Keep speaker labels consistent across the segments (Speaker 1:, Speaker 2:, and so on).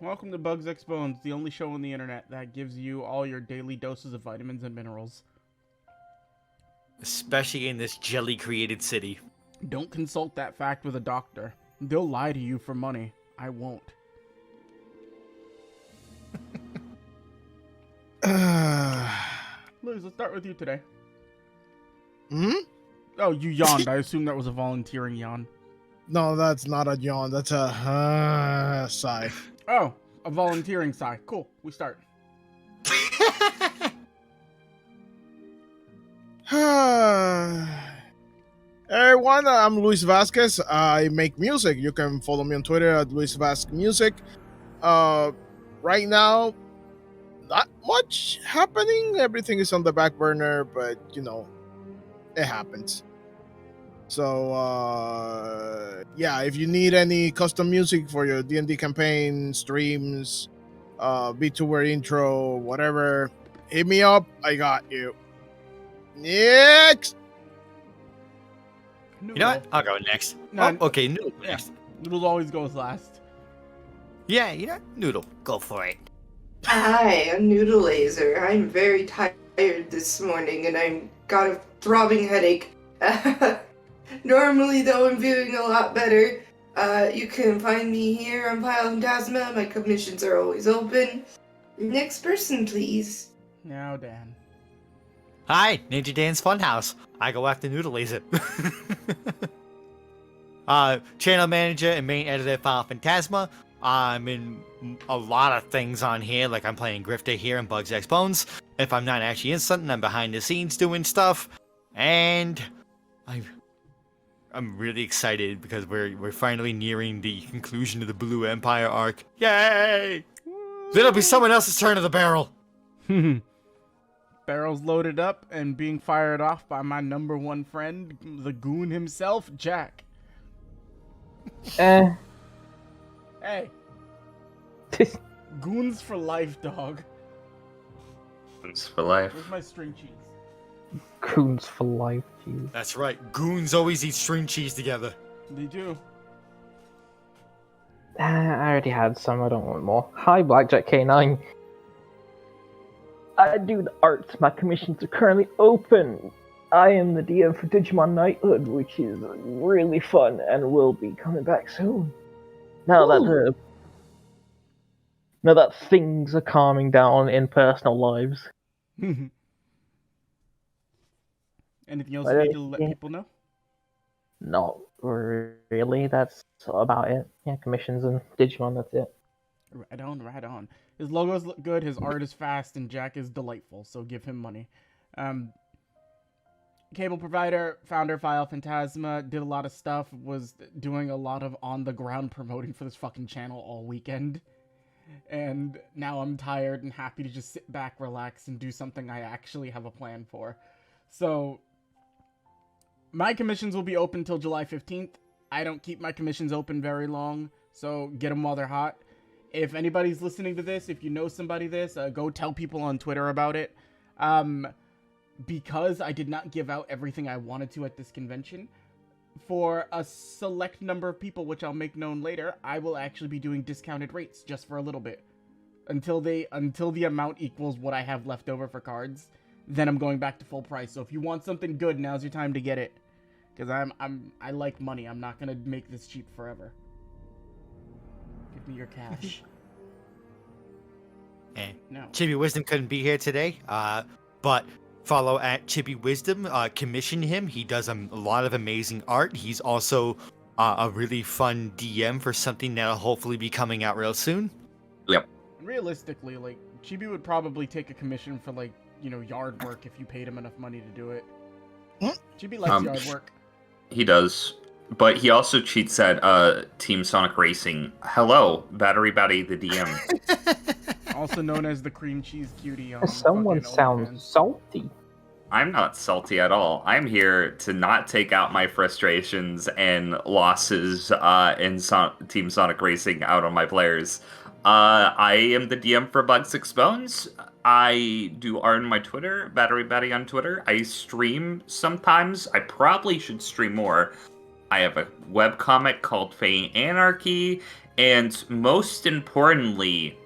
Speaker 1: Welcome to Bugs X Bones, the only show on the internet that gives you all your daily doses of vitamins and minerals.
Speaker 2: Especially in this jelly-created city.
Speaker 1: Don't consult that fact with a doctor. They'll lie to you for money. I won't. Liz, let's start with you today. Oh, you yawned. I assume that was a volunteering yawn.
Speaker 3: No, that's not a yawn. That's a sigh.
Speaker 1: Oh, a volunteering sigh. Cool. We start.
Speaker 3: Hey everyone, I'm Luis Vasquez. I make music. You can follow me on Twitter at Luis Vasquez Music. Right now, not much happening. Everything is on the back burner, but you know, it happens. So yeah, if you need any custom music for your D&D campaign, streams, VTuber intro, whatever, hit me up. I got you. Next.
Speaker 1: Noodle.
Speaker 2: You know what? I'll go next.
Speaker 1: No,
Speaker 2: Okay, Noodle next.
Speaker 1: Noodle always goes last.
Speaker 2: Yeah, you know, Noodle, go for it.
Speaker 4: Hi, I'm Noodle Laser. I'm very tired this morning and I've got a throbbing headache. Normally, though, I'm feeling a lot better. You can find me here on Phantasma. My commissions are always open. Next person, please.
Speaker 1: Now, Dan.
Speaker 2: Hi, Ninja Dan's Funhouse. I go after Noodle Laser. Channel manager and main editor at Phantasma. I'm in a lot of things on here, like I'm playing Grifter here in Bugs X Bones. If I'm not actually in something, I'm behind the scenes doing stuff. And I'm really excited because we're finally nearing the conclusion of the Blue Empire arc. Yay! It'll be someone else's turn of the barrel.
Speaker 1: Barrels loaded up and being fired off by my number one friend, the goon himself, Jack. Hey. Goons for life, dog.
Speaker 5: Goons for life.
Speaker 1: Where's my string cheese?
Speaker 6: Goons for life, jeez.
Speaker 2: That's right. Goons always eat string cheese together.
Speaker 1: They do.
Speaker 6: I already had some, I don't want more. Hi, Blackjack K9. I do the arts, my commissions are currently open. I am the DM for Digimon Knighthood, which is really fun and will be coming back soon. Now that things are calming down in personal lives.
Speaker 1: Anything else you need to let people know?
Speaker 6: Not really, that's about it. Yeah, commissions and Digimon, that's it.
Speaker 1: Right on, right on. His logos look good, his art is fast, and Jack is delightful, so give him money. Cable provider, founder, File Phantasma, did a lot of stuff, was doing a lot of on-the-ground promoting for this fucking channel all weekend. And now I'm tired and happy to just sit back, relax, and do something I actually have a plan for. So, my commissions will be open till July 15th. I don't keep my commissions open very long, so get them while they're hot. If anybody's listening to this, if you know somebody this, go tell people on Twitter about it. Because I did not give out everything I wanted to at this convention, for a select number of people, which I'll make known later, I will actually be doing discounted rates just for a little bit. Until the amount equals what I have left over for cards, then I'm going back to full price. So if you want something good, now's your time to get it. Because I like money. I'm not gonna make this cheap forever. Give me your cash. No.
Speaker 2: Chibi Wisdom couldn't be here today, but follow at Chibi Wisdom. Commission him. He does a lot of amazing art. He's also a really fun DM for something that'll hopefully be coming out real soon.
Speaker 5: Yep.
Speaker 1: Realistically, like, Chibi would probably take a commission for, like, you know, yard work if you paid him enough money to do it. Chibi likes yard work.
Speaker 5: He does. But he also cheats at Team Sonic Racing. Hello, Battery Batty the DM.
Speaker 1: Also known as the cream cheese cutie on
Speaker 6: Someone
Speaker 1: fucking
Speaker 6: sounds
Speaker 1: OnlyFans.
Speaker 6: salty.
Speaker 5: I'm not salty at all. I'm here to not take out my frustrations and losses in Team Sonic Racing out on my players. I am the DM for Bugs X Bones. I do art on my Twitter, Battery Batty on Twitter. I stream sometimes. I probably should stream more. I have a webcomic called Fey Anarchy, and most importantly,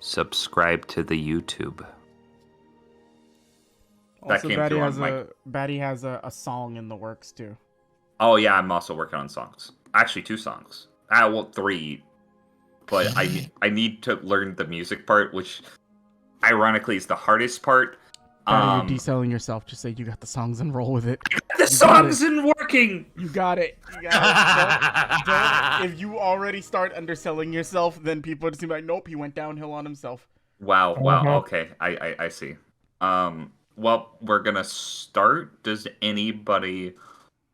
Speaker 5: subscribe to the YouTube. That
Speaker 1: Also,
Speaker 5: came
Speaker 1: Batty
Speaker 5: through
Speaker 1: has
Speaker 5: on mic.
Speaker 1: Batty has a song in the works too.
Speaker 5: Oh yeah, I'm also working on songs. Actually, 2 songs. Well, 3. But I need to learn the music part, which ironically is the hardest part.
Speaker 1: Batty, you're deselling yourself. Just say you got the songs and roll with it.
Speaker 5: The songs isn't working.
Speaker 1: You got it. You got it. Don't. If you already start underselling yourself, then people just be like, nope, he went downhill on himself.
Speaker 5: Wow. Okay, I see. Well, we're gonna start. Does anybody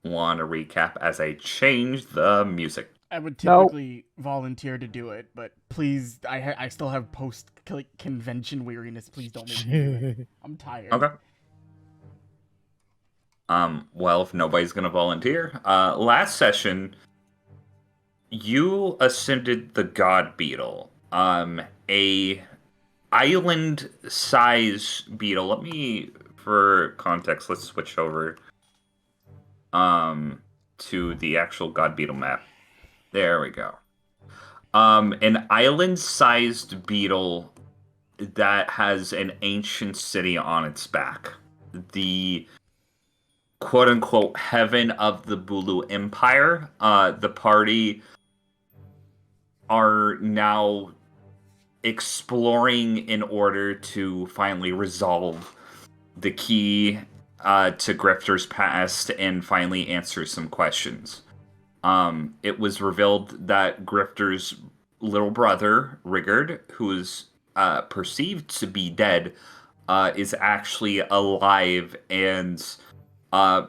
Speaker 5: want to recap as I change the music?
Speaker 1: I would typically volunteer to do it, but please, I still have post-convention weariness. Please don't make me do it. I'm tired.
Speaker 5: Okay. Well, if nobody's gonna volunteer, last session, you ascended the God Beetle, a island-size beetle. Let me, for context, let's switch over, to the actual God Beetle map. There we go. An island-sized beetle that has an ancient city on its back. The quote-unquote heaven of the Bulu Empire. The party are now exploring in order to finally resolve the key to Grifter's past and finally answer some questions. It was revealed that Grifter's little brother, Rigard, who is perceived to be dead, is actually alive and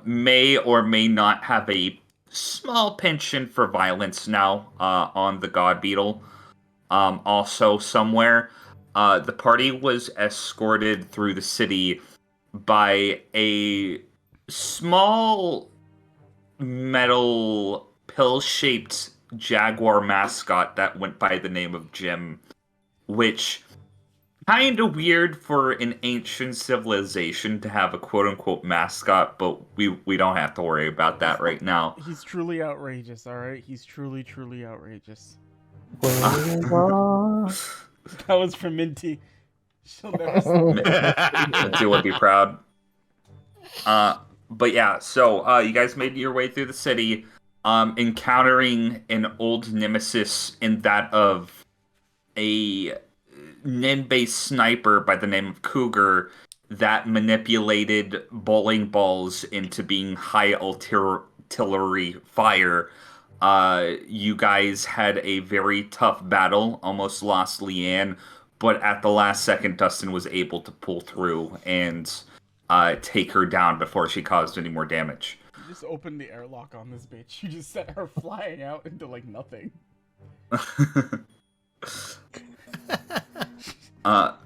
Speaker 5: may or may not have a small penchant for violence now on the God Beetle. Also, somewhere, the party was escorted through the city by a small metal pill-shaped jaguar mascot that went by the name of Jim, which kind of weird for an ancient civilization to have a quote-unquote mascot, but we don't have to worry about that right now.
Speaker 1: He's truly outrageous, alright? He's truly, truly outrageous.
Speaker 6: Well,
Speaker 1: That was for Minty. She'll never
Speaker 5: Minty would be proud. But yeah, so you guys made your way through the city, encountering an old nemesis in that of a Nin-based sniper by the name of Cougar that manipulated bowling balls into being high artillery fire. You guys had a very tough battle, almost lost Leanne, but at the last second, Dustin was able to pull through and take her down before she caused any more damage.
Speaker 1: You just opened the airlock on this bitch. You just sent her flying out into, like, nothing.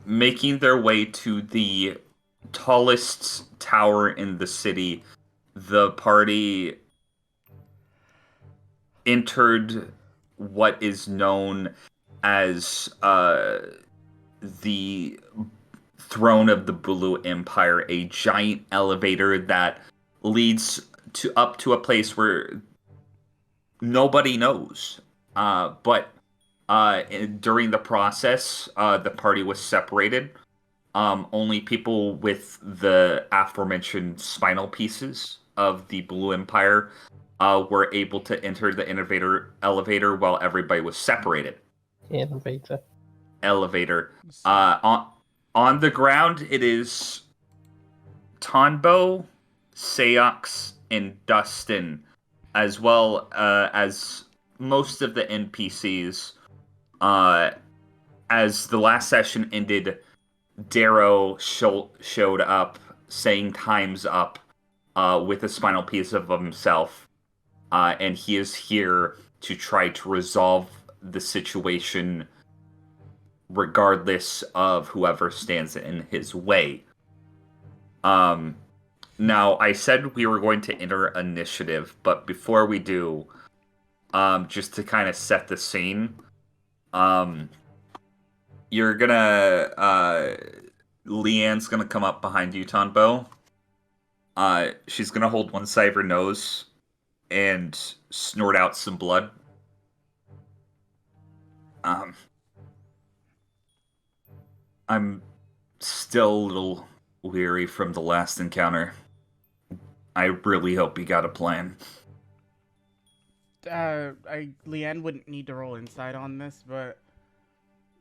Speaker 5: Making their way to the tallest tower in the city, the party entered what is known as the throne of the Bulu Empire, a giant elevator that leads up to a place where nobody knows. But during the process, the party was separated. Only people with the aforementioned spinal pieces of the Blue Empire were able to enter the elevator while everybody was separated. Elevator. On the ground, it is Tonbo, Seox, and Dustin, as well as most of the NPCs. As the last session ended, Darrow showed up, saying time's up, with a spinal piece of himself. And he is here to try to resolve the situation regardless of whoever stands in his way. Now, I said we were going to enter initiative, but before we do, just to kind of set the scene, you're gonna Leanne's gonna come up behind you, Tonbo. She's gonna hold one side of her nose and snort out some blood. I'm still a little weary from the last encounter. I really hope you got a plan.
Speaker 1: Leanne wouldn't need to roll insight on this, but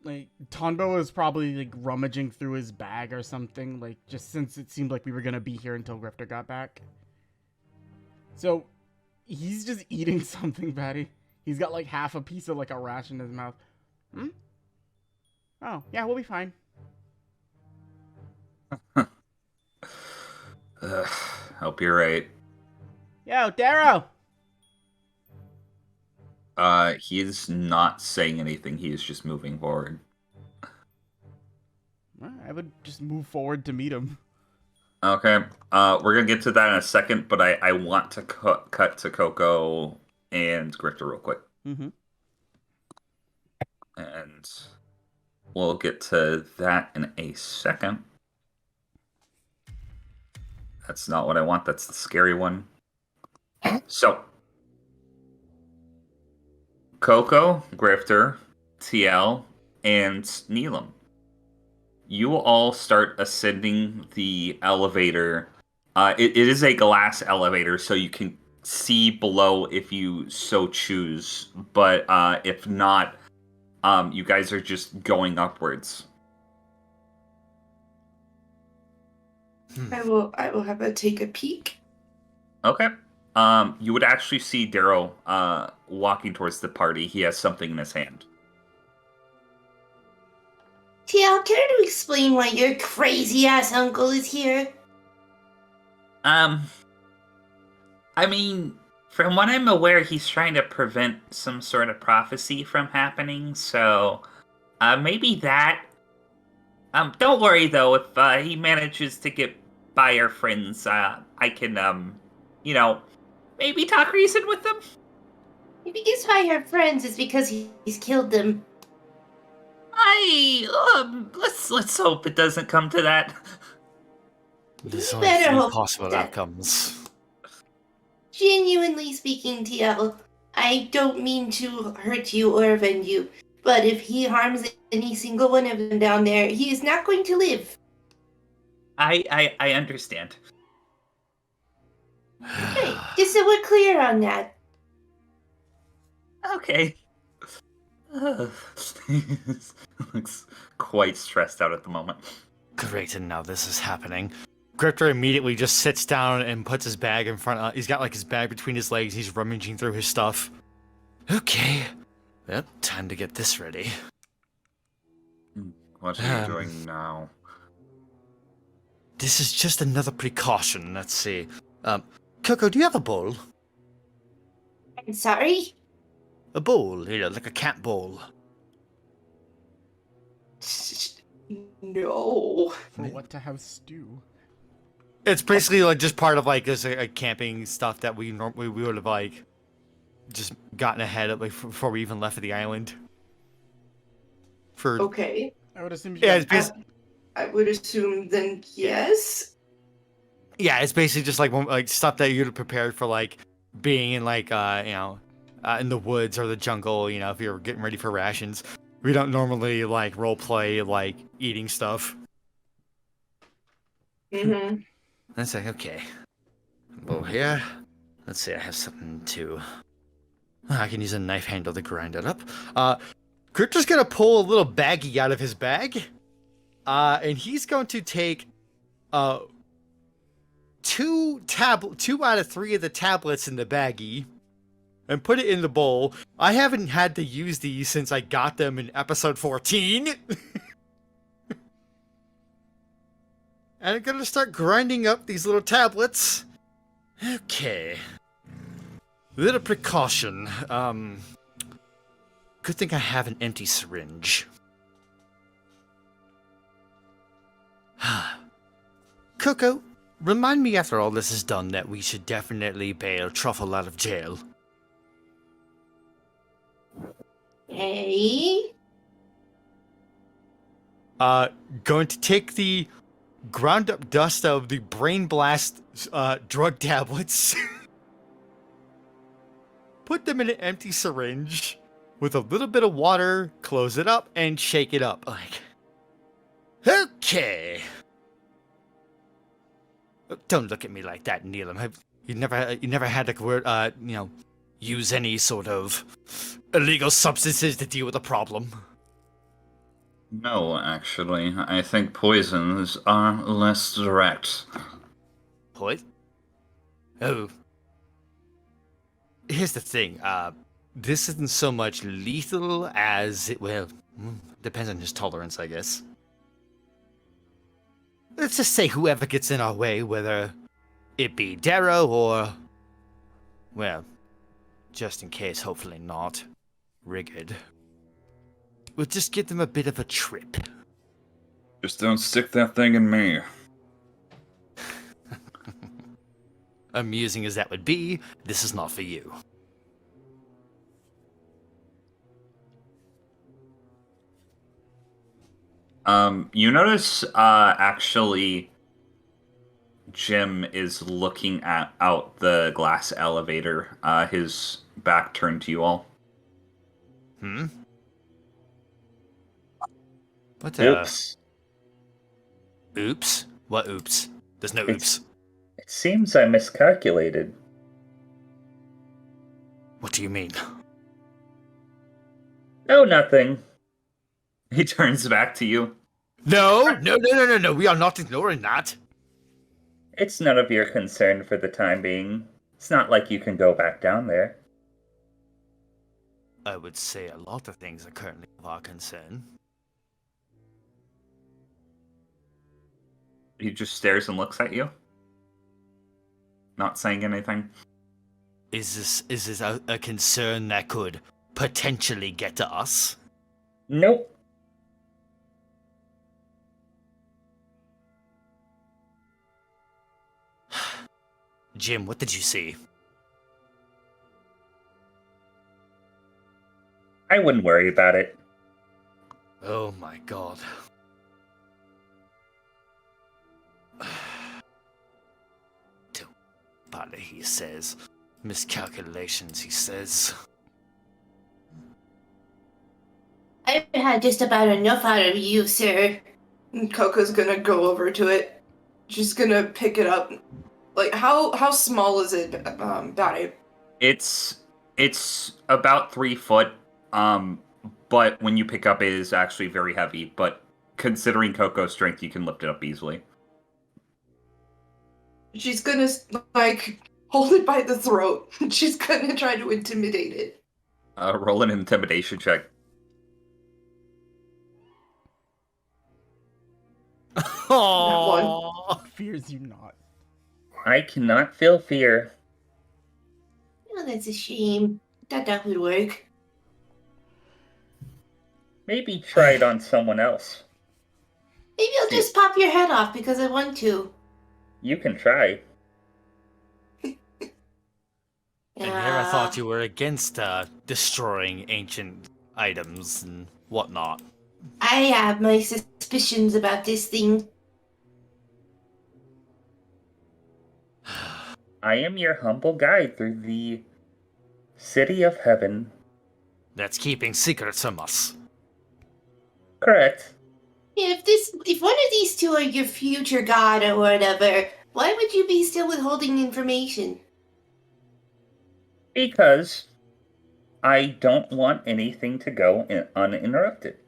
Speaker 1: like Tonbo is probably like rummaging through his bag or something, like just since it seemed like we were gonna be here until Grifter got back. So he's just eating something, Patty. He's got like half a piece of like a ration in his mouth. Hmm? Oh, yeah, we'll be fine.
Speaker 5: Hope you're right.
Speaker 1: Yo, Darrow!
Speaker 5: He is not saying anything. He is just moving forward.
Speaker 1: I would just move forward to meet him.
Speaker 5: Okay. We're gonna get to that in a second, but I want to cut to Coco and Grifter real quick.
Speaker 1: Mm-hmm.
Speaker 5: And we'll get to that in a second. That's not what I want. That's the scary one. So, Coco, Grifter, TL, and Neelam. You will all start ascending the elevator. It is a glass elevator, so you can see below if you so choose. But if not, you guys are just going upwards.
Speaker 4: I will have a take a peek.
Speaker 5: Okay. You would actually see Darrow walking towards the party. He has something in his hand.
Speaker 4: TL, care to explain why your crazy ass uncle is here?
Speaker 5: I mean, from what I'm aware, he's trying to prevent some sort of prophecy from happening, so maybe that. Don't worry though, if he manages to get by our friends, I can, maybe talk reason with them.
Speaker 4: If he gets by her friends, it's because he's killed them.
Speaker 5: Let's hope it doesn't come to that.
Speaker 2: There's
Speaker 4: You
Speaker 2: only
Speaker 4: better
Speaker 2: three
Speaker 4: hope
Speaker 2: possible
Speaker 4: that-
Speaker 2: outcomes.
Speaker 4: Genuinely speaking, TL, I don't mean to hurt you or offend you, but if he harms any single one of them down there, he is not going to live.
Speaker 5: I understand.
Speaker 4: Hey, just so we're clear on that.
Speaker 5: Okay. Looks quite stressed out at the moment.
Speaker 2: Great, and now this is happening. Grifter immediately just sits down and puts his bag in front of... He's got, like, his bag between his legs. He's rummaging through his stuff. Okay. Well, time to get this ready.
Speaker 5: What are you doing now?
Speaker 2: This is just another precaution. Let's see. Coco, do you have a bowl?
Speaker 4: I'm sorry?
Speaker 2: A bowl, you know, like a cat bowl.
Speaker 4: No.
Speaker 1: For what to have stew?
Speaker 2: It's basically like just part of like this camping stuff that we would have like just gotten ahead of like before we even left for the island. For
Speaker 4: Okay.
Speaker 1: I would assume.
Speaker 2: yeah, it's
Speaker 4: I would assume then yes.
Speaker 2: yeah, it's basically just like stuff that you'd have prepared for like being in like in the woods or the jungle. You know, if you're getting ready for rations. We don't normally like role play like eating stuff.
Speaker 4: Mm-hmm.
Speaker 2: That's like okay. Bowl here. Let's see, I have something to. I can use a knife handle to grind it up. Crypto's gonna pull a little baggie out of his bag. And he's going to take 2 out of 3 of the tablets in the baggie and put it in the bowl. I haven't had to use these since I got them in episode 14. And I'm gonna start grinding up these little tablets. Okay. Little precaution. Good thing I have an empty syringe. Coco, remind me after all this is done that we should definitely bail Truffle out of jail.
Speaker 4: Hey.
Speaker 2: going to take the ground up dust of the brain blast drug tablets, put them in an empty syringe with a little bit of water, close it up, and shake it up. Like, okay. Don't look at me like that, Neelam. You never had to use any sort of illegal substances to deal with a problem?
Speaker 5: No, actually. I think poisons are less direct.
Speaker 2: Poison? Oh. Here's the thing. This isn't so much lethal as it will. Depends on his tolerance, I guess. Let's just say whoever gets in our way, whether it be Darrow or, well, just in case, hopefully not, Rigid. We'll just give them a bit of a trip.
Speaker 5: Just don't stick that thing in me.
Speaker 2: Amusing as that would be, this is not for you.
Speaker 5: You notice, actually, Jim is looking out the glass elevator, his back turned to you all.
Speaker 2: What,
Speaker 5: Oops.
Speaker 2: Oops? What oops? There's no oops.
Speaker 5: It seems I miscalculated.
Speaker 2: What do you mean?
Speaker 5: Oh, nothing. He turns back to you.
Speaker 2: No, we are not ignoring that.
Speaker 5: It's none of your concern for the time being. It's not like you can go back down there.
Speaker 2: I would say a lot of things are currently of our concern.
Speaker 5: He just stares and looks at you. Not saying anything.
Speaker 2: Is this a concern that could potentially get to us?
Speaker 5: Nope.
Speaker 2: Jim, what did you see?
Speaker 5: I wouldn't worry about it.
Speaker 2: Oh my god. Don't bother, he says. Miscalculations, he says.
Speaker 4: I've had just about enough out of you, sir. And Coco's gonna go over to it. She's gonna pick it up. Like, how small is it, Daddy?
Speaker 5: It's about 3 foot. But when you pick up, it is actually very heavy. But considering Coco's strength, you can lift it up easily.
Speaker 4: She's gonna, like, hold it by the throat. She's gonna try to intimidate it.
Speaker 5: Roll an intimidation check.
Speaker 2: Oh,
Speaker 1: Fears you not.
Speaker 5: I cannot feel fear.
Speaker 4: Oh, that's a shame. That would work.
Speaker 5: Maybe try it on someone else.
Speaker 4: Maybe I'll just pop your head off because I want to.
Speaker 5: You can try.
Speaker 2: I never thought you were against destroying ancient items and whatnot.
Speaker 4: I have my suspicions about this thing.
Speaker 5: I am your humble guide through the city of heaven.
Speaker 2: That's keeping secrets from us.
Speaker 5: Correct.
Speaker 4: If one of these two are your future god or whatever, why would you be still withholding information?
Speaker 5: Because I don't want anything to go uninterrupted.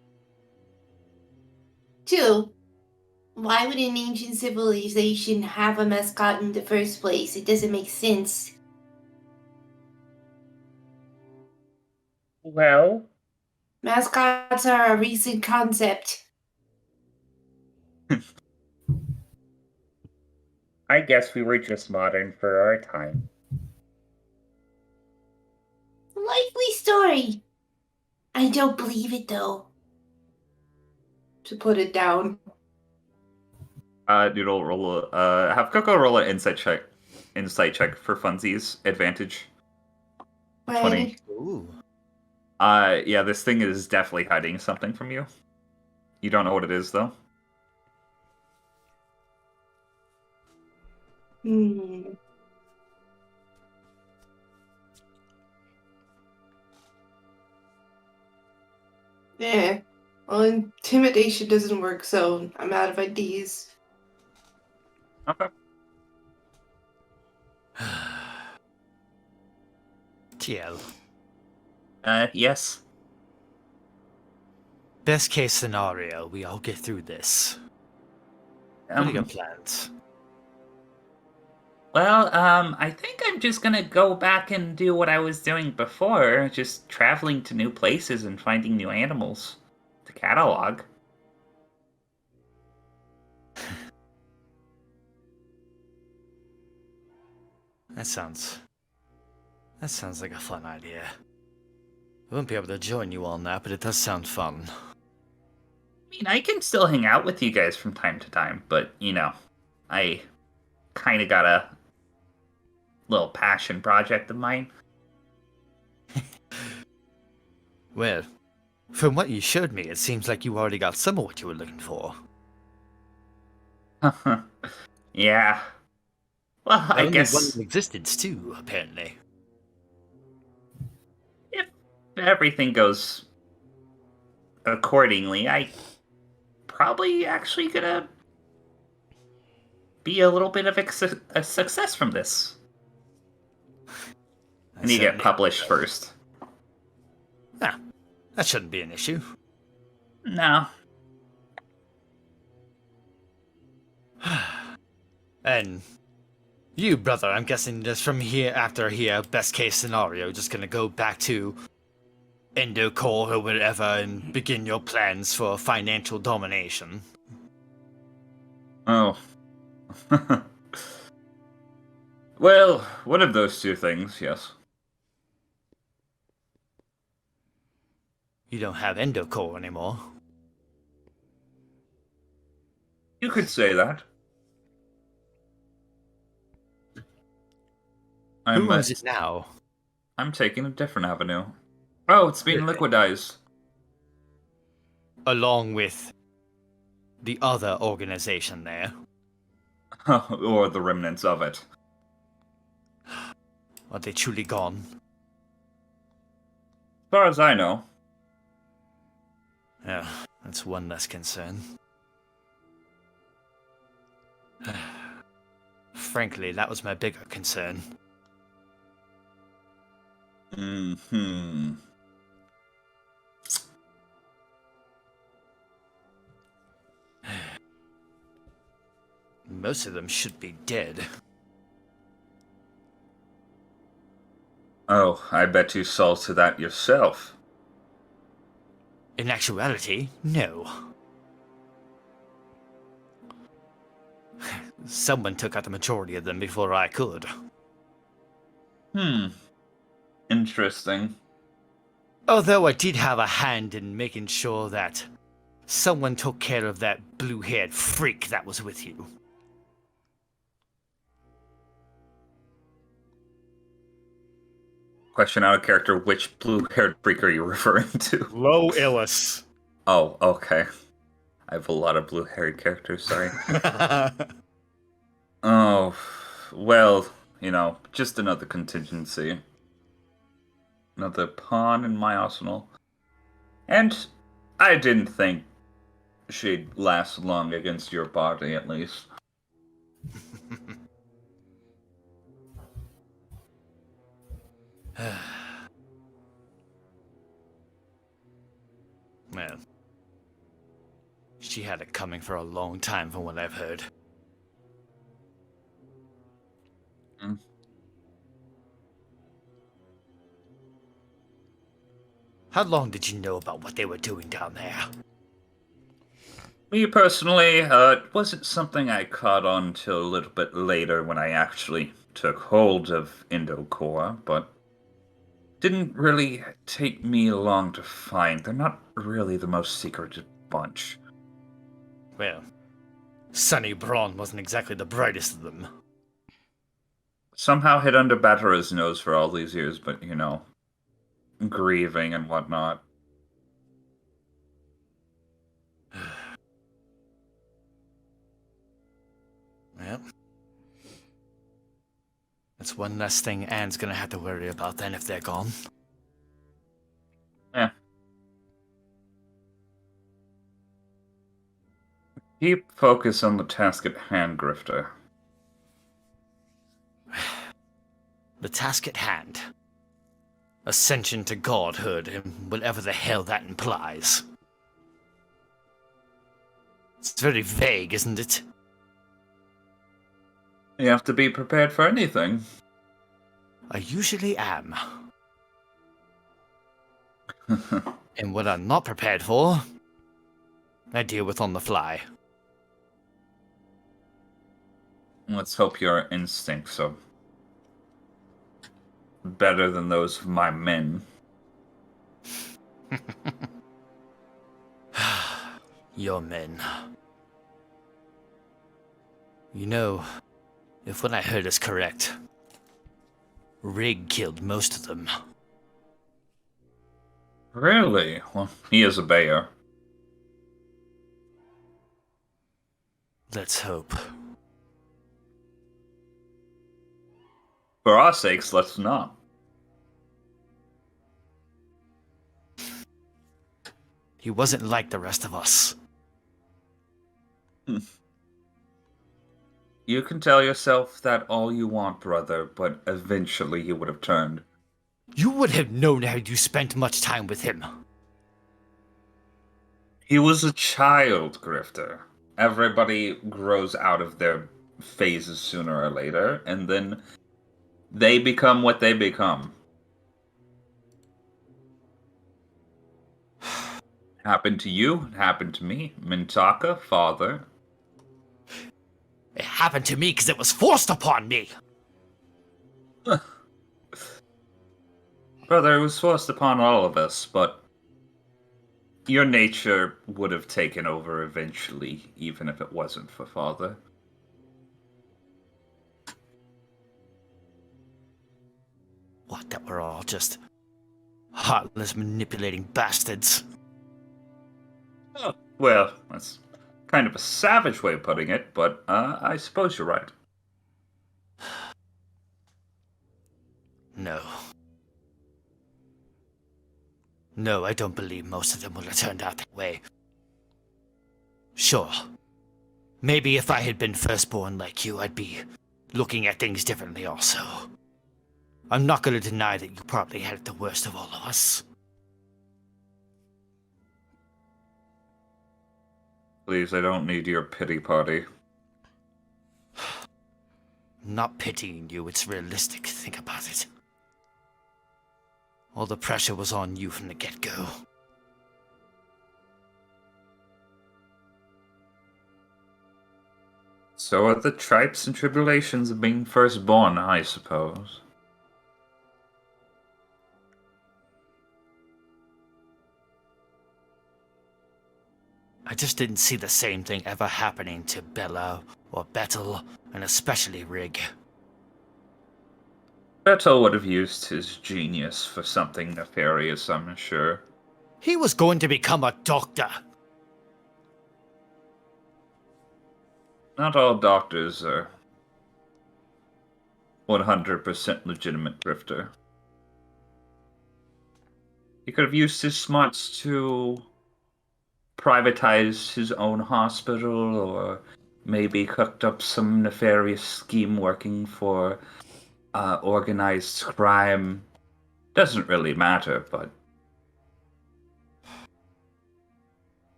Speaker 4: 2. Why would an ancient civilization have a mascot in the first place? It doesn't make sense.
Speaker 5: Well,
Speaker 4: Mascots are a recent concept.
Speaker 5: I guess we were just modern for our time.
Speaker 4: Likely story. I don't believe it though. To put it down.
Speaker 5: Noodle roll have Coco roll an insight check for funsies advantage. 20.
Speaker 2: Ooh.
Speaker 5: Yeah, this thing is definitely hiding something from you. You don't know what it is, though?
Speaker 4: Hmm. Yeah. Well, intimidation doesn't work, so I'm out of ideas.
Speaker 5: Okay.
Speaker 2: TL.
Speaker 5: Yes.
Speaker 2: Best case scenario, we all get through this. What are your plans?
Speaker 5: Well, I think I'm just gonna go back and do what I was doing before, just traveling to new places and finding new animals to catalog.
Speaker 2: That sounds like a fun idea. I won't be able to join you on that, but it does sound fun.
Speaker 5: I mean, I can still hang out with you guys from time to time, but, I kind of got a little passion project of mine.
Speaker 2: Well, from what you showed me, it seems like you already got some of what you were looking for.
Speaker 5: Yeah. Well, I
Speaker 2: Only
Speaker 5: guess
Speaker 2: one in existence, too, apparently.
Speaker 5: if everything goes accordingly, I probably actually gonna be a little bit of a success from this. And you get published first.
Speaker 2: Ah, that shouldn't be an issue.
Speaker 5: No.
Speaker 2: And you, brother, I'm guessing just from here, after here, best case scenario, just gonna go back to Endocore or whatever and begin your plans for financial domination.
Speaker 5: Oh. Well, one of those two things, yes.
Speaker 2: You don't have Endocore anymore.
Speaker 5: You could say that.
Speaker 2: Who owns it now?
Speaker 5: I'm taking a different avenue. Oh, it's being liquidized.
Speaker 2: Along with the other organization there.
Speaker 5: Or the remnants of it.
Speaker 2: Are they truly gone?
Speaker 5: As far as I know.
Speaker 2: Yeah, that's one less concern. Frankly, that was my bigger concern.
Speaker 5: Hmm.
Speaker 2: Most of them should be dead.
Speaker 5: Oh, I bet you saw to that yourself.
Speaker 2: In actuality, no. Someone took out the majority of them before I could.
Speaker 5: Interesting.
Speaker 2: Although I did have a hand in making sure that someone took care of that blue-haired freak that was with you.
Speaker 5: Question out of character, which blue-haired freak are you referring to?
Speaker 3: Low Illis.
Speaker 5: Oh, okay. I have a lot of blue-haired characters, sorry. Oh, well, just another contingency. Another pawn in my arsenal. And I didn't think she'd last long against your party, at least.
Speaker 2: Man, she had it coming for a long time from what I've heard. How long did you know about what they were doing down there?
Speaker 5: Me personally, it wasn't something I caught on till a little bit later when I actually took hold of Indocore, but didn't really take me long to find. They're not really the most secretive bunch.
Speaker 2: Well, Sonny Braun wasn't exactly the brightest of them.
Speaker 5: Somehow hid under Batara's nose for all these years, but, grieving and whatnot.
Speaker 2: Yep. That's one less thing Anne's gonna have to worry about then if they're gone.
Speaker 5: Yeah. Keep focus on the task at hand, Grifter.
Speaker 2: The task at hand. Ascension to godhood, and whatever the hell that implies. It's very vague, isn't it?
Speaker 5: You have to be prepared for anything.
Speaker 2: I usually am. And what I'm not prepared for, I deal with on the fly.
Speaker 5: Let's hope your instincts are better than those of my men.
Speaker 2: Your men. You know, if what I heard is correct, Rig killed most of them.
Speaker 5: Really? Well, he is a bear.
Speaker 2: Let's hope.
Speaker 5: For our sakes, let's not.
Speaker 2: He wasn't like the rest of us.
Speaker 5: You can tell yourself that all you want, brother, but eventually he would have turned.
Speaker 2: You would have known had you spent much time with him.
Speaker 5: He was a child, Grifter. Everybody grows out of their phases sooner or later, and then they become what they become. Happened to you, it happened to me. Mintaka, father.
Speaker 2: It happened to me because it was forced upon me.
Speaker 5: Brother, it was forced upon all of us, but your nature would have taken over eventually, even if it wasn't for father.
Speaker 2: What, that we're all just heartless, manipulating bastards?
Speaker 5: Oh, well, that's kind of a savage way of putting it, but I suppose you're right.
Speaker 2: No. No, I don't believe most of them would have turned out that way. Sure. Maybe if I had been firstborn like you, I'd be looking at things differently also. I'm not going to deny that you probably had it the worst of all of us.
Speaker 5: Please, I don't need your pity party.
Speaker 2: I'm not pitying you, it's realistic. Think about it. All the pressure was on you from the get-go.
Speaker 5: So are the tripes and tribulations of being firstborn, I suppose.
Speaker 2: I just didn't see the same thing ever happening to Bella or Bettel, and especially Rig.
Speaker 5: Beto would have used his genius for something nefarious, I'm sure.
Speaker 2: He was going to become a doctor.
Speaker 5: Not all doctors are 100% legitimate, Grifter. He could have used his smarts to privatize his own hospital, or maybe cooked up some nefarious scheme working for organized crime. Doesn't really matter, but...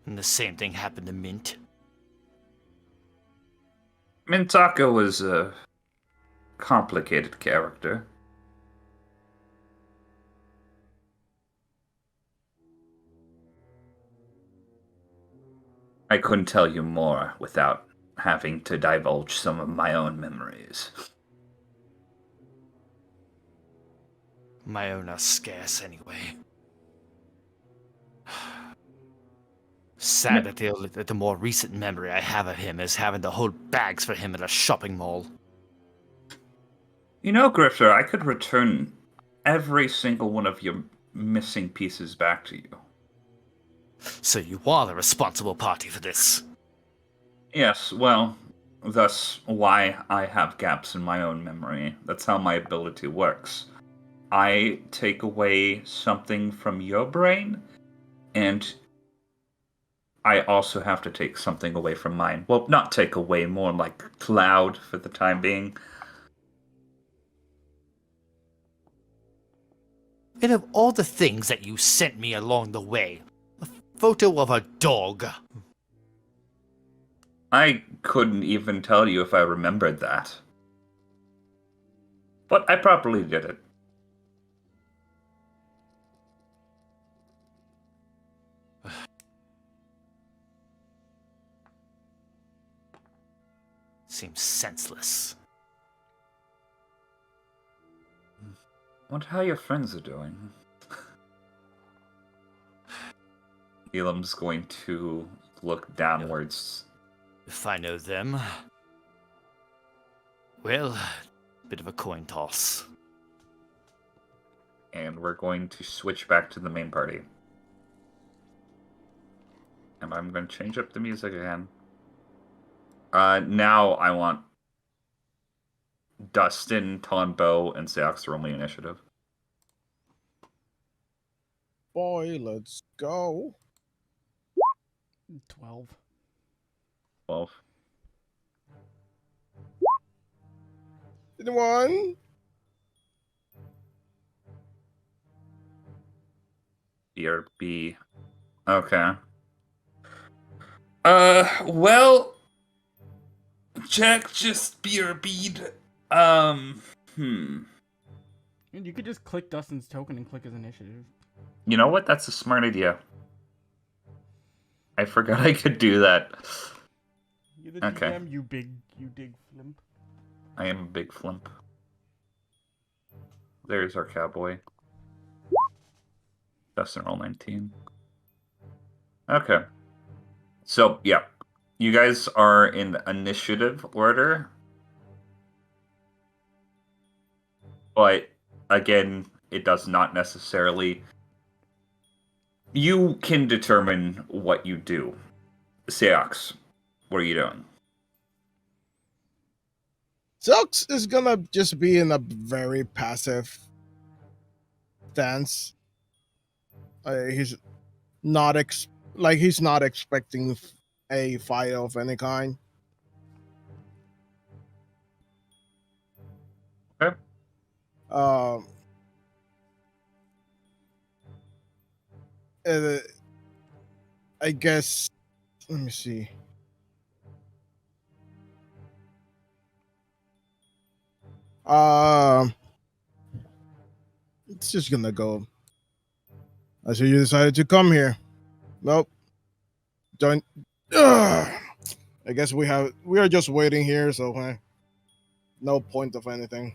Speaker 2: And the same thing happened to Mint.
Speaker 5: Mintaka was a complicated character. I couldn't tell you more without having to divulge some of my own memories.
Speaker 2: My own are scarce anyway. Sad that the more recent memory I have of him is having to hold bags for him at a shopping mall.
Speaker 5: You know, Grifter, I could return every single one of your missing pieces back to you.
Speaker 2: So you are the responsible party for this.
Speaker 5: Yes, well, Thus, why I have gaps in my own memory. That's how my ability works. I take away something from your brain, and I also have to take something away from mine. Well, not take away, more like cloud for the time being.
Speaker 2: And of all the things that you sent me along the way, a photo of a dog.
Speaker 5: I couldn't even tell you if I remembered that. But I probably did it.
Speaker 2: Seems senseless.
Speaker 5: Wonder how your friends are doing. Elam's going to look downwards.
Speaker 2: If I know them. Well, bit of a coin toss.
Speaker 5: And we're going to switch back to the main party. And I'm going to change up the music again. Now I want Dustin, Tonbo, and Seox to roll me initiative.
Speaker 3: Boy, let's go.
Speaker 1: 12.
Speaker 5: 12.
Speaker 3: Anyone?
Speaker 5: BRB. Okay. Well, Jack just BRB'd.
Speaker 1: And you could just click Dustin's token and click his initiative.
Speaker 5: You know what? That's a smart idea. I forgot I could do that.
Speaker 1: You're the
Speaker 5: Okay.
Speaker 1: DM, you big flimp.
Speaker 5: I am a big flimp. There's our cowboy. Dustin roll 19. Okay. So, yeah. You guys are in initiative order. But, again, it does not necessarily... You can determine what you do. Seox, what are you doing?
Speaker 3: Silks is gonna just be in a very passive stance. He's not he's not expecting a fight of any kind.
Speaker 5: Okay.
Speaker 3: I guess. Let me see. It's just gonna go. I see you decided to come here. Nope. Don't. I guess we are just waiting here, so no point of anything.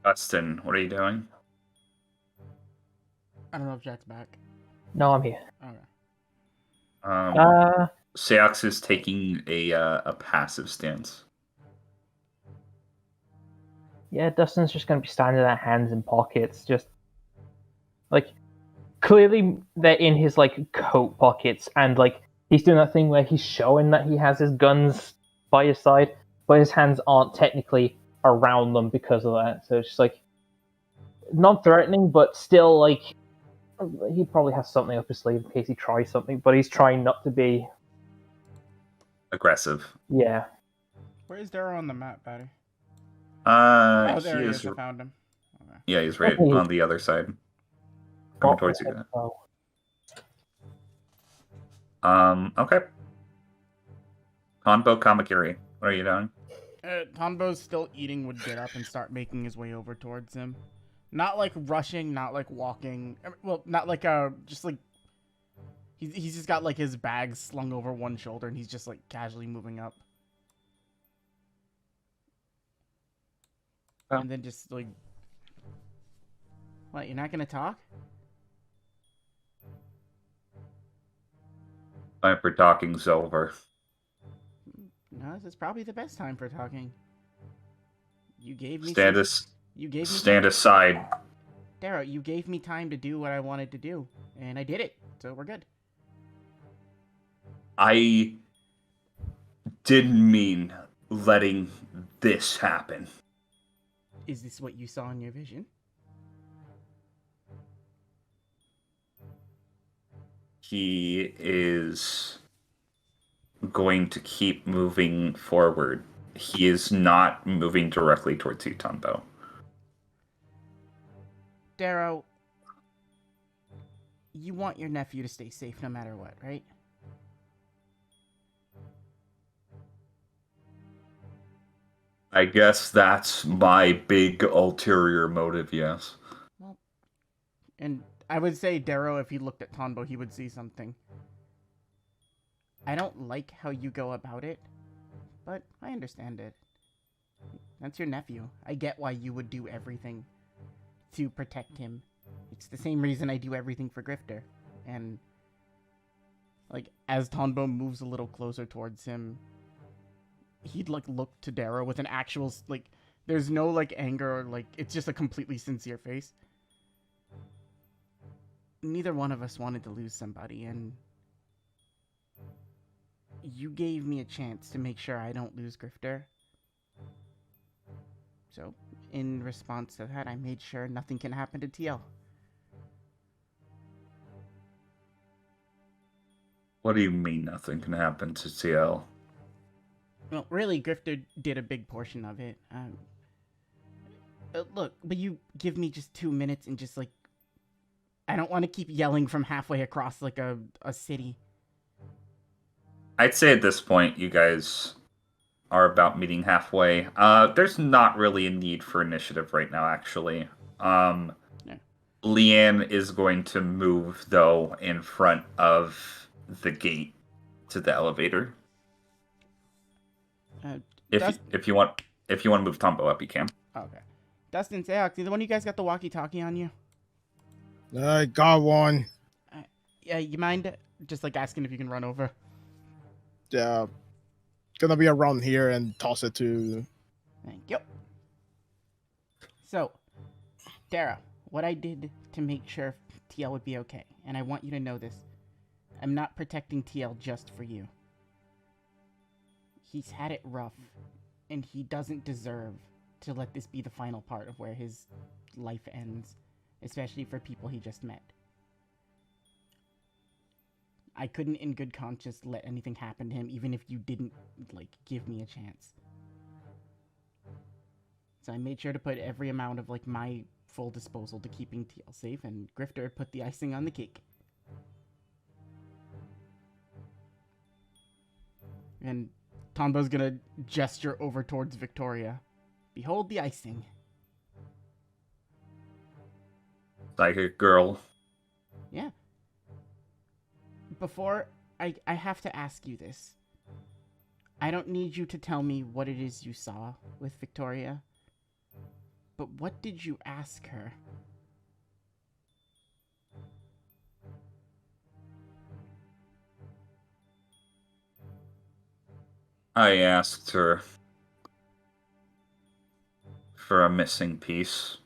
Speaker 5: Dustin, what are you doing?
Speaker 1: I don't know if Jack's back.
Speaker 6: No, I'm here.
Speaker 1: Okay.
Speaker 5: Seox is taking a passive stance.
Speaker 6: Yeah, Dustin's just gonna be standing there, hands in pockets, just like clearly they're in his like coat pockets, and like he's doing that thing where he's showing that he has his guns by his side, but his hands aren't technically around them because of that. So it's just like non-threatening, but still like he probably has something up his sleeve in case he tries something, but he's trying not to be
Speaker 5: Aggressive.
Speaker 6: Yeah.
Speaker 1: Where is Darrow on the map, Patty?
Speaker 5: Oh,
Speaker 1: there he is. I found him. Okay.
Speaker 5: Yeah, he's right on the other side. Coming towards you guys. Okay. Hanbo Kamakiri, what are you doing?
Speaker 1: Tonbo's still eating, would get up and start making his way over towards him. Not like rushing, not like walking. Well, not like just like he's just got like his bag slung over one shoulder and he's just like casually moving up.
Speaker 5: Oh.
Speaker 1: And then just like, what? You're not gonna talk?
Speaker 5: Time for talking's over.
Speaker 1: No, this is probably the best time for talking. You gave me
Speaker 5: Stand aside.
Speaker 1: Darrow, you gave me time to do what I wanted to do, and I did it. so we're good.
Speaker 5: I didn't mean letting this happen.
Speaker 1: Is this what you saw in your vision?
Speaker 5: He is going to keep moving forward. He is not moving directly towards Utonbo.
Speaker 1: Darrow, you want your nephew to stay safe no matter what, right?
Speaker 5: I guess that's my big ulterior motive, yes.
Speaker 1: Well, and I would say Darrow, if he looked at Tonbo, he would see something. I don't like how you go about it, but I understand it. That's your nephew. I get why you would do everything to protect him. It's the same reason I do everything for Grifter. And, like, as Tonbo moves a little closer towards him, he'd, like, look to Darrow with an actual, like, there's no, like, anger or, like, it's just a completely sincere face. Neither one of us wanted to lose somebody, and you gave me a chance to make sure I don't lose Grifter. So, in response to that, I made sure nothing can happen to TL.
Speaker 5: What do you mean nothing can happen to TL?
Speaker 1: Well, really, Grifter did a big portion of it. Look, but you give me just 2 minutes and just, like, I don't want to keep yelling from halfway across, like, a city.
Speaker 5: I'd say at this point, you guys are about meeting halfway. There's not really a need for initiative right now, actually.
Speaker 1: Yeah.
Speaker 5: Leanne is going to move, though, in front of the gate to the elevator. If you want to move Tombo up, you can.
Speaker 1: Okay. Dustin, Seox, either one of you guys got the walkie-talkie on you?
Speaker 3: I got one.
Speaker 1: Yeah, you mind just, like, asking if you can run over?
Speaker 3: Gonna be around here and toss it to.
Speaker 1: Thank you. So, Dara, what I did to make sure TL would be okay, and I want you to know this, I'm not protecting TL just for you. He's had it rough, and he doesn't deserve to let this be the final part of where his life ends, especially for people he just met. I couldn't in good conscience let anything happen to him, even if you didn't, like, give me a chance. So I made sure to put every amount of, like, my full disposal to keeping TL safe, and Grifter put the icing on the cake. And Tombo's gonna gesture over towards Victoria. Behold the icing.
Speaker 5: Psychic girl.
Speaker 1: Yeah. Before, I have to ask you this. I don't need you to tell me what it is you saw with Victoria. But what did you ask her?
Speaker 5: I asked her for a missing piece,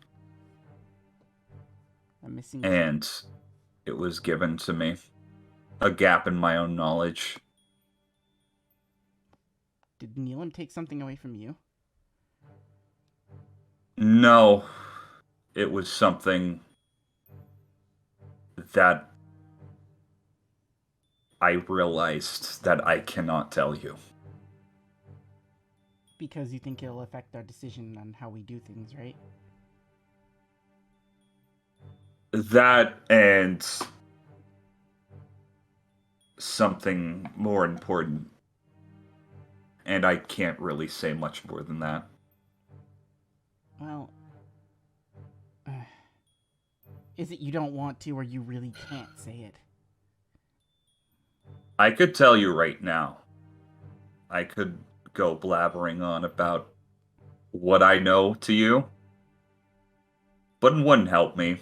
Speaker 1: A missing...
Speaker 5: and it was given to me. A gap in my own knowledge.
Speaker 1: Did Neelam take something away from you?
Speaker 5: No, it was something that I realized that I cannot tell you.
Speaker 1: Because you think it'll affect our decision on how we do things, right?
Speaker 5: That and something more important. And I can't really say much more than that.
Speaker 1: Well... is it you don't want to, or you really can't say it?
Speaker 5: I could tell you right now. I could go blabbering on about what I know to you. But it wouldn't help me.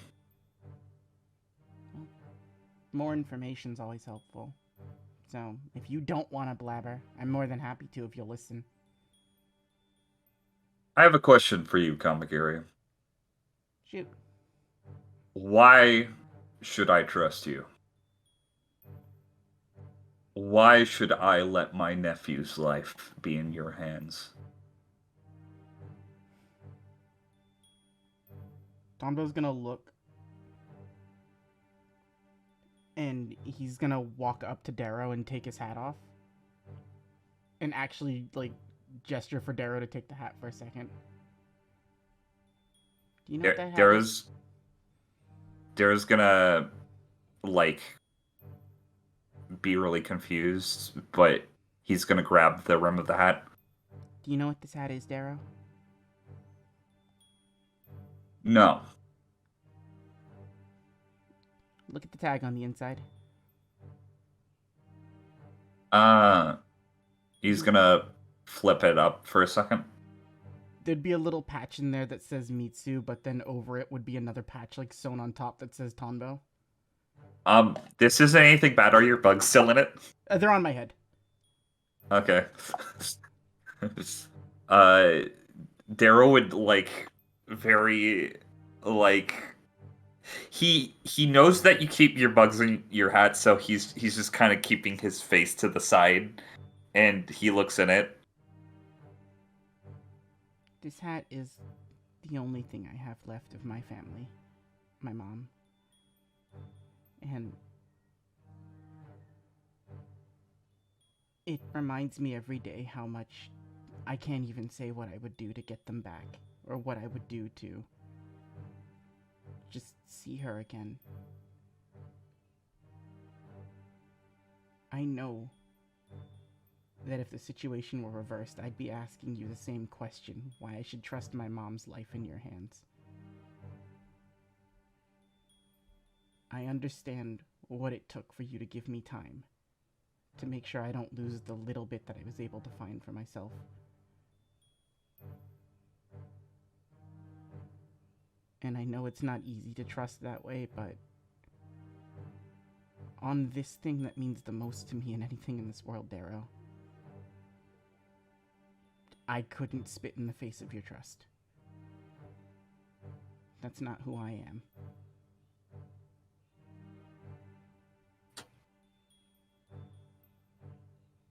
Speaker 1: More information's always helpful. So, if you don't want to blabber, I'm more than happy to if you'll listen.
Speaker 5: I have a question for you, Kamagiri.
Speaker 1: Shoot.
Speaker 5: Why should I trust you? Why should I let my nephew's life be in your hands?
Speaker 1: Tombo's gonna look, and he's gonna walk up to Darrow and take his hat off, and actually like gesture for Darrow to take the hat for a second. Do you know what that hat is?
Speaker 5: Darrow's gonna like be really confused, but he's gonna grab the rim of the hat.
Speaker 1: Do you know what this hat is, Darrow?
Speaker 5: No.
Speaker 1: Look at the tag on the inside.
Speaker 5: He's gonna flip it up for a second.
Speaker 1: There'd be a little patch in there that says Mitsu, but then over it would be another patch like sewn on top that says Tonbo.
Speaker 5: This isn't anything bad. Are your bugs still in it?
Speaker 1: They're on my head.
Speaker 5: Okay. Darrow would very he knows that you keep your bugs in your hat, so he's just kind of keeping his face to the side, and he looks in it.
Speaker 1: This hat is the only thing I have left of my family. My mom. And it reminds me every day how much I can't even say what I would do to get them back, or what I would do to just see her again. I know that if the situation were reversed, I'd be asking you the same question, why I should trust my mom's life in your hands. I understand what it took for you to give me time, to make sure I don't lose the little bit that I was able to find for myself. And I know it's not easy to trust that way, but on this thing that means the most to me and anything in this world, Darrow, I couldn't spit in the face of your trust. That's not who I am.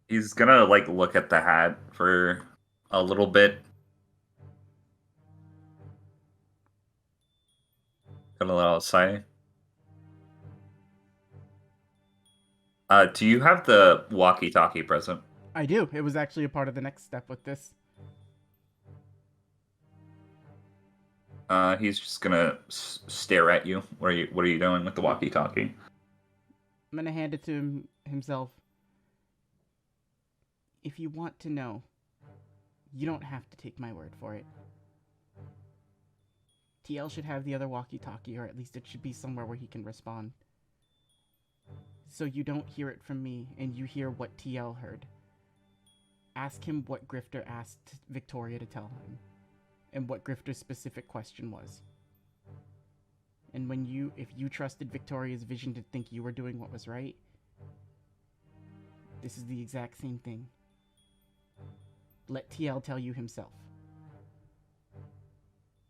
Speaker 5: He's gonna look at the hat for a little bit. Gonna let out sigh. Do you have the walkie-talkie present?
Speaker 1: I do. It was actually a part of the next step with this.
Speaker 5: He's just gonna stare at you. What are you doing with the walkie-talkie?
Speaker 1: I'm gonna hand it to him himself. If you want to know, you don't have to take my word for it. TL should have the other walkie-talkie, or at least it should be somewhere where he can respond. So you don't hear it from me, and you hear what TL heard. Ask him what Grifter asked Victoria to tell him, and what Grifter's specific question was. And if you trusted Victoria's vision to think you were doing what was right, this is the exact same thing. Let TL tell you himself.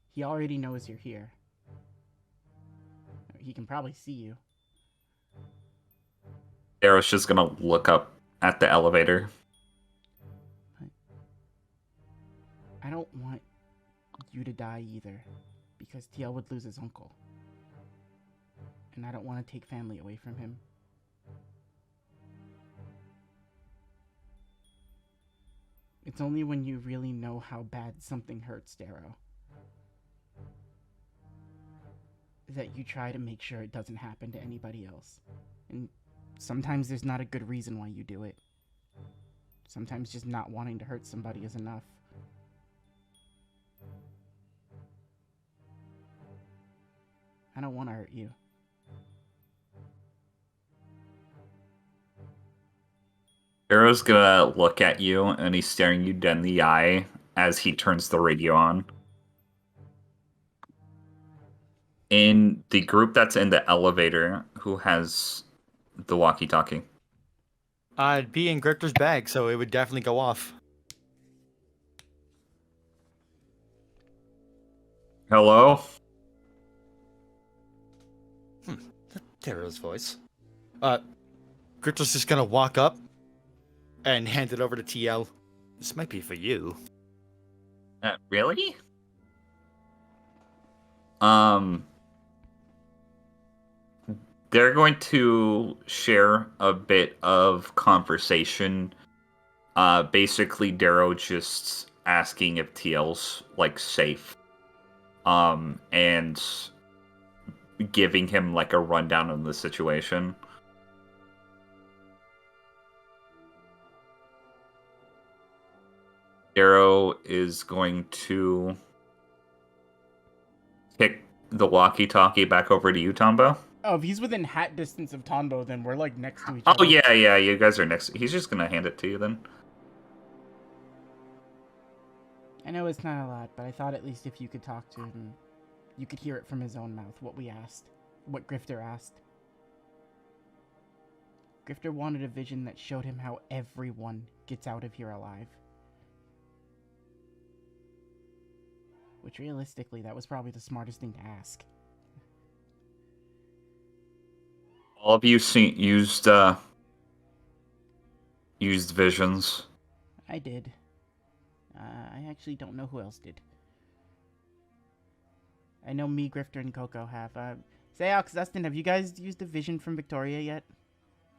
Speaker 1: He already knows you're here. He can probably see you.
Speaker 5: Darrow's just gonna look up at the elevator.
Speaker 1: But I don't want you to die either, because TL would lose his uncle. And I don't want to take family away from him. It's only when you really know how bad something hurts, Darrow, that you try to make sure it doesn't happen to anybody else. And sometimes there's not a good reason why you do it. Sometimes just not wanting to hurt somebody is enough. I don't want to hurt you.
Speaker 5: Darrow's gonna look at you, and he's staring you dead in the eye as he turns the radio on. In the group that's in the elevator, who has the walkie-talkie?
Speaker 2: It'd be in Grifter's bag, so it would definitely go off.
Speaker 5: Hello?
Speaker 2: Darrow's voice. Grifter's just gonna walk up and hand it over to TL. This might be for you.
Speaker 5: Really? They're going to share a bit of conversation. Basically, Darrow just asking if TL's like safe. And giving him like a rundown of the situation. Darrow is going to kick the walkie-talkie back over to you, Tombo.
Speaker 1: Oh, if he's within hat distance of Tonbo, then we're like next to each
Speaker 5: Oh
Speaker 1: other.
Speaker 5: yeah, you guys are next. He's just gonna hand it to you then.
Speaker 1: I know it's not a lot, but I thought at least if you could talk to him, you could hear it from his own mouth, what we asked. What Grifter asked. Grifter wanted a vision that showed him how everyone gets out of here alive. Which realistically, that was probably the smartest thing to ask.
Speaker 5: All of you used visions.
Speaker 1: I did. I actually don't know who else did. I know me, Grifter, and Coco have. Zayox, Dustin, have you guys used a vision from Victoria yet?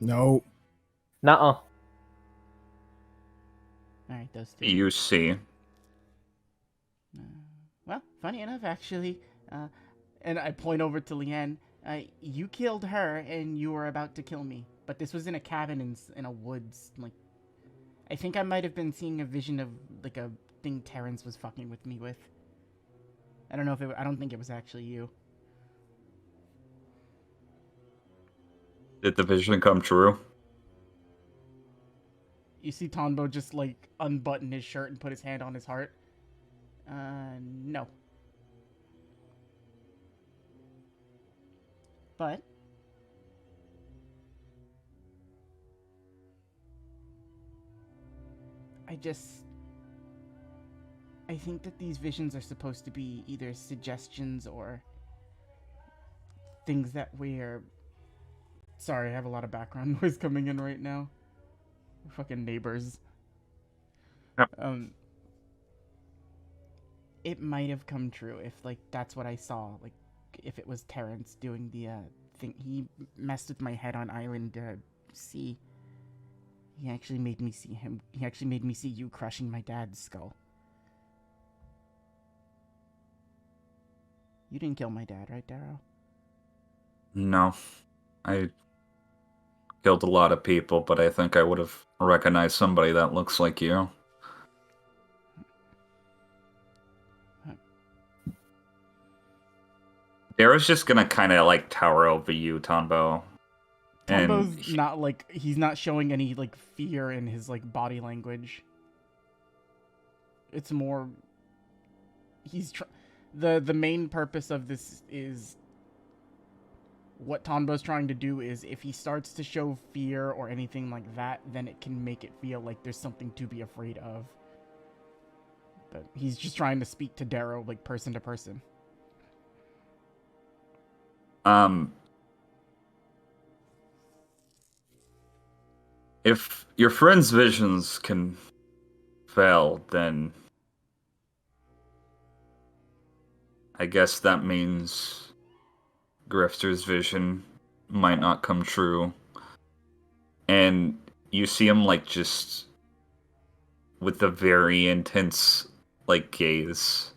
Speaker 3: No.
Speaker 6: Nuh-uh.
Speaker 1: Alright, those two.
Speaker 5: You see.
Speaker 1: Well, funny enough, actually, and I point over to Leanne, you killed her and you were about to kill me, but this was in a cabin in a woods, like, I think I might have been seeing a vision of, like, a thing Terrence was fucking with me with. I don't know if I don't think it was actually you.
Speaker 5: Did the vision come true?
Speaker 1: You see Tonbo just, like, unbutton his shirt and put his hand on his heart. No. But I think that these visions are supposed to be either suggestions or things that we're... Sorry, I have a lot of background noise coming in right now. Fucking neighbors.
Speaker 5: Yep.
Speaker 1: It might have come true if, like, that's what I saw. Like, if it was Terrence doing the, thing. He messed with my head on Island, C. He actually made me see him. He actually made me see you crushing my dad's skull. You didn't kill my dad, right, Darrow?
Speaker 5: No. I killed a lot of people, but I think I would have recognized somebody that looks like you. Darrow's just gonna kind of like tower over you, Tombo.
Speaker 1: Tombo's not like, he's not showing any like fear in his like body language. It's more, the main purpose of this is, what Tonbo's trying to do is, if he starts to show fear or anything like that, then it can make it feel like there's something to be afraid of. But he's just trying to speak to Darrow like person to person.
Speaker 5: If your friend's visions can fail, then I guess that means Grifter's vision might not come true. And you see him like just with a very intense like gaze,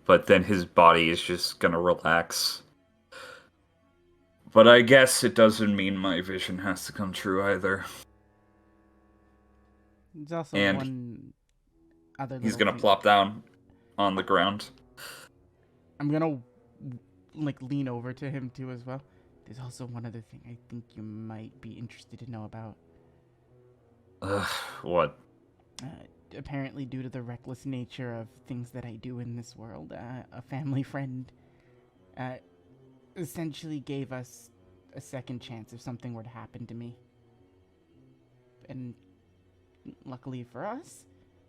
Speaker 5: but then his body is just gonna relax. But I guess it doesn't mean my vision has to come true either.
Speaker 1: There's also
Speaker 5: And
Speaker 1: one other
Speaker 5: he's
Speaker 1: little
Speaker 5: gonna
Speaker 1: thing.
Speaker 5: plop down on the ground.
Speaker 1: I'm gonna like lean over to him too as well. There's also one other thing I think you might be interested to know about.
Speaker 5: What?
Speaker 1: Apparently, due to the reckless nature of things that I do in this world, a family friend essentially gave us a second chance if something were to happen to me. And luckily for us,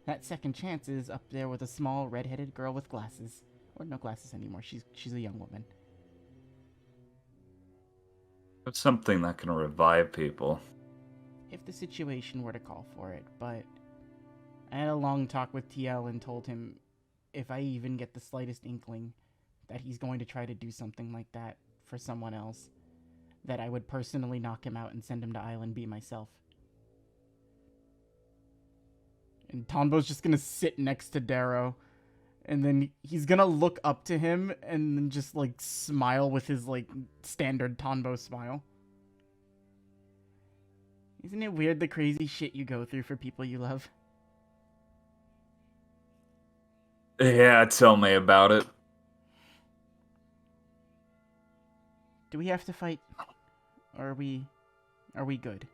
Speaker 1: that second chance is up there with a small red-headed girl with glasses. Or no glasses anymore, she's a young woman.
Speaker 5: It's something that can revive people.
Speaker 1: If the situation were to call for it, but I had a long talk with TL and told him if I even get the slightest inkling that he's going to try to do something like that for someone else, that I would personally knock him out and send him to Island B myself. And Tonbo's just gonna sit next to Darrow, and then he's gonna look up to him and then just, like, smile with his, like, standard Tonbo smile. Isn't it weird the crazy shit you go through for people you love?
Speaker 5: Yeah, tell me about it.
Speaker 1: Do we have to fight? Or are we good?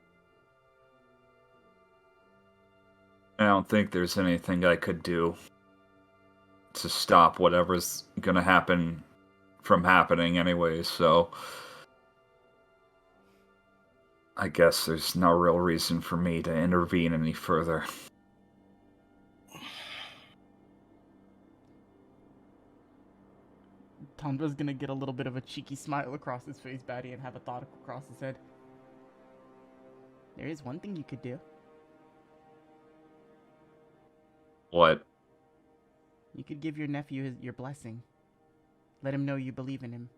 Speaker 5: I don't think there's anything I could do to stop whatever's gonna happen from happening anyway, so I guess there's no real reason for me to intervene any further.
Speaker 1: Tondra's gonna get a little bit of a cheeky smile across his face, Batty, and have a thought across his head. There is one thing you could do.
Speaker 5: What?
Speaker 1: You could give your nephew your blessing. Let him know you believe in him.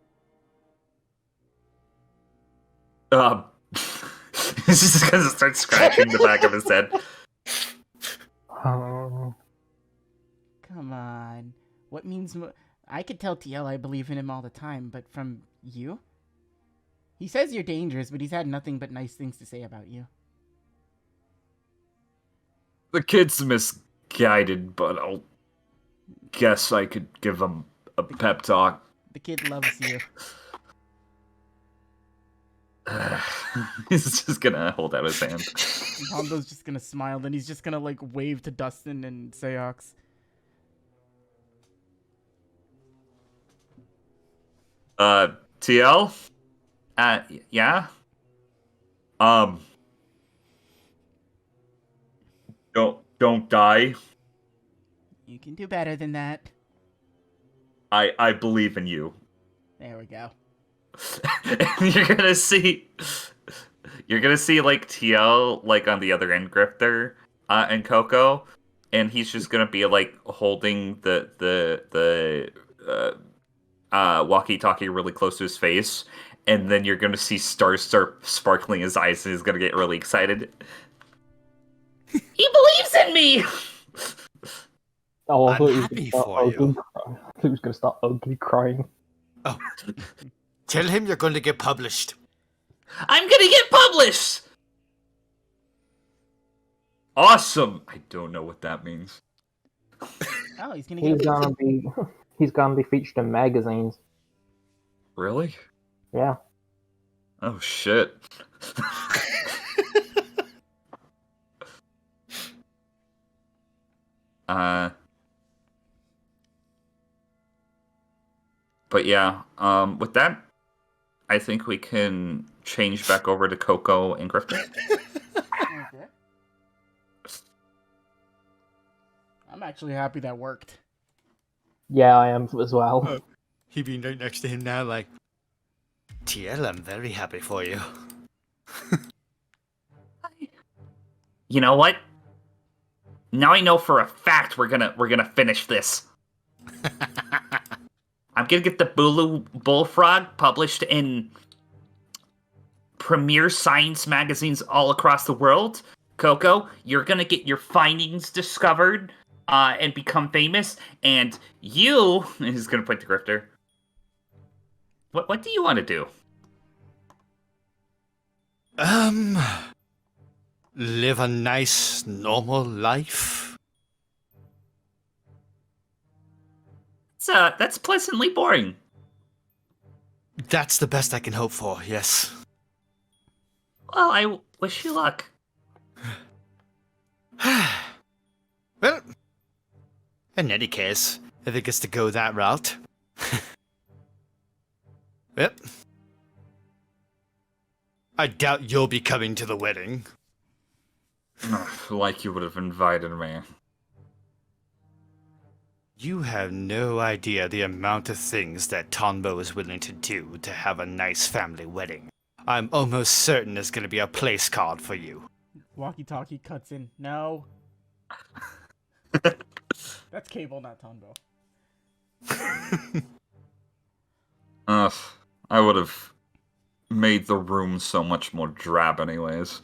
Speaker 5: He's just gonna start scratching the back of his head.
Speaker 6: Oh.
Speaker 1: Come on. What means... I could tell TL I believe in him all the time, but from you? He says you're dangerous, but he's had nothing but nice things to say about you.
Speaker 5: The kid's misguided, but I'll guess I could give him a pep talk.
Speaker 1: The kid loves you.
Speaker 5: He's just gonna hold out his hand.
Speaker 1: And Hondo's just gonna smile, then he's just gonna, like, wave to Dustin and Seox.
Speaker 5: TL? Yeah? Don't die.
Speaker 1: You can do better than that.
Speaker 5: I believe in you.
Speaker 1: There we go.
Speaker 5: You're gonna see like TL like on the other end, Grifter, and Coco, and he's just gonna be like holding the walkie-talkie really close to his face, and then you're gonna see stars start sparkling in his eyes, and he's gonna get really excited. He believes in me.
Speaker 6: Oh, I
Speaker 2: I'm
Speaker 6: thought he was
Speaker 2: happy
Speaker 6: gonna start
Speaker 2: for you.
Speaker 6: ugly crying. I thought he was going to start ugly crying.
Speaker 2: Oh, tell him you're going to get published.
Speaker 5: I'm gonna get published. Awesome. I don't know what that means.
Speaker 1: Oh, he's gonna
Speaker 6: He's
Speaker 1: get...
Speaker 6: gonna be he's gonna be featured in magazines.
Speaker 5: Really?
Speaker 6: Yeah.
Speaker 5: Oh shit. But yeah, with that, I think we can change back over to Coco and Grifter.
Speaker 1: Okay. I'm actually happy that worked.
Speaker 6: Yeah, I am as well.
Speaker 2: Oh. He being right next to him now, like, TL, I'm very happy for you.
Speaker 5: You know what? Now I know for a fact we're gonna finish this. I'm gonna get the Bulu Bullfrog published in premier science magazines all across the world. Coco, you're gonna get your findings discovered and become famous. And you, he's gonna point to Grifter. What do you want to do?
Speaker 2: Live a nice, normal life.
Speaker 5: That's pleasantly boring.
Speaker 2: That's the best I can hope for, yes.
Speaker 5: Well, I wish you luck.
Speaker 2: Well, in any case, if it gets to go that route. Well, I doubt you'll be coming to the wedding.
Speaker 5: Like you would have invited me.
Speaker 2: You have no idea the amount of things that Tonbo is willing to do to have a nice family wedding. I'm almost certain there's gonna be a place card for you.
Speaker 1: Walkie-talkie cuts in. No. That's Cable, not Tonbo.
Speaker 5: Ugh, I would have made the room so much more drab anyways.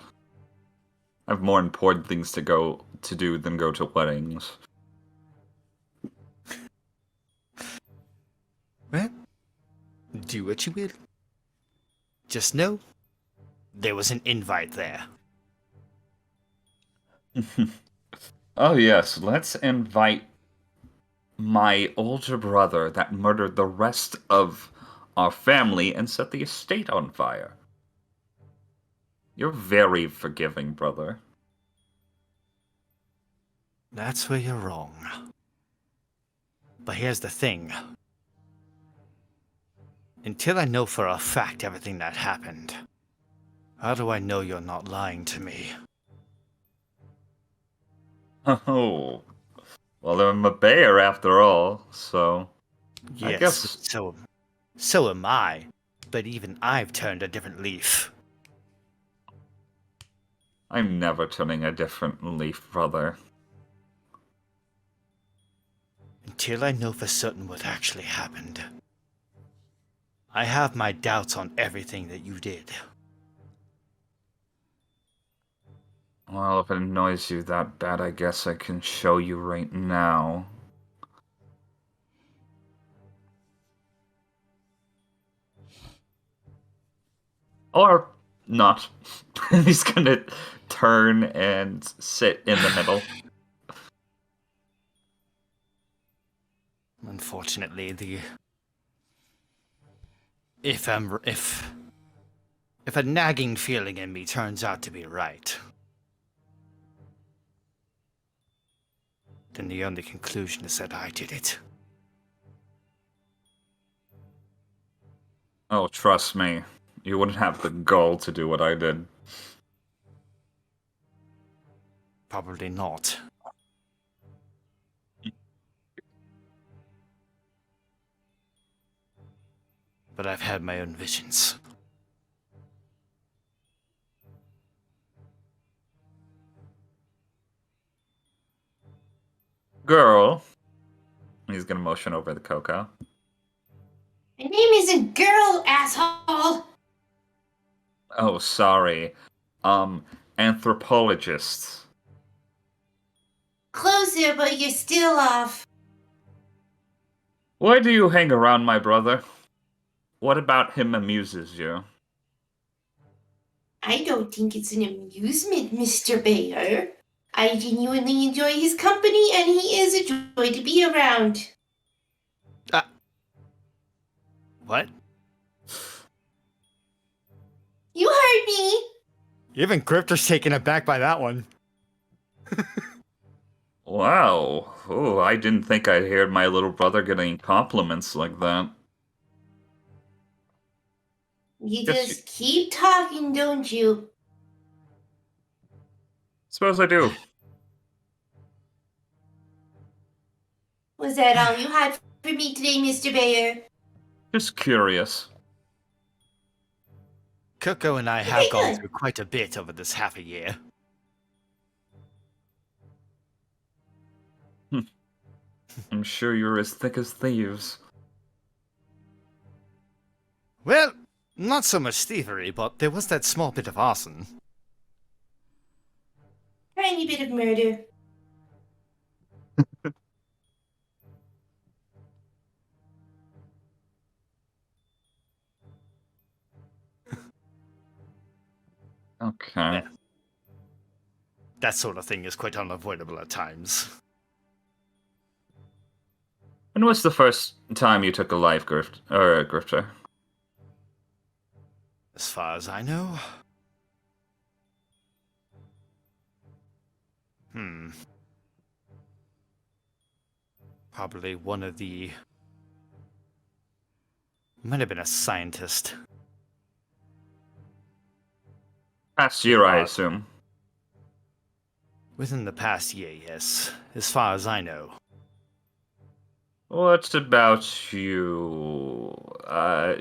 Speaker 5: I have more important things to do than go to weddings.
Speaker 2: Well, do what you will. Just know, there was an invite there.
Speaker 5: Oh yes, let's invite my older brother that murdered the rest of our family and set the estate on fire. You're very forgiving, brother.
Speaker 2: That's where you're wrong. But here's the thing. Until I know for a fact everything that happened, how do I know you're not lying to me?
Speaker 5: Oh, well, I'm a bear after all, so
Speaker 2: Yes,
Speaker 5: I guess
Speaker 2: so am I. But even I've turned a different leaf.
Speaker 5: I'm never turning a different leaf, brother.
Speaker 2: Until I know for certain what actually happened. I have my doubts on everything that you did.
Speaker 5: Well, if it annoys you that bad, I guess I can show you right now. Or not. He's gonna turn and sit in the middle.
Speaker 2: Unfortunately, if a nagging feeling in me turns out to be right, then the only conclusion is that I did it.
Speaker 5: Oh, trust me. You wouldn't have the gall to do what I did.
Speaker 2: Probably not. But I've had my own visions.
Speaker 5: Girl. He's gonna motion over the cocoa.
Speaker 4: My name isn't Girl, asshole!
Speaker 5: Oh, sorry. Anthropologists.
Speaker 4: Closer, but you're still off.
Speaker 5: Why do you hang around my brother? What about him amuses you?
Speaker 4: I don't think it's an amusement, Mr. Bayer. I genuinely enjoy his company, and he is a joy to be around.
Speaker 2: What?
Speaker 4: You heard me!
Speaker 2: Even Grifter's taken aback by that one.
Speaker 5: Wow. Oh, I didn't think I'd hear my little brother getting compliments like that.
Speaker 4: You
Speaker 5: Yes,
Speaker 4: just keep talking, don't you?
Speaker 5: Suppose I do.
Speaker 4: Was that all you had for me today, Mr. Bayer?
Speaker 5: Just curious.
Speaker 2: Coco and I
Speaker 4: Okay,
Speaker 2: have gone
Speaker 4: good.
Speaker 2: through quite a bit over this half a year.
Speaker 5: I'm sure you're as thick as thieves.
Speaker 2: Well, not so much thievery, but there was that small bit of arson.
Speaker 4: Tiny bit of murder.
Speaker 5: Okay.
Speaker 2: Yeah. That sort of thing is quite unavoidable at times.
Speaker 5: When was the first time you took a life, Grifter?
Speaker 2: As far as I know. Probably one of the... Might have been a scientist.
Speaker 5: Past year, I assume.
Speaker 2: Within the past year, yes. As far as I know.
Speaker 5: What about you?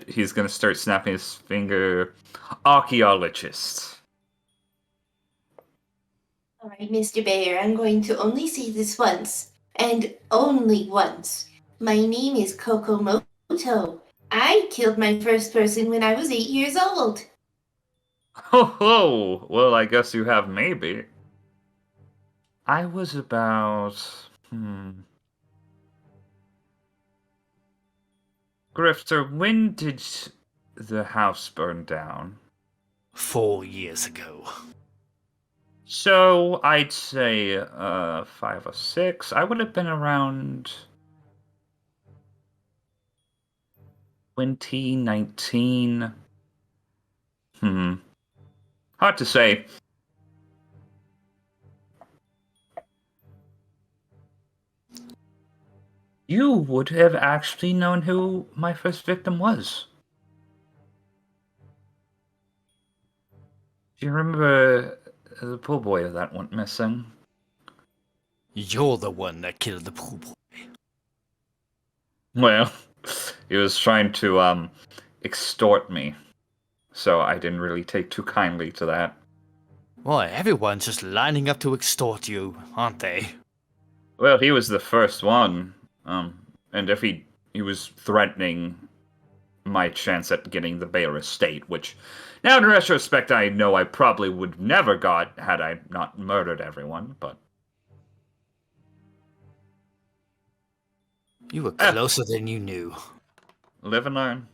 Speaker 5: he's gonna start snapping his finger. Archaeologist.
Speaker 4: Alright, Mr. Bear, I'm going to only say this once, and only once. My name is Kokomoto. I killed my first person when I was 8 years old.
Speaker 5: Ho ho! Well, I guess you have maybe. I was about... Grifter, when did the house burn down?
Speaker 2: 4 years ago.
Speaker 5: So, I'd say 5 or 6. I would have been around 2019. Hard to say. You would have actually known who my first victim was. Do you remember the pool boy that went missing?
Speaker 2: You're the one that killed the pool boy.
Speaker 5: Well, he was trying to, extort me. So I didn't really take too kindly to that.
Speaker 2: Why, everyone's just lining up to extort you, aren't they?
Speaker 5: Well, he was the first one. And if he was threatening my chance at getting the Bayer estate, which now in retrospect I know I probably would never got had I not murdered everyone, but...
Speaker 2: You were closer than you knew.
Speaker 5: Live and learn.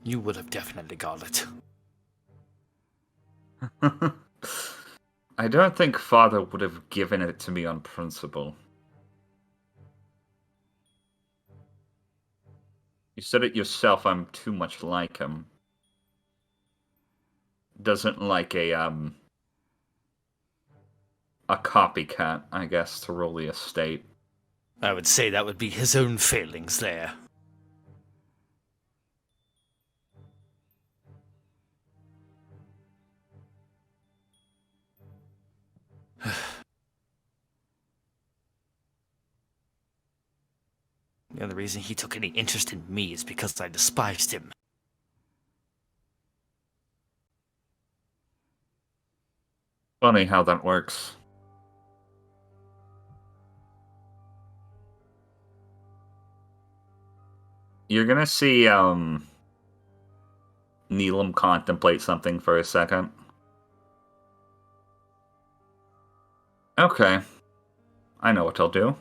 Speaker 2: You would have definitely got it.
Speaker 5: I don't think Father would have given it to me on principle. You said it yourself, I'm too much like him. Doesn't like a copycat, I guess, to rule the estate.
Speaker 2: I would say that would be his own failings there. The only reason he took any interest in me is because I despised him.
Speaker 5: Funny how that works. You're gonna see, Neelam contemplate something for a second. Okay. I know what I'll do.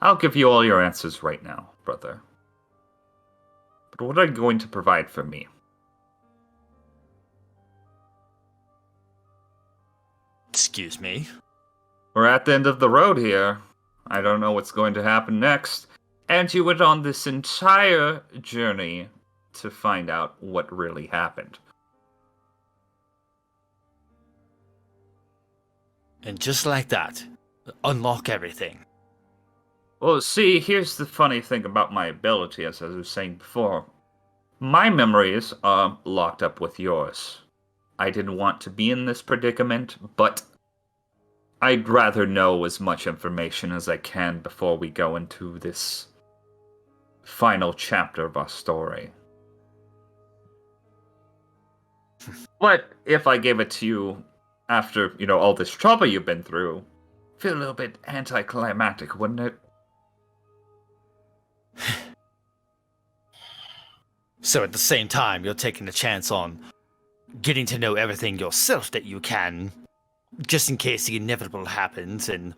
Speaker 5: I'll give you all your answers right now, brother. But what are you going to provide for me?
Speaker 2: Excuse me?
Speaker 5: We're at the end of the road here. I don't know what's going to happen next. And you went on this entire journey to find out what really happened.
Speaker 2: And just like that, unlock everything.
Speaker 5: Well, see, here's the funny thing about my ability, as I was saying before. My memories are locked up with yours. I didn't want to be in this predicament, but I'd rather know as much information as I can before we go into this final chapter of our story. But if I gave it to you after, all this trouble you've been through, feel a little bit anticlimactic, wouldn't it?
Speaker 2: So at the same time, you're taking a chance on getting to know everything yourself that you can, just in case the inevitable happens, and,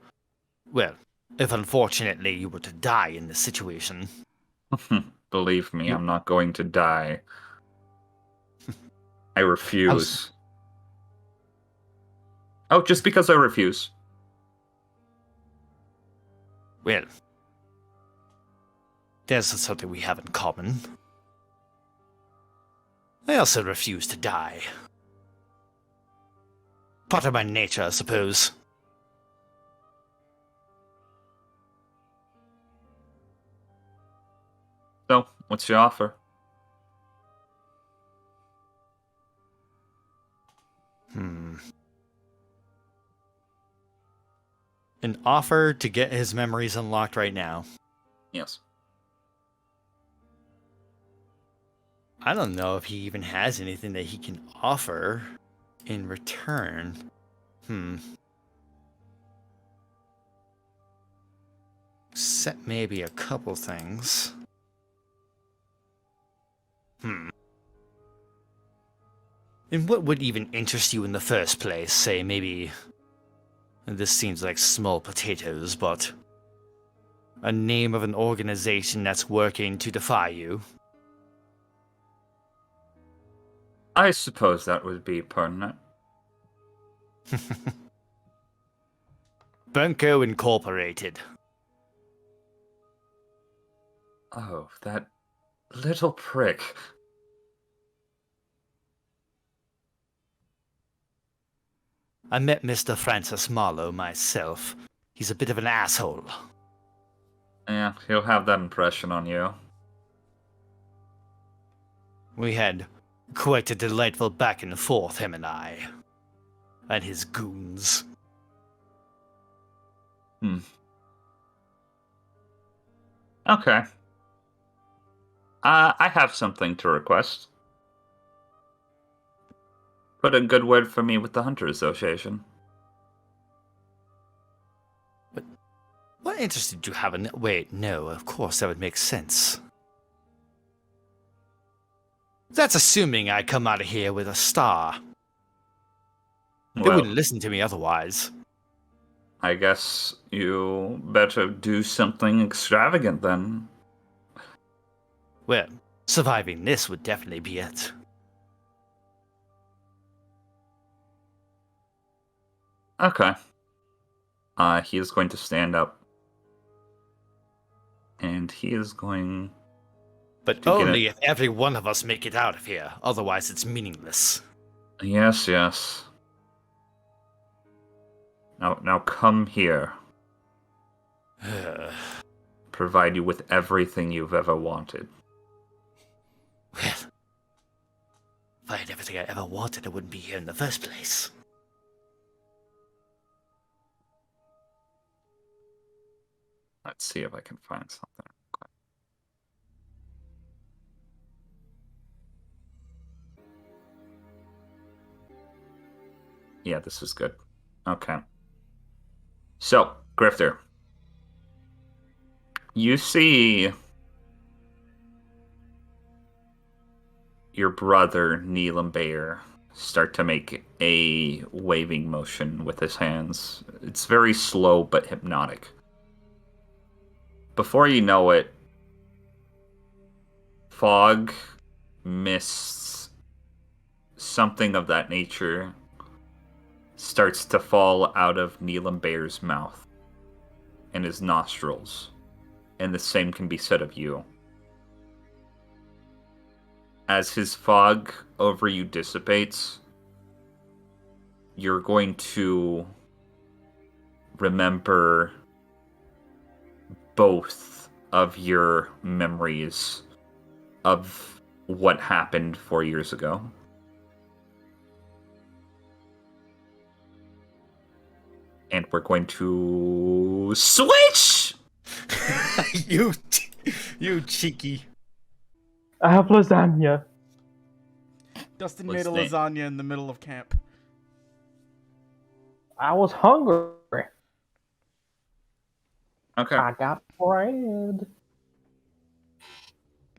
Speaker 2: well, if unfortunately you were to die in this situation.
Speaker 5: Believe me, I'm not going to die. I refuse. Oh, just because I refuse.
Speaker 2: Well, there's something we have in common. I also refuse to die. Part of my nature, I suppose.
Speaker 5: So, what's your offer?
Speaker 2: An offer to get his memories unlocked right now.
Speaker 5: Yes.
Speaker 2: I don't know if he even has anything that he can offer in return. Set maybe a couple things. And what would even interest you in the first place? Say maybe... This seems like small potatoes, but... A name of an organization that's working to defy you.
Speaker 5: I suppose that would be pertinent.
Speaker 2: Bunko Incorporated.
Speaker 5: Oh, that little prick.
Speaker 2: I met Mr. Francis Marlowe myself. He's a bit of an asshole.
Speaker 5: Yeah, he'll have that impression on you.
Speaker 2: We had quite a delightful back and forth, him and I. And his goons.
Speaker 5: Okay. I have something to request. Put a good word for me with the Hunter Association.
Speaker 2: What interest did you have in... Wait, no, of course that would make sense. That's assuming I come out of here with a star. They
Speaker 5: Well,
Speaker 2: wouldn't listen to me otherwise.
Speaker 5: I guess you better do something extravagant then.
Speaker 2: Well, surviving this would definitely be it.
Speaker 5: Okay. He is going to stand up. And he is going...
Speaker 2: But only if every one of us make it out of here. Otherwise it's meaningless.
Speaker 5: Yes, yes. Now come here. Provide you with everything you've ever wanted.
Speaker 2: Well, if I had everything I ever wanted, I wouldn't be here in the first place.
Speaker 5: Let's see if I can find something. Yeah, this is good. Okay. So, Grifter. You see your brother, Neelam Bayer, start to make a waving motion with his hands. It's very slow but hypnotic. Before you know it, fog, mists, something of that nature starts to fall out of Neelam Bayer's mouth and his nostrils. And the same can be said of you. As his fog over you dissipates, you're going to remember both of your memories of what happened 4 years ago. And we're going to switch!
Speaker 2: you cheeky.
Speaker 6: I have lasagna.
Speaker 1: Dustin
Speaker 5: What's
Speaker 1: made a
Speaker 5: that?
Speaker 1: lasagna in the middle of camp.
Speaker 6: I was hungry.
Speaker 5: Okay.
Speaker 6: I got bread.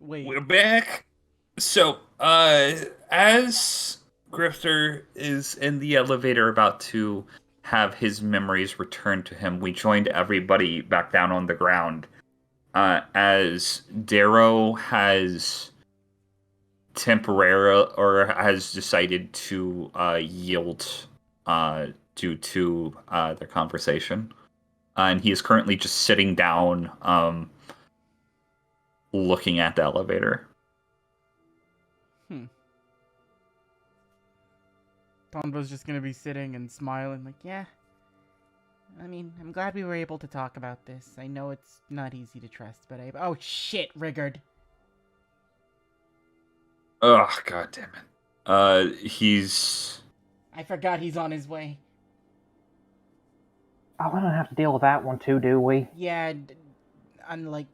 Speaker 1: Wait,
Speaker 5: We're back. So, as Grifter is in the elevator about to have his memories returned to him, we joined everybody back down on the ground. As Darrow has has decided to yield due to their conversation. And he is currently just sitting down, looking at the elevator.
Speaker 1: Tonbo's just gonna be sitting and smiling like, yeah. I mean, I'm glad we were able to talk about this. I know it's not easy to trust, but oh shit, Rigard.
Speaker 5: Oh, god damn it. He's...
Speaker 1: I forgot he's on his way.
Speaker 6: Oh, I don't have to deal with that one too, do we?
Speaker 1: Yeah, unlike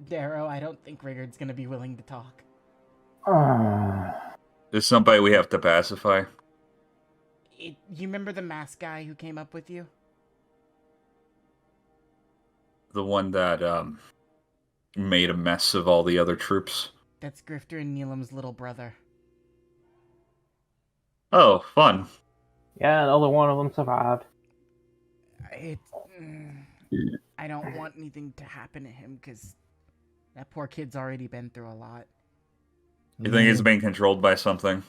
Speaker 1: Darrow, I don't think Rigard's gonna be willing to talk.
Speaker 5: There's somebody we have to pacify.
Speaker 1: You remember the masked guy who came up with you?
Speaker 5: The one that made a mess of all the other troops.
Speaker 1: That's Grifter and Neelam's little brother.
Speaker 5: Oh, fun.
Speaker 6: Yeah, another one of them survived.
Speaker 1: I don't want anything to happen to him because that poor kid's already been through a lot.
Speaker 5: You think he's being controlled by something?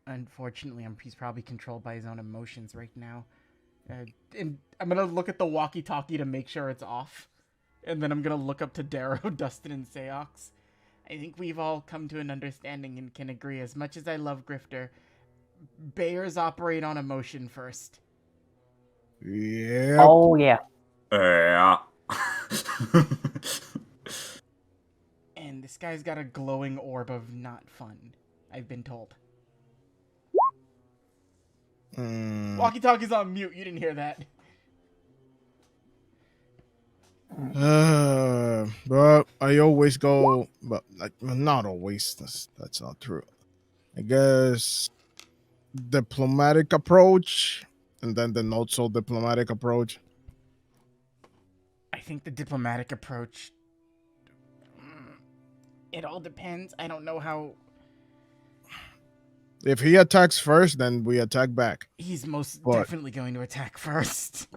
Speaker 1: Unfortunately, he's probably controlled by his own emotions right now. And I'm gonna look at the walkie-talkie to make sure it's off. And then I'm gonna look up to Darrow, Dustin, and Seox. I think we've all come to an understanding and can agree. As much as I love Grifter, bears operate on emotion first.
Speaker 3: Yeah.
Speaker 6: Oh, yeah.
Speaker 5: Yeah.
Speaker 1: And this guy's got a glowing orb of not fun, I've been told. Walkie-talkie's on mute, you didn't hear that.
Speaker 3: But I always go, but like, not always. That's not true. I guess diplomatic approach, and then the not so diplomatic approach.
Speaker 1: I think the diplomatic approach... It all depends. I don't know how...
Speaker 3: If he attacks first, then we attack back.
Speaker 1: He's most
Speaker 3: But-
Speaker 1: definitely going to attack first.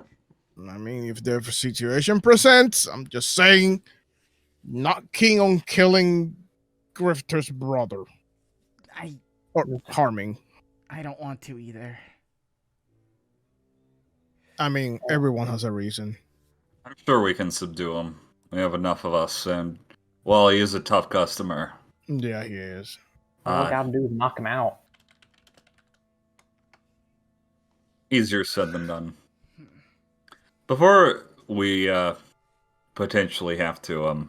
Speaker 3: I mean, if the situation presents, I'm just saying, not keen on killing Grifter's brother or harming.
Speaker 1: I don't want to either.
Speaker 3: I mean, everyone has a reason.
Speaker 5: I'm sure we can subdue him. We have enough of us, and, well, he is a tough customer.
Speaker 3: Yeah, he is.
Speaker 6: All we gotta do is knock him out.
Speaker 5: Easier said than done. Before we potentially have to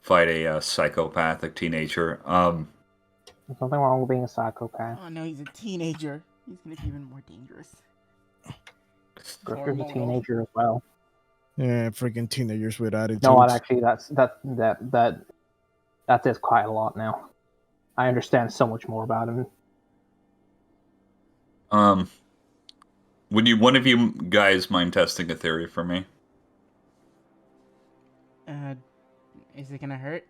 Speaker 5: fight a psychopathic teenager,
Speaker 6: There's nothing wrong with being a psychopath.
Speaker 1: Oh no, he's a teenager. He's gonna be even more dangerous.
Speaker 6: Grifter's a teenager as well.
Speaker 3: Yeah, freaking teenagers with attitudes.
Speaker 6: No, what actually, that says quite a lot now. I understand so much more about him.
Speaker 5: would one of you guys mind testing a theory for me?
Speaker 1: Is it gonna hurt?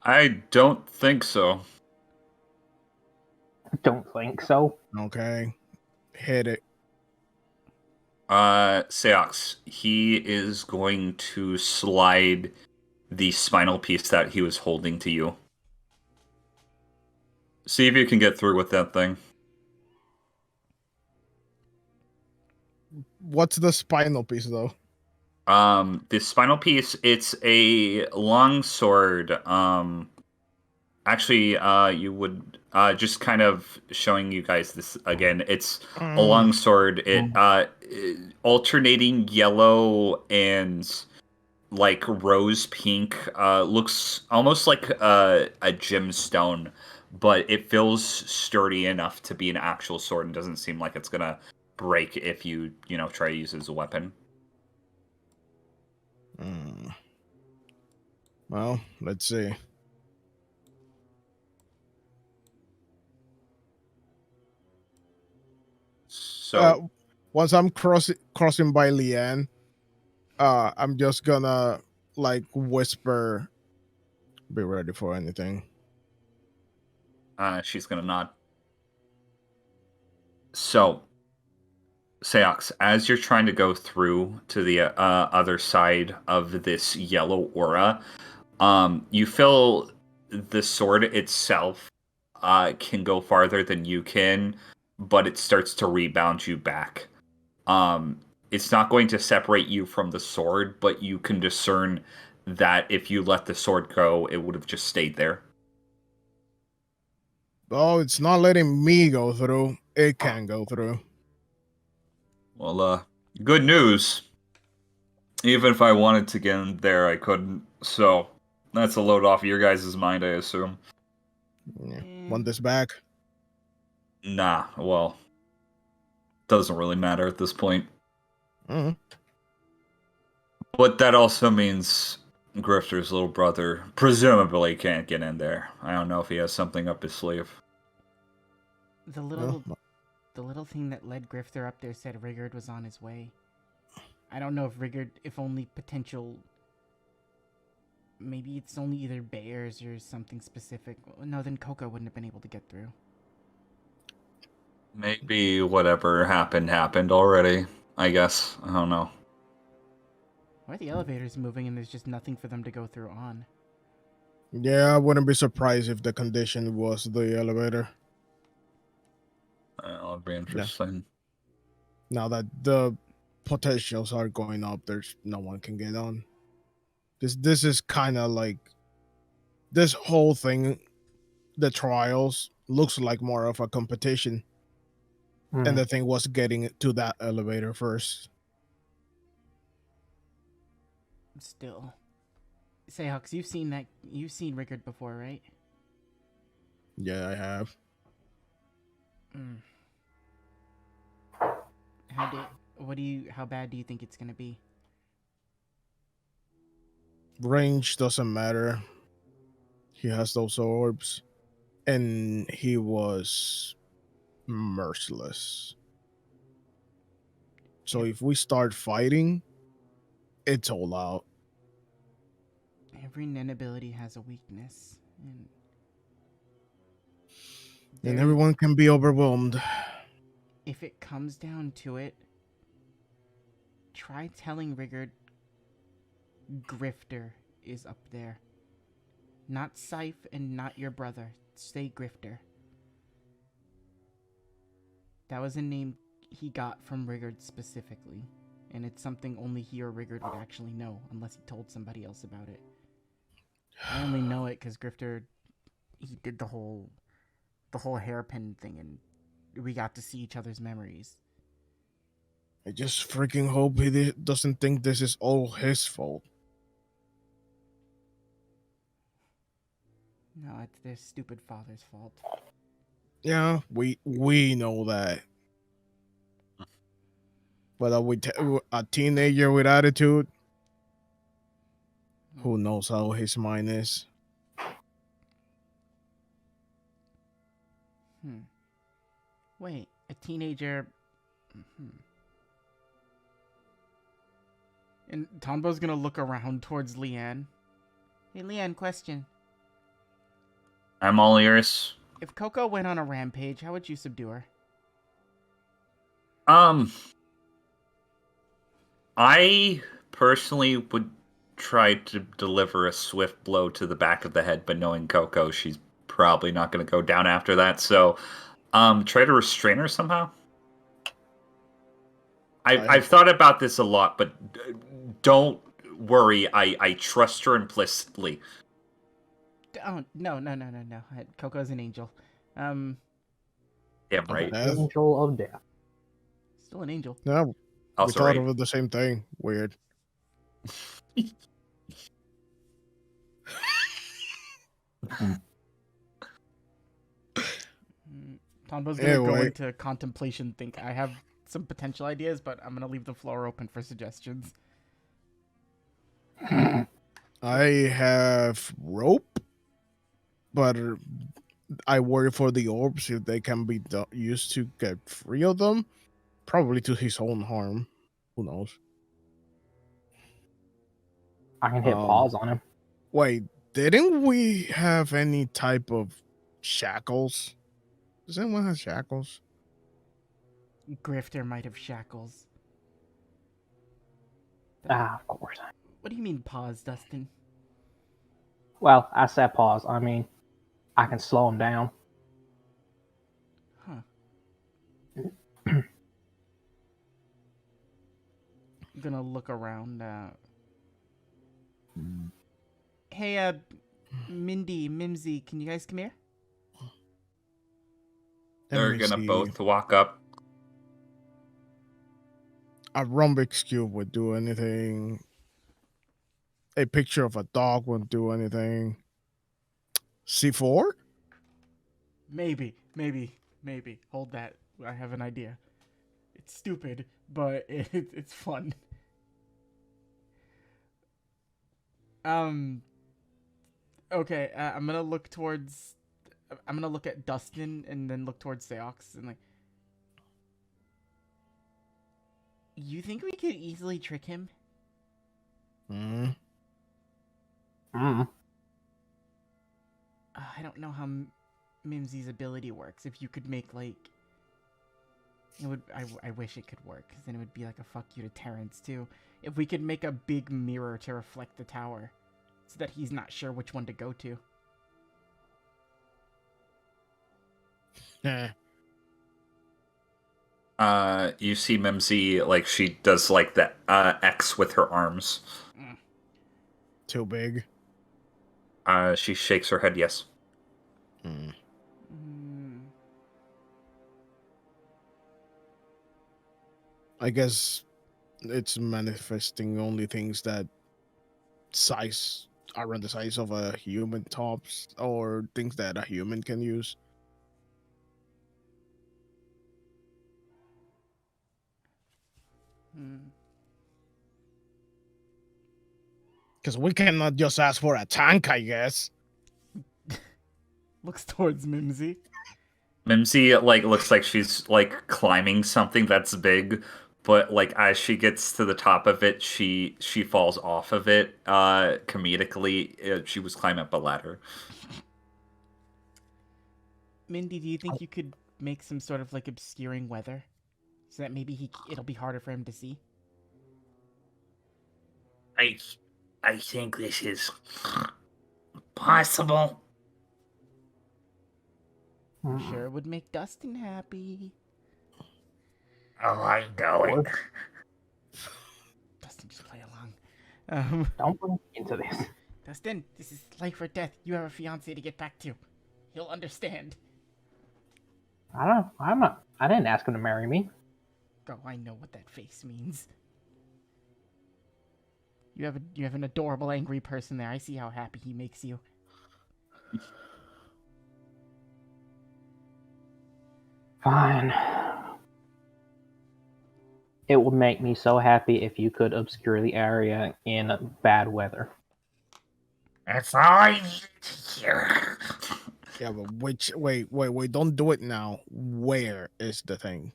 Speaker 5: I don't think so.
Speaker 6: Don't think so.
Speaker 3: Okay, hit it.
Speaker 5: Seox, he is going to slide the spinal piece that he was holding to you. See if you can get through with that thing.
Speaker 3: What's the spinal piece, though?
Speaker 5: The spinal piece, it's a long sword. Actually, you would just kind of showing you guys this again. It's a long sword. It alternating yellow and like rose pink. Looks almost like a gemstone, but it feels sturdy enough to be an actual sword and doesn't seem like it's gonna break if you try to use it as a weapon.
Speaker 3: Well, let's see.
Speaker 5: So
Speaker 3: Once I'm crossing by Leanne, I'm just gonna like whisper, "Be ready for anything."
Speaker 5: she's gonna nod. So, Seox, as you're trying to go through to the other side of this yellow aura, you feel the sword itself can go farther than you can, but it starts to rebound you back. It's not going to separate you from the sword, but you can discern that if you let the sword go, it would have just stayed there.
Speaker 3: Oh, it's not letting me go through. It can go through.
Speaker 5: Well, good news. Even if I wanted to get in there, I couldn't. So, that's a load off your guys' mind, I assume.
Speaker 3: Yeah. Want this back?
Speaker 5: Nah, well. doesn't really matter at this point.
Speaker 3: Mm-hmm.
Speaker 5: But that also means Grifter's little brother presumably can't get in there. I don't know if he has something up his sleeve.
Speaker 1: The little thing that led Grifter up there said Rigard was on his way. I don't know if only potential. Maybe it's only either bears or something specific. No, then Coco wouldn't have been able to get through.
Speaker 5: Maybe whatever happened already, I guess. I don't know.
Speaker 1: Or the elevator's moving and there's just nothing for them to go through on.
Speaker 3: Yeah, I wouldn't be surprised if the condition was the elevator.
Speaker 5: That'll be interesting.
Speaker 3: Now that the potentials are going up, there's no one can get on. This is kind of like this whole thing. The trials looks like more of a competition, and the thing was getting to that elevator first.
Speaker 1: Still. Sayhawks, you've seen Rigard before, right?
Speaker 3: Yeah, I have.
Speaker 1: How bad do you think it's gonna be?
Speaker 3: Range doesn't matter. He has those orbs, and he was merciless. So if we start fighting, it's all out.
Speaker 1: Every Nen ability has a weakness,
Speaker 3: And everyone can be overwhelmed.
Speaker 1: If it comes down to it, try telling Rigard Grifter is up there. Not Scythe and not your brother. Say Grifter. That was a name he got from Rigard specifically, and it's something only he or Rigard would actually know, unless he told somebody else about it. I only know it because Grifter, he did the whole hairpin thing, and we got to see each other's memories.
Speaker 3: I just freaking hope he doesn't think this is all his fault.
Speaker 1: No, it's their stupid father's fault.
Speaker 3: Yeah, we know that. But a teenager with attitude, who knows how his mind is?
Speaker 1: Wait, a teenager. And Tombo's gonna look around towards Leanne. Hey, Leanne, question.
Speaker 5: I'm all ears.
Speaker 1: If Coco went on a rampage, how would you subdue her?
Speaker 5: I personally would try to deliver a swift blow to the back of the head, but knowing Coco, she's probably not going to go down after that. So, try to restrain her somehow. I've thought about this a lot, but don't worry. I trust her implicitly.
Speaker 1: Oh, no. Coco's an angel.
Speaker 5: Damn right.
Speaker 6: Angel of death.
Speaker 1: Still an angel.
Speaker 3: Yeah,
Speaker 5: Also
Speaker 3: we thought
Speaker 5: right.
Speaker 3: of the same thing. Weird.
Speaker 1: Tombo's gonna go into contemplation. Think I have some potential ideas, but I'm gonna leave the floor open for suggestions.
Speaker 3: I have rope, but I worry for the orbs if they can be used to get free of them. Probably to his own harm. Who knows?
Speaker 6: I can hit pause on him.
Speaker 3: Wait, didn't we have any type of shackles? Does anyone have shackles?
Speaker 1: Grifter might have shackles.
Speaker 6: Of course.
Speaker 1: What do you mean pause, Dustin?
Speaker 6: Well, I said pause. I mean, I can slow him down.
Speaker 1: Huh. I'm gonna look around. Hey, Mindy, Mimsy, can you guys come here?
Speaker 5: They're gonna both walk up.
Speaker 3: A Rubik's Cube would do anything. A picture of a dog wouldn't do anything. C4?
Speaker 1: Maybe. Hold that. I have an idea. It's stupid, but it's fun. Okay, I'm gonna look towards. I'm gonna look at Dustin and then look towards Seox and like. You think we could easily trick him?
Speaker 3: Hmm.
Speaker 6: Mm.
Speaker 1: I don't know how Mimsy's ability works. If you could make like. It would. I wish it could work, because then it would be like a fuck you to Terrence too. If we could make a big mirror to reflect the tower, so that he's not sure which one to go to.
Speaker 3: Yeah.
Speaker 5: You see Mimsy, like, she does, like, the X with her arms.
Speaker 3: Too big.
Speaker 5: She shakes her head, yes.
Speaker 3: Hmm. I guess it's manifesting only things that size around the size of a human tops, or things that a human can use. Because we cannot just ask for a tank, I guess.
Speaker 1: Looks towards Mimsy.
Speaker 5: Mimsy, like, looks like she's, like, climbing something that's big, but, like, as she gets to the top of it, she falls off of it, comedically. She was climbing up a ladder.
Speaker 1: Mindy, do you think you could make some sort of like obscuring weather, so that maybe it'll be harder for him to see?
Speaker 7: I think this is possible.
Speaker 1: I'm sure it would make Dustin happy.
Speaker 7: Oh, I know it.
Speaker 1: Dustin, just play along.
Speaker 6: Don't bring me into this.
Speaker 1: Dustin, this is life or death. You have a fiance to get back to. He'll understand.
Speaker 6: I didn't ask him to marry me.
Speaker 1: Oh, I know what that face means. You have an adorable angry person there. I see how happy he makes you.
Speaker 6: Fine. It would make me so happy if you could obscure the area in bad weather.
Speaker 7: That's all I needed to hear.
Speaker 3: Yeah, but wait, don't do it now. Where is the thing?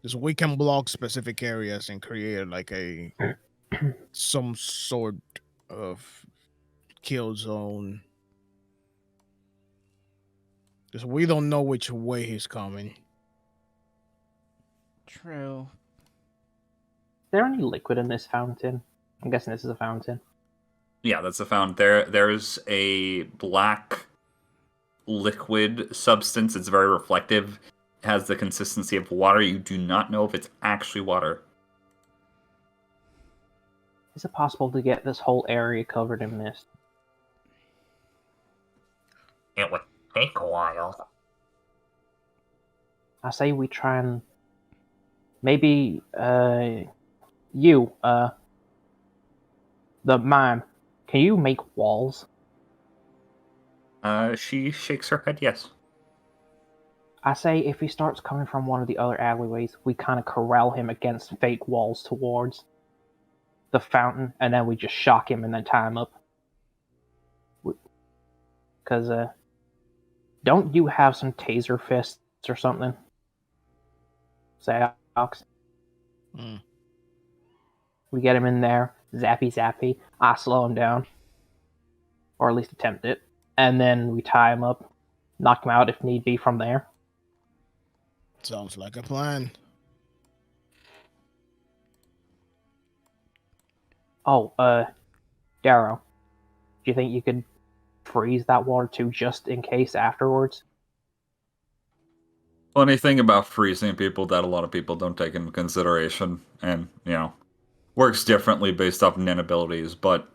Speaker 3: Because we can block specific areas and create like some sort of kill zone. Because we don't know which way he's coming.
Speaker 1: True.
Speaker 6: Is there any liquid in this fountain? I'm guessing this is a fountain.
Speaker 5: Yeah, that's a fountain. There's a black liquid substance. It's very reflective. It has the consistency of water. You do not know if it's actually water.
Speaker 6: Is it possible to get this whole area covered in mist?
Speaker 7: It would take a while.
Speaker 6: I say we try and maybe you the mime, can you make walls?
Speaker 5: She shakes her head, yes.
Speaker 6: I say if he starts coming from one of the other alleyways, we kind of corral him against fake walls towards the fountain, and then we just shock him and then tie him up. Because, don't you have some taser fists or something? Seox. We get him in there, zappy, I slow him down. Or at least attempt it. And then we tie him up, knock him out if need be from there.
Speaker 3: Sounds like a plan.
Speaker 6: Oh, Darrow, do you think you could freeze that water too, just in case afterwards?
Speaker 5: Funny thing about freezing people that a lot of people don't take into consideration, and, you know, works differently based off nin abilities, but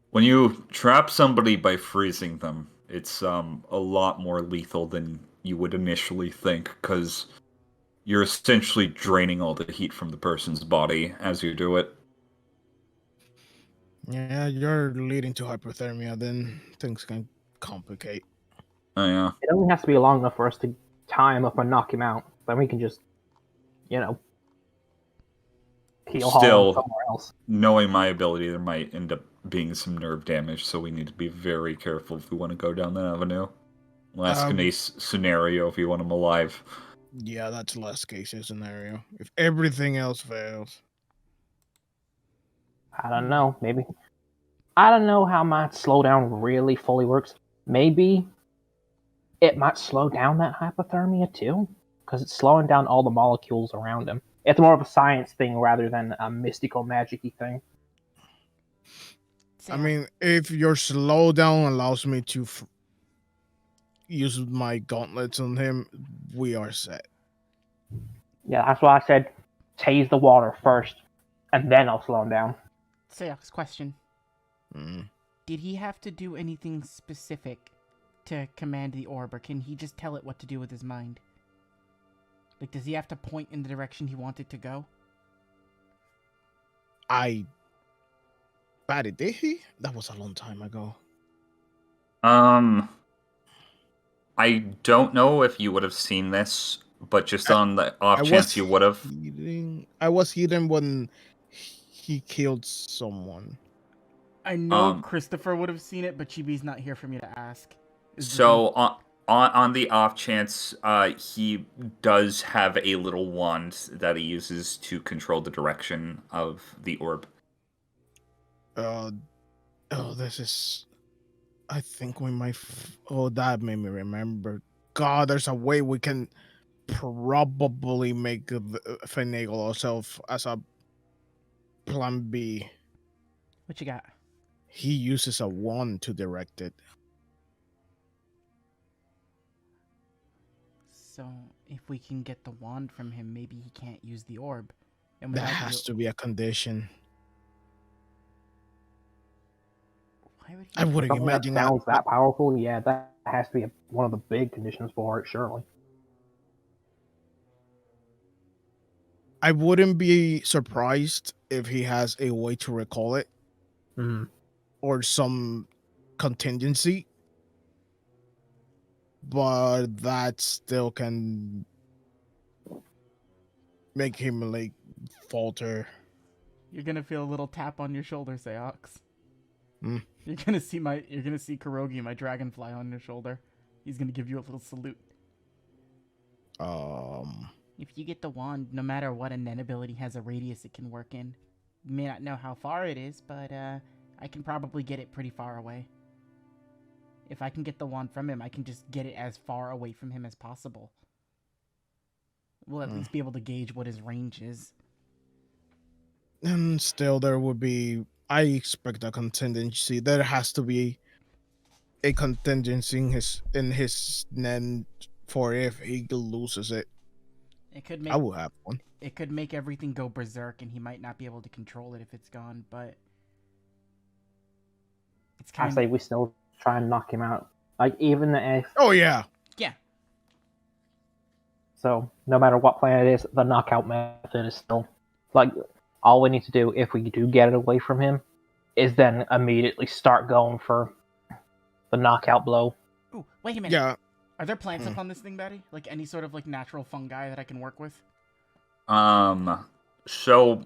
Speaker 5: when you trap somebody by freezing them, it's a lot more lethal than you would initially think, because you're essentially draining all the heat from the person's body as you do it.
Speaker 3: Yeah, you're leading to hypothermia, then things can complicate.
Speaker 5: Oh, yeah.
Speaker 6: It only has to be long enough for us to tie him up and knock him out. Then we can just, keel haul
Speaker 5: Still,
Speaker 6: somewhere else.
Speaker 5: knowing my ability, there might end up being some nerve damage, so we need to be very careful if we want to go down that avenue. Last case scenario, if you want him alive.
Speaker 3: Yeah, that's last case scenario. If everything else fails.
Speaker 6: I don't know. Maybe. I don't know how my slowdown really fully works. Maybe it might slow down that hypothermia too, because it's slowing down all the molecules around him. It's more of a science thing rather than a mystical, magic-y thing.
Speaker 3: I mean, if your slowdown allows me to use my gauntlets on him, we are set.
Speaker 6: Yeah, that's why I said tase the water first, and then I'll slow him down.
Speaker 1: Sayak's question. Did he have to do anything specific to command the orb, or can he just tell it what to do with his mind? Like, does he have to point in the direction he wanted to go?
Speaker 3: Did he? That was a long time ago.
Speaker 5: I don't know if you would have seen this, but just on the off chance you would have.
Speaker 3: I was hidden when he killed someone.
Speaker 1: I know Christopher would have seen it, but Chibi's not here for me to ask.
Speaker 5: So on the off chance, he does have a little wand that he uses to control the direction of the orb.
Speaker 3: This is. I think we might. That made me remember. God, there's a way we can probably make finagle ourselves as a plan B.
Speaker 1: What you got?
Speaker 3: He uses a wand to direct it.
Speaker 1: So, if we can get the wand from him, maybe he can't use the orb. And
Speaker 3: That has to be a condition.
Speaker 1: Why would he?
Speaker 3: I wouldn't imagine
Speaker 6: that sounds that powerful. Yeah, that has to be one of the big conditions for it, surely.
Speaker 3: I wouldn't be surprised if he has a way to recall it. Or some contingency. But that still can make him like falter.
Speaker 1: You're gonna feel a little tap on your shoulder, Seox.
Speaker 3: Mm.
Speaker 1: You're gonna see Kurogi, my dragonfly, on your shoulder. He's gonna give you a little salute. If you get the wand, no matter what a Nen ability has a radius it can work in. You may not know how far it is, but I can probably get it pretty far away. If I can get the wand from him, I can just get it as far away from him as possible. We'll at least be able to gauge what his range is.
Speaker 3: And still, there would be. I expect a contingency. There has to be a contingency in his Nen for if he loses it.
Speaker 1: It could make.
Speaker 3: I will have one.
Speaker 1: It could make everything go berserk, and he might not be able to control it if it's gone. But it's kind
Speaker 6: I say we still try and knock him out. Like, even if...
Speaker 3: Oh, yeah.
Speaker 1: Yeah.
Speaker 6: So, no matter what plan it is, the knockout method is still... Like, all we need to do, if we do get it away from him, is then immediately start going for the knockout blow.
Speaker 1: Ooh, wait a minute.
Speaker 3: Yeah.
Speaker 1: Are there plants up on this thing, Betty? Like, any sort of, like, natural fungi that I can work with?
Speaker 5: So...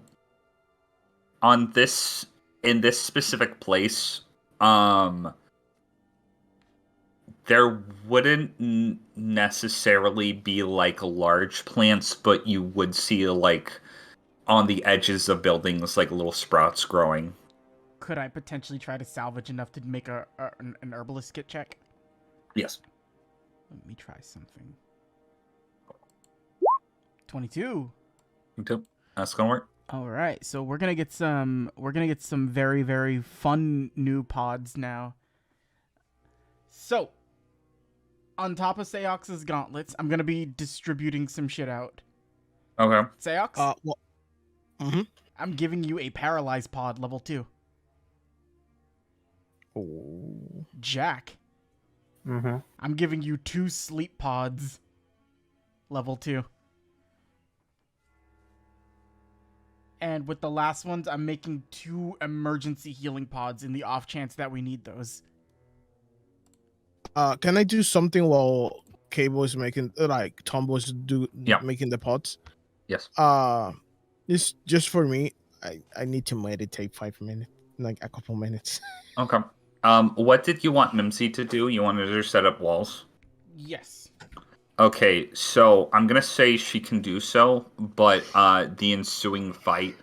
Speaker 5: in this specific place, there wouldn't necessarily be like large plants, but you would see like on the edges of buildings like little sprouts growing.
Speaker 1: Could I potentially try to salvage enough to make an herbalist kit check?
Speaker 5: Yes.
Speaker 1: Let me try something. 22.
Speaker 5: Okay. That's gonna work.
Speaker 1: All right, so we're gonna get some very, very fun new pods now. So, on top of Seox's gauntlets, I'm gonna be distributing some shit out.
Speaker 5: Okay.
Speaker 1: Seox?
Speaker 3: Mm-hmm.
Speaker 1: I'm giving you a paralyzed pod level 2.
Speaker 3: Oh.
Speaker 1: Jack?
Speaker 6: Mm-hmm.
Speaker 1: I'm giving you 2 sleep pods level 2. And with the last ones, I'm making 2 emergency healing pods in the off chance that we need those.
Speaker 3: Can I do something while Cable is making, like, Tombo's making the pods?
Speaker 5: Yes.
Speaker 3: This just for me. I need to meditate 5 minutes, like a couple minutes.
Speaker 5: Okay. What did you want Mimsy to do? You wanted her to set up walls?
Speaker 1: Yes.
Speaker 5: Okay, so I'm gonna say she can do so, but the ensuing fight,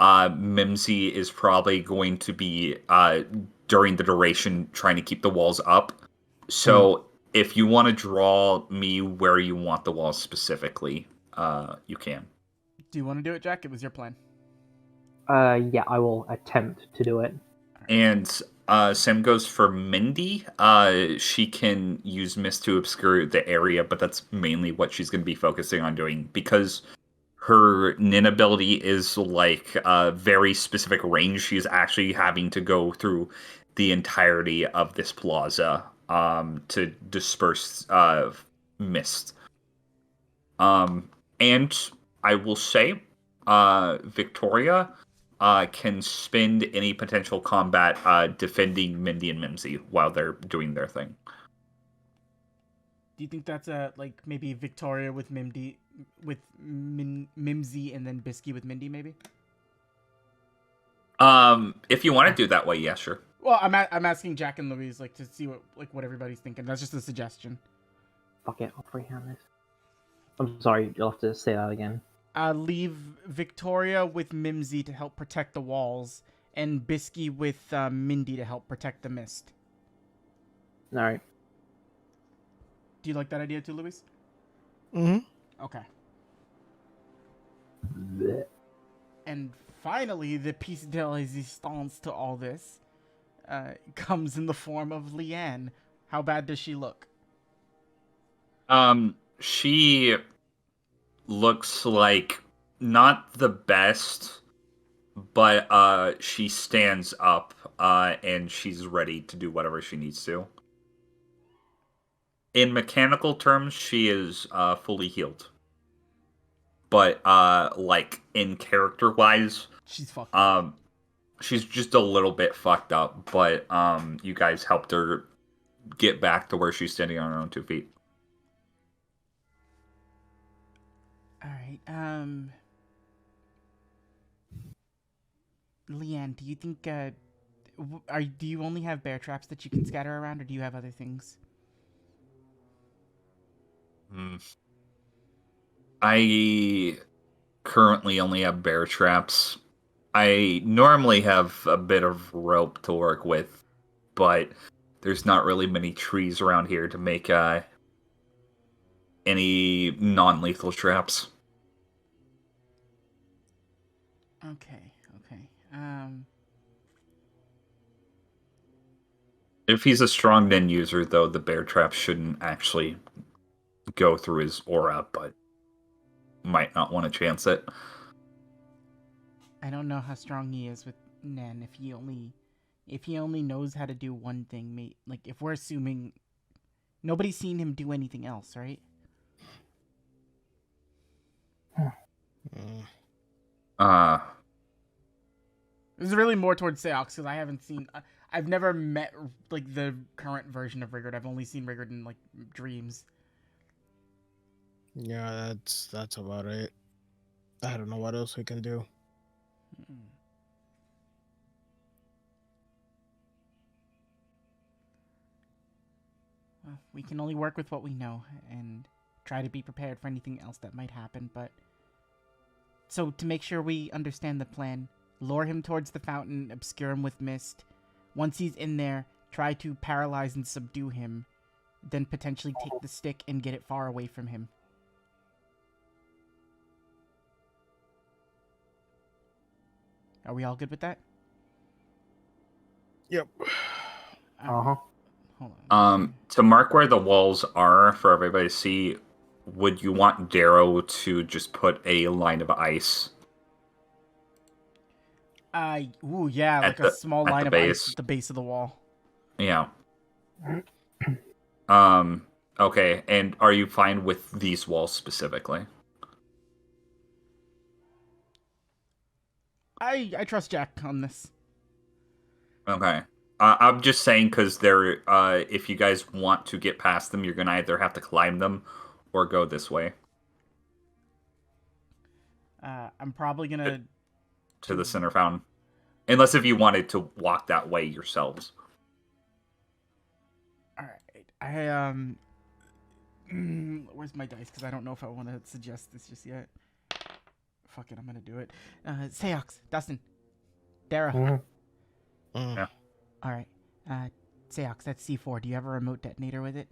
Speaker 5: Mimsy is probably going to be during the duration trying to keep the walls up. So if you want to draw me where you want the walls specifically, you can.
Speaker 1: Do you want to do it, Jack? It was your plan.
Speaker 6: Yeah, I will attempt to do it.
Speaker 5: And same goes for Mindy. She can use mist to obscure the area, but that's mainly what she's going to be focusing on doing because her Nin ability is like a very specific range. She's actually having to go through the entirety of this plaza to disperse mist. And I will say, Victoria can spend any potential combat defending Mindy and Mimsy while they're doing their thing.
Speaker 1: Do you think that's like maybe Victoria with Mimsy and then Bisky with Mindy maybe?
Speaker 5: If you want to do that way, yeah, sure.
Speaker 1: Well, I'm asking Jack and Louise like to see what everybody's thinking. That's just a suggestion.
Speaker 6: Fuck it, I'll freehand this. I'm sorry, you'll have to say that again.
Speaker 1: Leave Victoria with Mimsy to help protect the walls, and Bisky with Mindy to help protect the mist.
Speaker 6: Alright.
Speaker 1: Do you like that idea too, Louise?
Speaker 3: Mm-hmm.
Speaker 1: Okay. And finally, the piece de resistance to all this comes in the form of Leanne. How bad does she look?
Speaker 5: She looks like not the best, but she stands up and she's ready to do whatever she needs to. In mechanical terms, she is fully healed. But like in character wise,
Speaker 1: She's fucked up.
Speaker 5: She's just a little bit fucked up, but you guys helped her get back to where she's standing on her own 2 feet.
Speaker 1: All right. Leanne, do you think do you only have bear traps that you can scatter around, or do you have other things?
Speaker 5: I currently only have bear traps. I normally have a bit of rope to work with, but there's not really many trees around here to make any non-lethal traps.
Speaker 1: Okay.
Speaker 5: If he's a strong Nin user, though, the bear trap shouldn't actually go through his aura, but might not want to chance it.
Speaker 1: I don't know how strong he is with Nen. If he only knows how to do one thing, like if we're assuming nobody's seen him do anything else, right? This is really more towards Seox because I haven't seen. I've never met like the current version of Rigard. I've only seen Rigard in like dreams.
Speaker 3: Yeah, that's about it. I don't know what else we can do.
Speaker 1: Well, we can only work with what we know and try to be prepared for anything else that might happen. But so to make sure we understand the plan, lure him towards the fountain, obscure him with mist. Once he's in there, try to paralyze and subdue him, then potentially take the stick and get it far away from him. Are we all good with that?
Speaker 3: Yep.
Speaker 6: Uh-huh.
Speaker 1: Hold on.
Speaker 5: To mark where the walls are for everybody to see, would you want Darrow to just put a line of ice?
Speaker 1: Yeah, like a small line of ice at the base of the wall.
Speaker 5: Yeah. Okay, and are you fine with these walls specifically?
Speaker 1: I trust Jack on this.
Speaker 5: Okay. I'm just saying because they're, if you guys want to get past them, you're gonna either have to climb them or go this way.
Speaker 1: I'm probably gonna
Speaker 5: to the center fountain. Unless if you wanted to walk that way yourselves.
Speaker 1: All right. Where's my dice? Because I don't know if I want to suggest this just yet. Fuck it, I'm gonna do it. Seox, Dustin, Dara.
Speaker 5: Yeah.
Speaker 1: All right. Seox, that's C4. Do you have a remote detonator with it?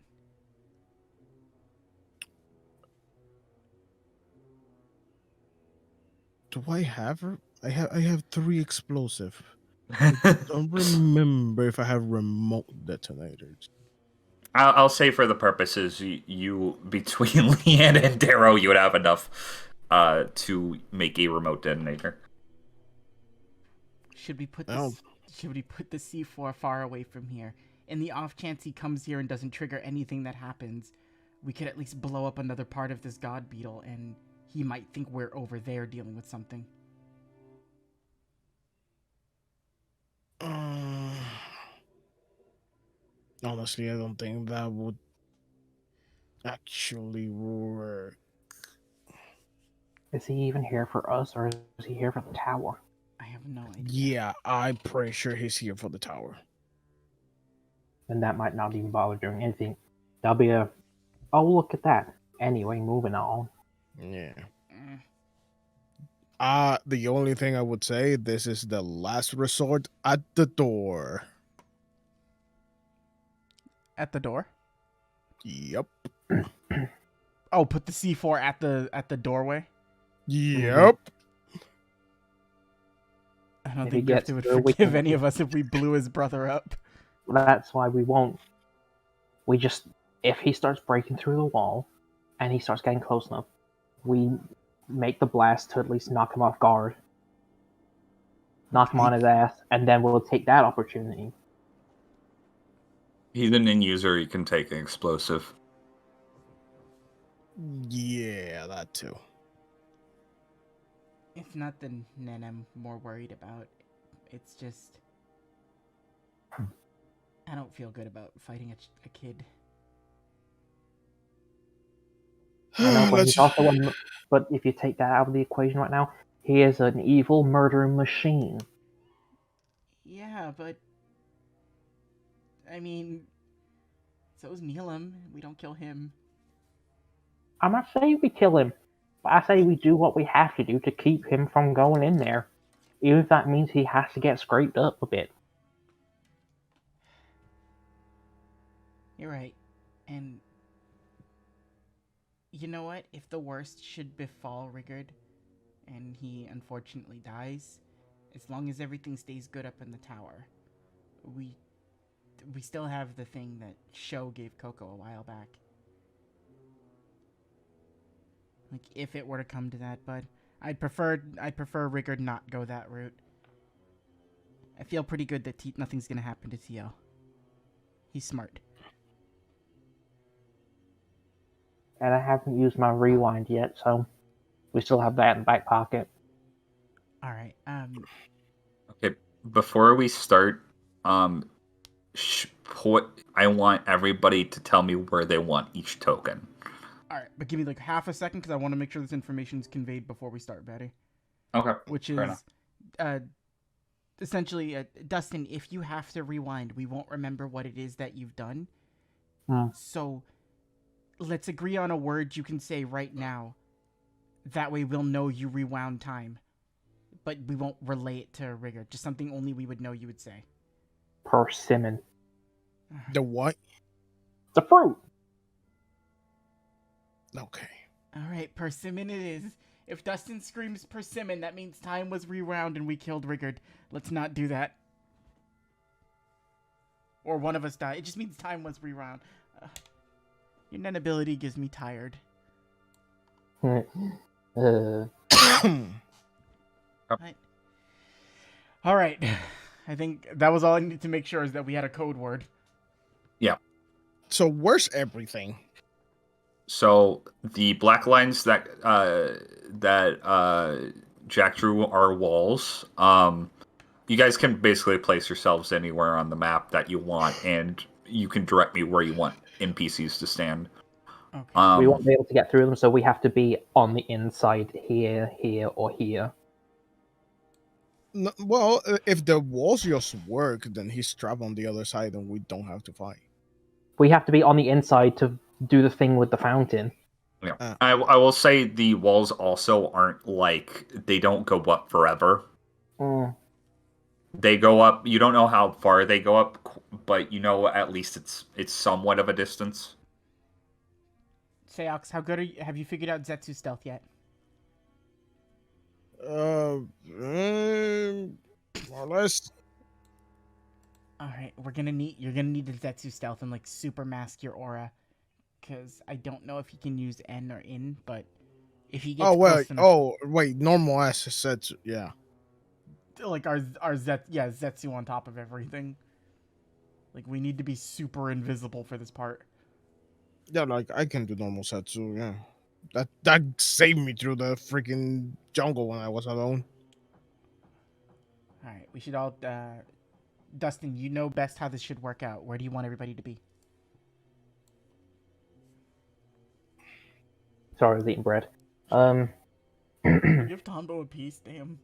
Speaker 3: Do I have? I have 3 explosive. I don't remember if I have remote detonators.
Speaker 5: I'll say for the purposes, you between Leanne and Darrow, you would have enough to make a remote detonator.
Speaker 1: Should we put
Speaker 3: Oh.
Speaker 1: this? Should we put the C4 far away from here? In the off chance he comes here and doesn't trigger anything that happens, we could at least blow up another part of this god beetle, and he might think we're over there dealing with something.
Speaker 3: Honestly, I don't think that would actually work.
Speaker 6: Is he even here for us, or is he here for the tower?
Speaker 1: I have no idea.
Speaker 3: Yeah, I'm pretty sure he's here for the tower.
Speaker 6: Then that might not even bother doing anything. That'll be a, oh, look at that. Anyway, moving on.
Speaker 3: Yeah.
Speaker 1: Eh.
Speaker 3: The only thing I would say, this is the last resort at the door.
Speaker 1: At the door?
Speaker 3: Yep.
Speaker 1: Oh, put the C4 at the doorway?
Speaker 3: Yep.
Speaker 1: I don't
Speaker 6: If he
Speaker 1: think
Speaker 6: gets
Speaker 1: Grifter would
Speaker 6: through, we
Speaker 1: forgive
Speaker 6: can-
Speaker 1: any of us if we blew his brother up.
Speaker 6: That's why we won't. We just, if he starts breaking through the wall, and he starts getting close enough, we make the blast to at least knock him off guard. Knock him on his ass, and then we'll take that opportunity.
Speaker 5: He's an in-user, he can take an explosive.
Speaker 3: Yeah, that too.
Speaker 1: It's not the Nen I'm more worried about. It's just... I don't feel good about fighting a kid.
Speaker 6: I know, but
Speaker 3: Let's-
Speaker 6: he's also but if you take that out of the equation right now, he is an evil murdering machine.
Speaker 1: Yeah, but... I mean... So's Neelam. We don't kill him.
Speaker 6: I'm not saying we kill him, but I say we do what we have to do to keep him from going in there. Even if that means he has to get scraped up a bit.
Speaker 1: You're right. And... You know what? If the worst should befall Rigard, and he unfortunately dies, as long as everything stays good up in the tower, we still have the thing that Sho gave Coco a while back. Like, if it were to come to that, but I'd prefer Rigard not go that route. I feel pretty good that nothing's gonna happen to TL. He's smart.
Speaker 6: And I haven't used my rewind yet, so we still have that in the back pocket.
Speaker 1: All right.
Speaker 5: Okay, before we start, I want everybody to tell me where they want each token.
Speaker 1: All right, but give me like half a second because I want to make sure this information is conveyed before we start, Betty.
Speaker 5: Okay.
Speaker 1: Which
Speaker 5: Fair
Speaker 1: is, essentially, Dustin, if you have to rewind, we won't remember what it is that you've done. So, let's agree on a word you can say right now. That way we'll know you rewound time. But we won't relay it to Rigard. Just something only we would know you would say.
Speaker 6: Persimmon.
Speaker 3: The what?
Speaker 6: The fruit!
Speaker 3: Okay.
Speaker 1: All right, persimmon it is. If Dustin screams persimmon, that means time was rewound and we killed Rigard. Let's not do that. Or one of us died. It just means time was rewound. Your Nen ability gives me tired. Right. All right. I think that was all I needed to make sure is that we had a code word.
Speaker 5: Yeah.
Speaker 3: So where's everything?
Speaker 5: So the black lines that Jack drew are walls. You guys can basically place yourselves anywhere on the map that you want, and you can direct me where you want NPCs to stand.
Speaker 1: Okay.
Speaker 6: We won't be able to get through them, so we have to be on the inside here, here, or here.
Speaker 3: No, well, if the walls just work, then he's trapped on the other side, and we don't have to fight.
Speaker 6: We have to be on the inside to do the thing with the fountain.
Speaker 5: Yeah. I will say the walls also aren't like, they don't go up forever. They go up, you don't know how far they go up, but you know at least it's somewhat of a distance.
Speaker 1: Seox, how good are you? Have you figured out Zetsu's stealth yet?
Speaker 3: More or less.
Speaker 1: All right, you're gonna need the Zetsu stealth and like super mask your aura, because I don't know if he can use N or in, but if he gets close enough,
Speaker 3: normal S said, yeah.
Speaker 1: Like our Zetsu on top of everything. Like we need to be super invisible for this part.
Speaker 3: Yeah, like I can do normal Setsu, yeah. That saved me through the freaking jungle when I was alone.
Speaker 1: All right, we should all. Dustin, you know best how this should work out. Where do you want everybody to be?
Speaker 6: Sorry, I was eating bread.
Speaker 1: Give Tondo a piece, damn.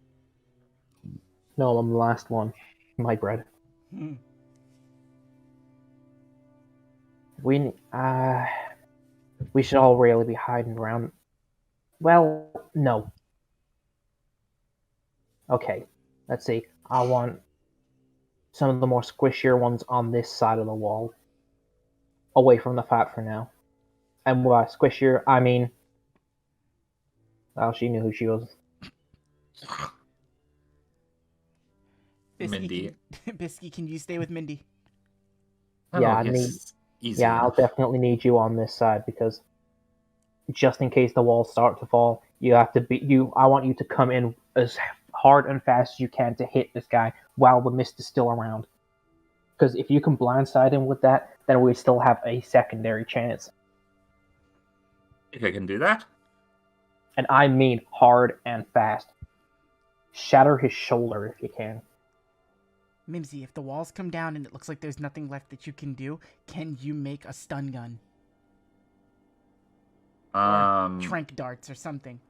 Speaker 6: No, I'm the last one. My bread. We should all really be hiding around. Well, no. Okay, let's see. I want some of the more squishier ones on this side of the wall, away from the fat for now. And by squishier, I mean, well, she knew who she was.
Speaker 5: Mindy.
Speaker 1: Bisky, can you stay with Mindy?
Speaker 6: Yeah,
Speaker 5: easy
Speaker 6: I'll definitely need you on this side because just in case the walls start to fall, you have to be I want you to come in as hard and fast as you can to hit this guy while the mist is still around. Because if you can blindside him with that, then we still have a secondary chance.
Speaker 5: I think I can do that.
Speaker 6: And I mean hard and fast. Shatter his shoulder if you can.
Speaker 1: Mimsy, if the walls come down and it looks like there's nothing left that you can do, can you make a stun gun? Or trank darts or something.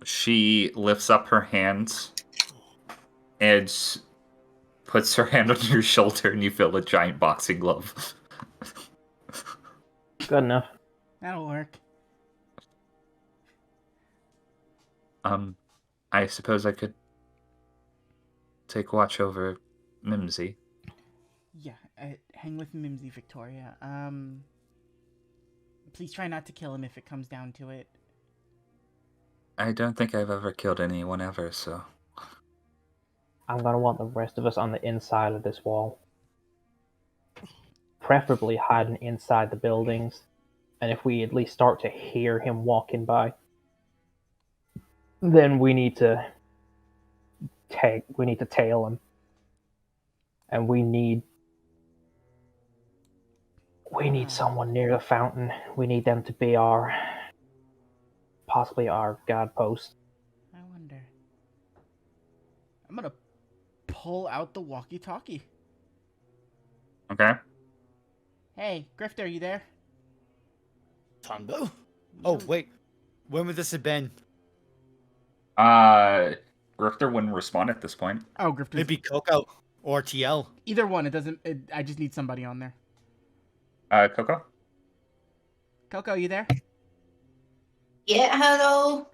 Speaker 5: She lifts up her hands and puts her hand on your shoulder, and you feel a giant boxing glove.
Speaker 6: Good enough.
Speaker 1: That'll work.
Speaker 5: I suppose I could take watch over Mimsy.
Speaker 1: Yeah, hang with Mimsy, Victoria. Please try not to kill him if it comes down to it.
Speaker 5: I don't think I've ever killed anyone ever, so...
Speaker 6: I'm gonna want the rest of us on the inside of this wall. Preferably hiding inside the buildings. And if we at least start to hear him walking by, then we need to tail him. And we need someone near the fountain. We need them to be possibly our guard post.
Speaker 1: I wonder. I'm gonna pull out the walkie-talkie.
Speaker 5: Okay.
Speaker 1: Hey, Grifter, are you there?
Speaker 2: Tondo? Oh, wait. When would this have been?
Speaker 5: Grifter wouldn't respond at this point.
Speaker 1: Oh, Grifter.
Speaker 2: Maybe Coco or TL.
Speaker 1: Either one. It doesn't. I just need somebody on there.
Speaker 5: Coco?
Speaker 1: Coco, you there?
Speaker 4: Yeah, hello.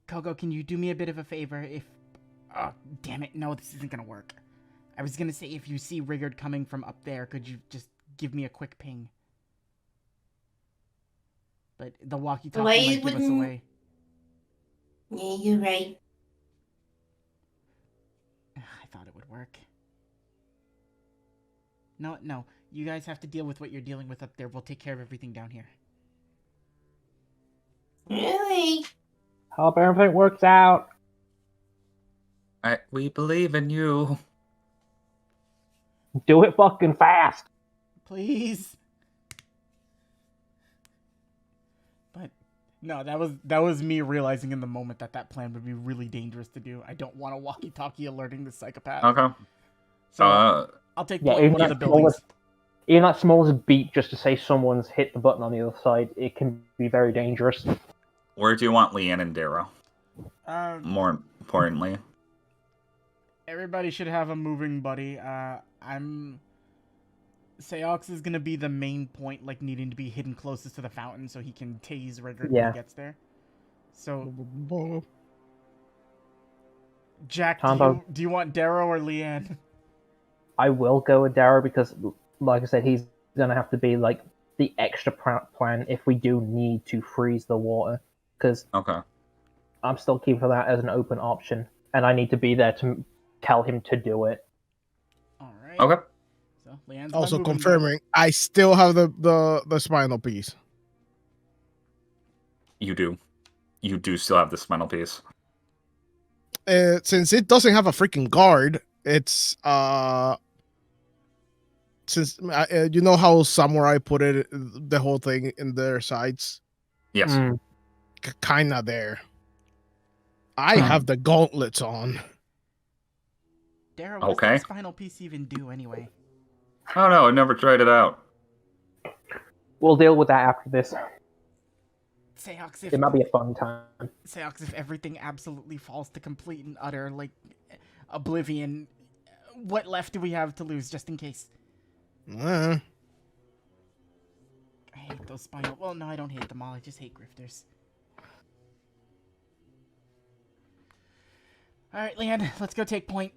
Speaker 1: Coco, can you do me a bit of a favor? If... Oh, damn it. No, this isn't gonna work. I was gonna say if you see Rigard coming from up there, could you just give me a quick ping? But the walkie-talkie might give us away.
Speaker 4: Yeah, you're right.
Speaker 1: I thought it would work. No. You guys have to deal with what you're dealing with up there. We'll take care of everything down here.
Speaker 4: Really?
Speaker 6: Hope everything works out.
Speaker 5: We believe in you.
Speaker 6: Do it fucking fast.
Speaker 1: Please. But no, that was me realizing in the moment that plan would be really dangerous to do. I don't want a walkie-talkie alerting the psychopath.
Speaker 5: Okay.
Speaker 1: So I'll take one of the buildings.
Speaker 6: even that smallest beep just to say someone's hit the button on the other side, it can be very dangerous.
Speaker 5: Where do you want Leanne and Darrow? More importantly.
Speaker 1: Everybody should have a moving buddy. Seox is gonna be the main point, like needing to be hidden closest to the fountain so he can tase Rigert when he gets there. So, Jack, do you want Darrow or Leanne?
Speaker 6: I will go with Darrow because, like I said, he's gonna have to be like the extra plan if we do need to freeze the water. Because I'm still keeping that as an open option, and I need to be there to tell him to do it.
Speaker 1: All right.
Speaker 5: Okay.
Speaker 1: So Leanne's
Speaker 3: also confirming, I still have the spinal piece.
Speaker 5: You do. You do still have the spinal piece.
Speaker 3: Since it doesn't have a freaking guard, it's since you know how samurai put it, the whole thing in their sides.
Speaker 5: Yes.
Speaker 3: Kinda there. I have the gauntlets on.
Speaker 1: Darrow, what does that spinal piece even do anyway?
Speaker 5: I don't know. I never tried it out.
Speaker 6: We'll deal with that after this.
Speaker 1: Seox,
Speaker 6: it might be a fun time.
Speaker 1: Seox, if everything absolutely falls to complete and utter, like, oblivion, what left do we have to lose, just in case? I hate those spinal... Well, no, I don't hate them all. I just hate grifters. Alright, Leanne, let's go take point.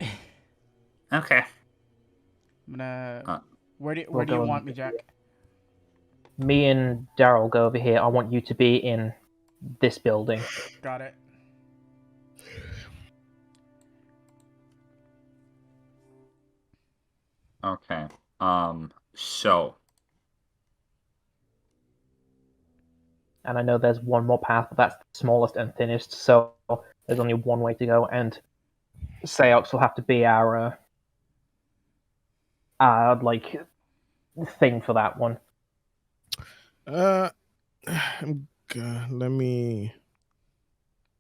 Speaker 5: Okay.
Speaker 1: I'm gonna... Where do you want me, Jack?
Speaker 6: Me and Daryl go over here. I want you to be in this building.
Speaker 1: Got it.
Speaker 5: Okay. So.
Speaker 6: And I know there's one more path, but that's the smallest and thinnest, so there's only one way to go, and Seox will have to be our like thing for that one.
Speaker 3: Let me.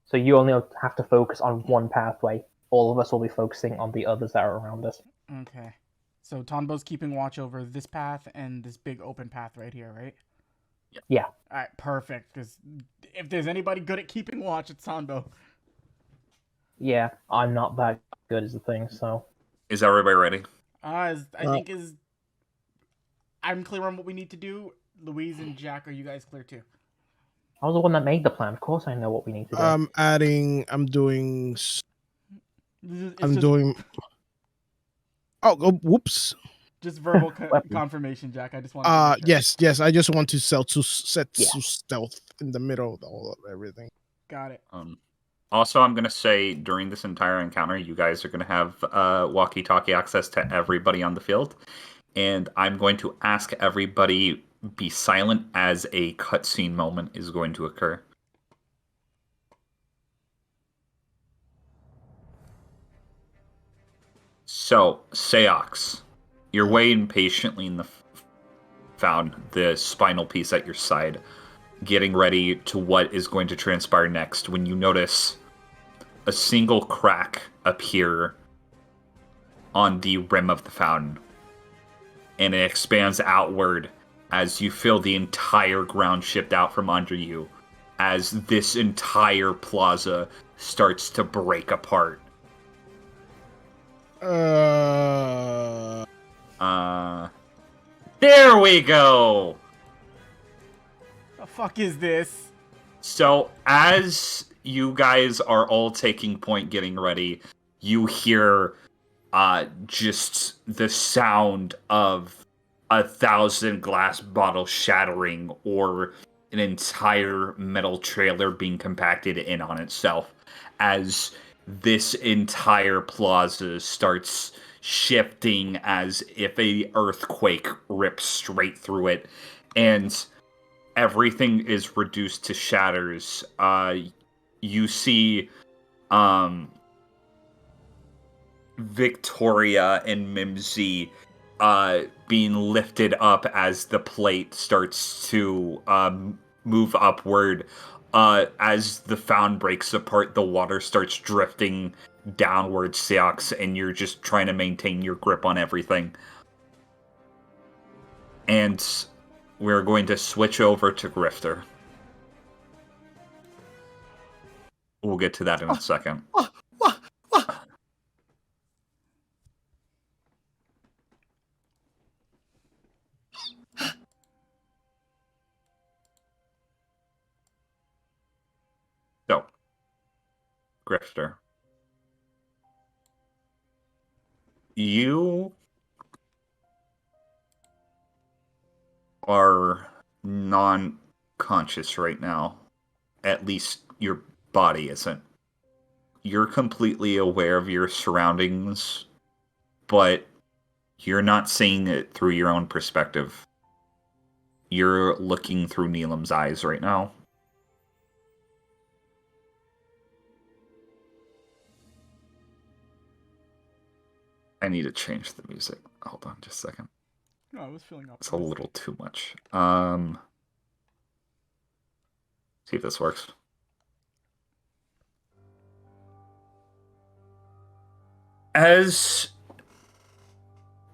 Speaker 6: So you only have to focus on one pathway. All of us will be focusing on the others that are around us.
Speaker 1: Okay. So Tonbo's keeping watch over this path and this big open path right here, right?
Speaker 6: Yeah.
Speaker 1: Alright, perfect. Because if there's anybody good at keeping watch, it's Tonbo.
Speaker 6: Yeah, I'm not that good as the thing, so...
Speaker 5: Is everybody ready?
Speaker 1: I'm clear on what we need to do. Louise and Jack, are you guys clear too?
Speaker 6: I was the one that made the plan. Of course I know what we need to do.
Speaker 3: I'm doing... Oh, whoops.
Speaker 1: Just verbal confirmation, Jack. I just want to
Speaker 3: yes. I just want to set stealth in the middle of all of everything.
Speaker 1: Got it.
Speaker 5: Also, I'm going to say during this entire encounter, you guys are going to have walkie-talkie access to everybody on the field. And I'm going to ask everybody be silent as a cutscene moment is going to occur. So, Seox, you're waiting patiently in the found the spinal piece at your side, getting ready to what is going to transpire next when you notice a single crack appear on the rim of the fountain. And it expands outward as you feel the entire ground shift out from under you as this entire plaza starts to break apart. There we go!
Speaker 1: The fuck is this?
Speaker 5: So, as you guys are all taking point getting ready, you hear just the sound of 1,000 glass bottles shattering or an entire metal trailer being compacted in on itself as this entire plaza starts shifting as if a earthquake rips straight through it, and everything is reduced to shatters. You see Victoria and Mimsy being lifted up as the plate starts to move upward. As the fountain breaks apart, the water starts drifting downward, Seox, and you're just trying to maintain your grip on everything. And we're going to switch over to Grifter. We'll get to that in a second. So, Grifter. You are non-conscious right now. At least your body isn't. You're completely aware of your surroundings, but you're not seeing it through your own perspective. You're looking through Neelam's eyes right now. I need to change the music. Hold on just a second.
Speaker 1: No, I was feeling
Speaker 5: It's
Speaker 1: optimistic.
Speaker 5: a little too much. See if this works. As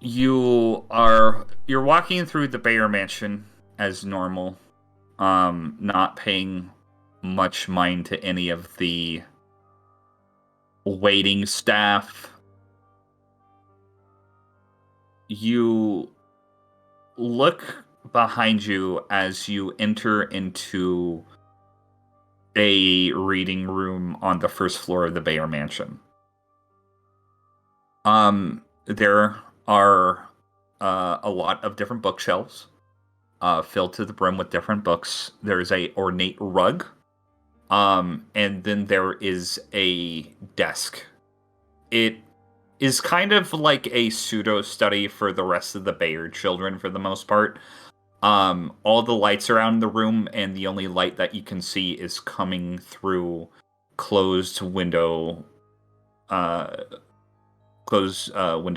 Speaker 5: you're walking through the Bayer Mansion as normal, not paying much mind to any of the waiting staff. You look behind you as you enter into a reading room on the first floor of the Bayer Mansion. There are a lot of different bookshelves filled to the brim with different books. There's a ornate rug, and then there is a desk. It is kind of like a pseudo study for the rest of the Bayer children for the most part. All the lights around the room, and the only light that you can see is coming through closed window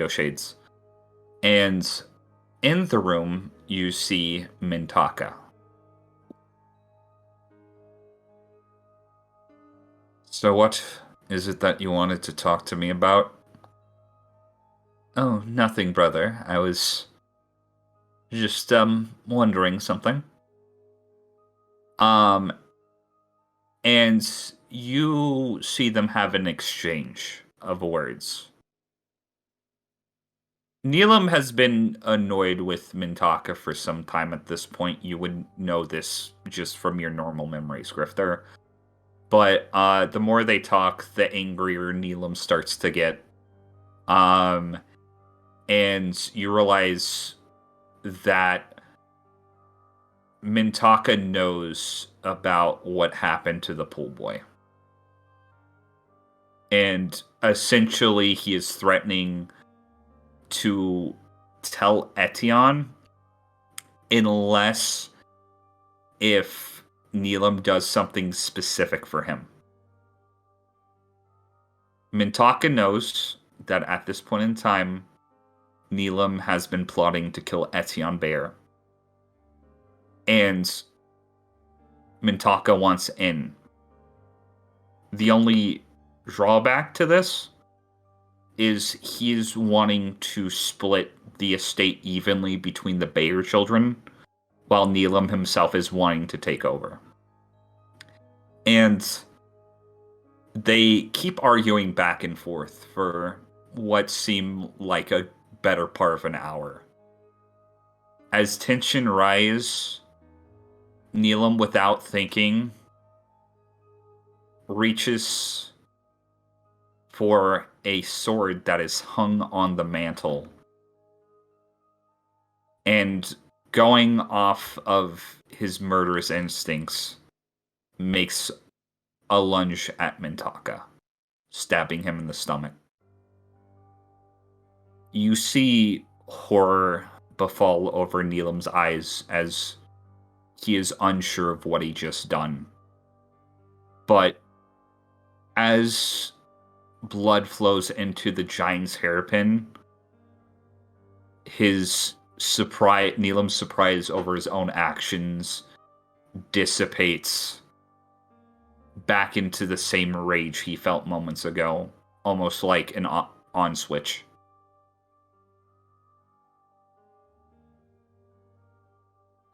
Speaker 5: shades. And in the room, you see Mintaka. So what is it that you wanted to talk to me about? Oh, nothing, brother. I was just, wondering something. And you see them have an exchange of words. Neelam has been annoyed with Mintaka for some time at this point. You would know this just from your normal memories, Grifter. But the more they talk, the angrier Neelam starts to get. And you realize that Mintaka knows about what happened to the pool boy. And essentially, he is threatening to tell Etienne unless if Neelam does something specific for him. Mintaka knows that at this point in time, Neelam has been plotting to kill Etienne Bayer. And Mintaka wants in. The only drawback to this is he's wanting to split the estate evenly between the Bayer children, while Neelam himself is wanting to take over. And they keep arguing back and forth for what seemed like a better part of an hour. As tension rises, Neelam, without thinking, reaches for a sword that is hung on the mantle. And going off of his murderous instincts, makes a lunge at Mintaka, stabbing him in the stomach. You see horror befall over Neelam's eyes as he is unsure of what he just done. But as blood flows into the giant's hairpin, Neelam's surprise over his own actions dissipates back into the same rage he felt moments ago, almost like an on switch.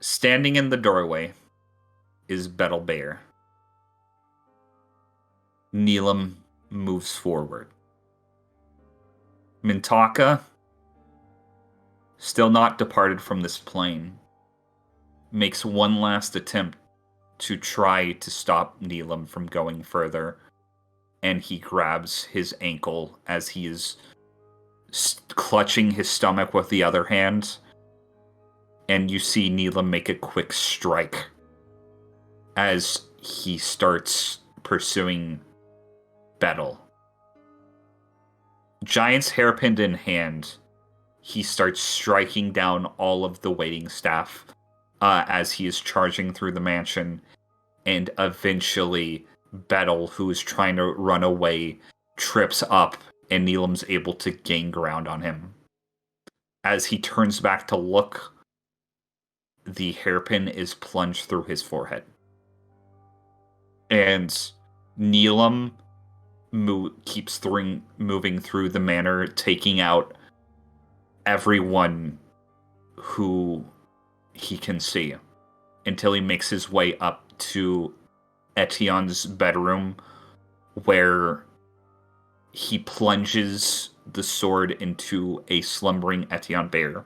Speaker 5: Standing in the doorway is Betel Bear. Neelam moves forward. Mintaka, still not departed from this plane, makes one last attempt to try to stop Neelam from going further, and he grabs his ankle as he is clutching his stomach with the other hand, and you see Neelam make a quick strike as he starts pursuing Betel. Giant's hairpin in hand, he starts striking down all of the waiting staff as he is charging through the mansion, and eventually Betel, who is trying to run away, trips up, and Neelam's able to gain ground on him. As he turns back to look, the hairpin is plunged through his forehead. And Neelam keeps moving through the manor, taking out everyone who he can see, until he makes his way up to Etion's bedroom, where he plunges the sword into a slumbering Etion bear.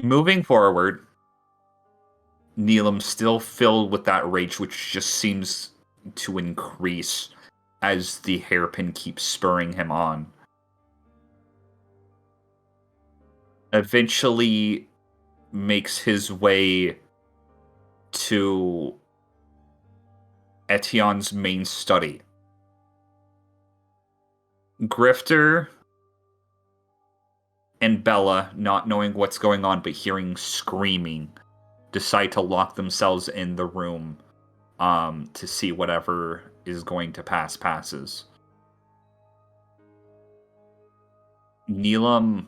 Speaker 5: Moving forward, Neelam, still filled with that rage, which just seems to increase as the hairpin keeps spurring him on, eventually makes his way to Etion's main study. Grifter and Bella, not knowing what's going on but hearing screaming, decide to lock themselves in the room to see whatever is going to passes. Neelam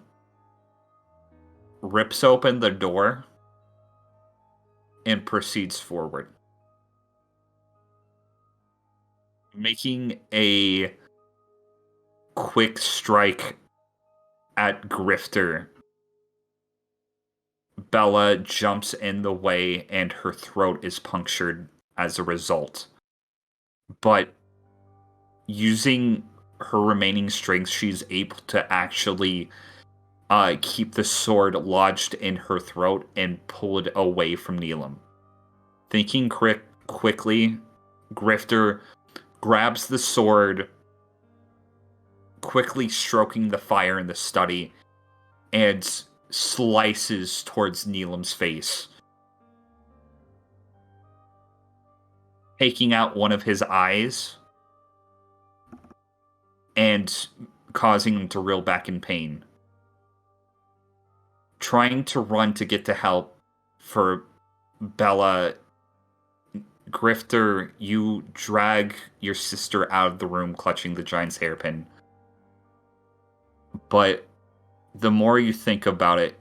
Speaker 5: rips open the door and proceeds forward, making a quick strike at Grifter. Bella jumps in the way and her throat is punctured as a result. But using her remaining strength, she's able to actually keep the sword lodged in her throat and pull it away from Neelam. Thinking quickly, Grifter grabs the sword, quickly stroking the fire in the study, and slices towards Neelam's face, taking out one of his eyes and causing him to reel back in pain. Trying to run to get to help for Bella, Grifter, you drag your sister out of the room clutching the giant's hairpin. But the more you think about it,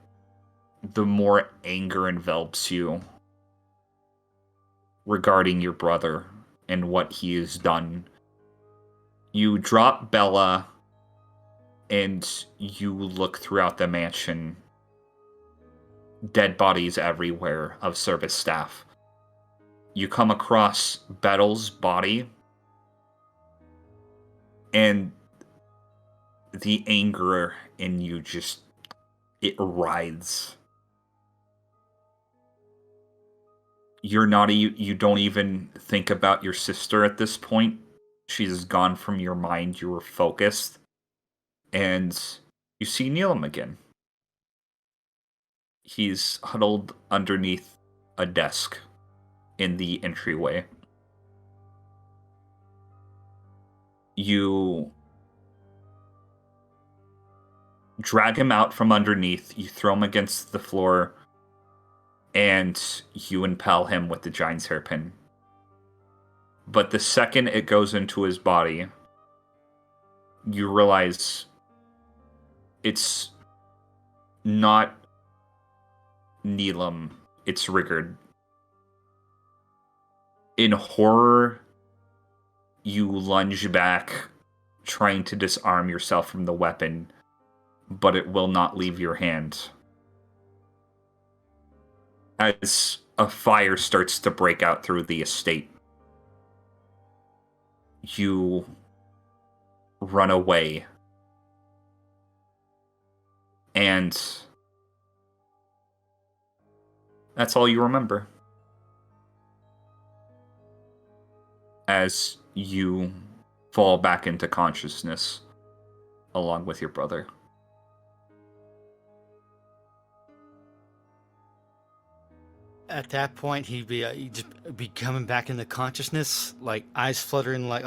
Speaker 5: the more anger envelops you regarding your brother and what he has done. You drop Bella and you look throughout the mansion. Dead bodies everywhere of service staff. You come across Betel's body, and the anger in you just, it writhes. You don't even think about your sister at this point. She's gone from your mind. You were focused. And you see Neelam again. He's huddled underneath a desk in the entryway. You drag him out from underneath, you throw him against the floor, and you impale him with the giant's hairpin. But the second it goes into his body, you realize it's not Neelam, it's Rigard. In horror, you lunge back, trying to disarm yourself from the weapon, but it will not leave your hand. As a fire starts to break out through the estate, you run away. And that's all you remember. As you fall back into consciousness along with your brother.
Speaker 2: At that point, he'd just be coming back into consciousness, like eyes fluttering, like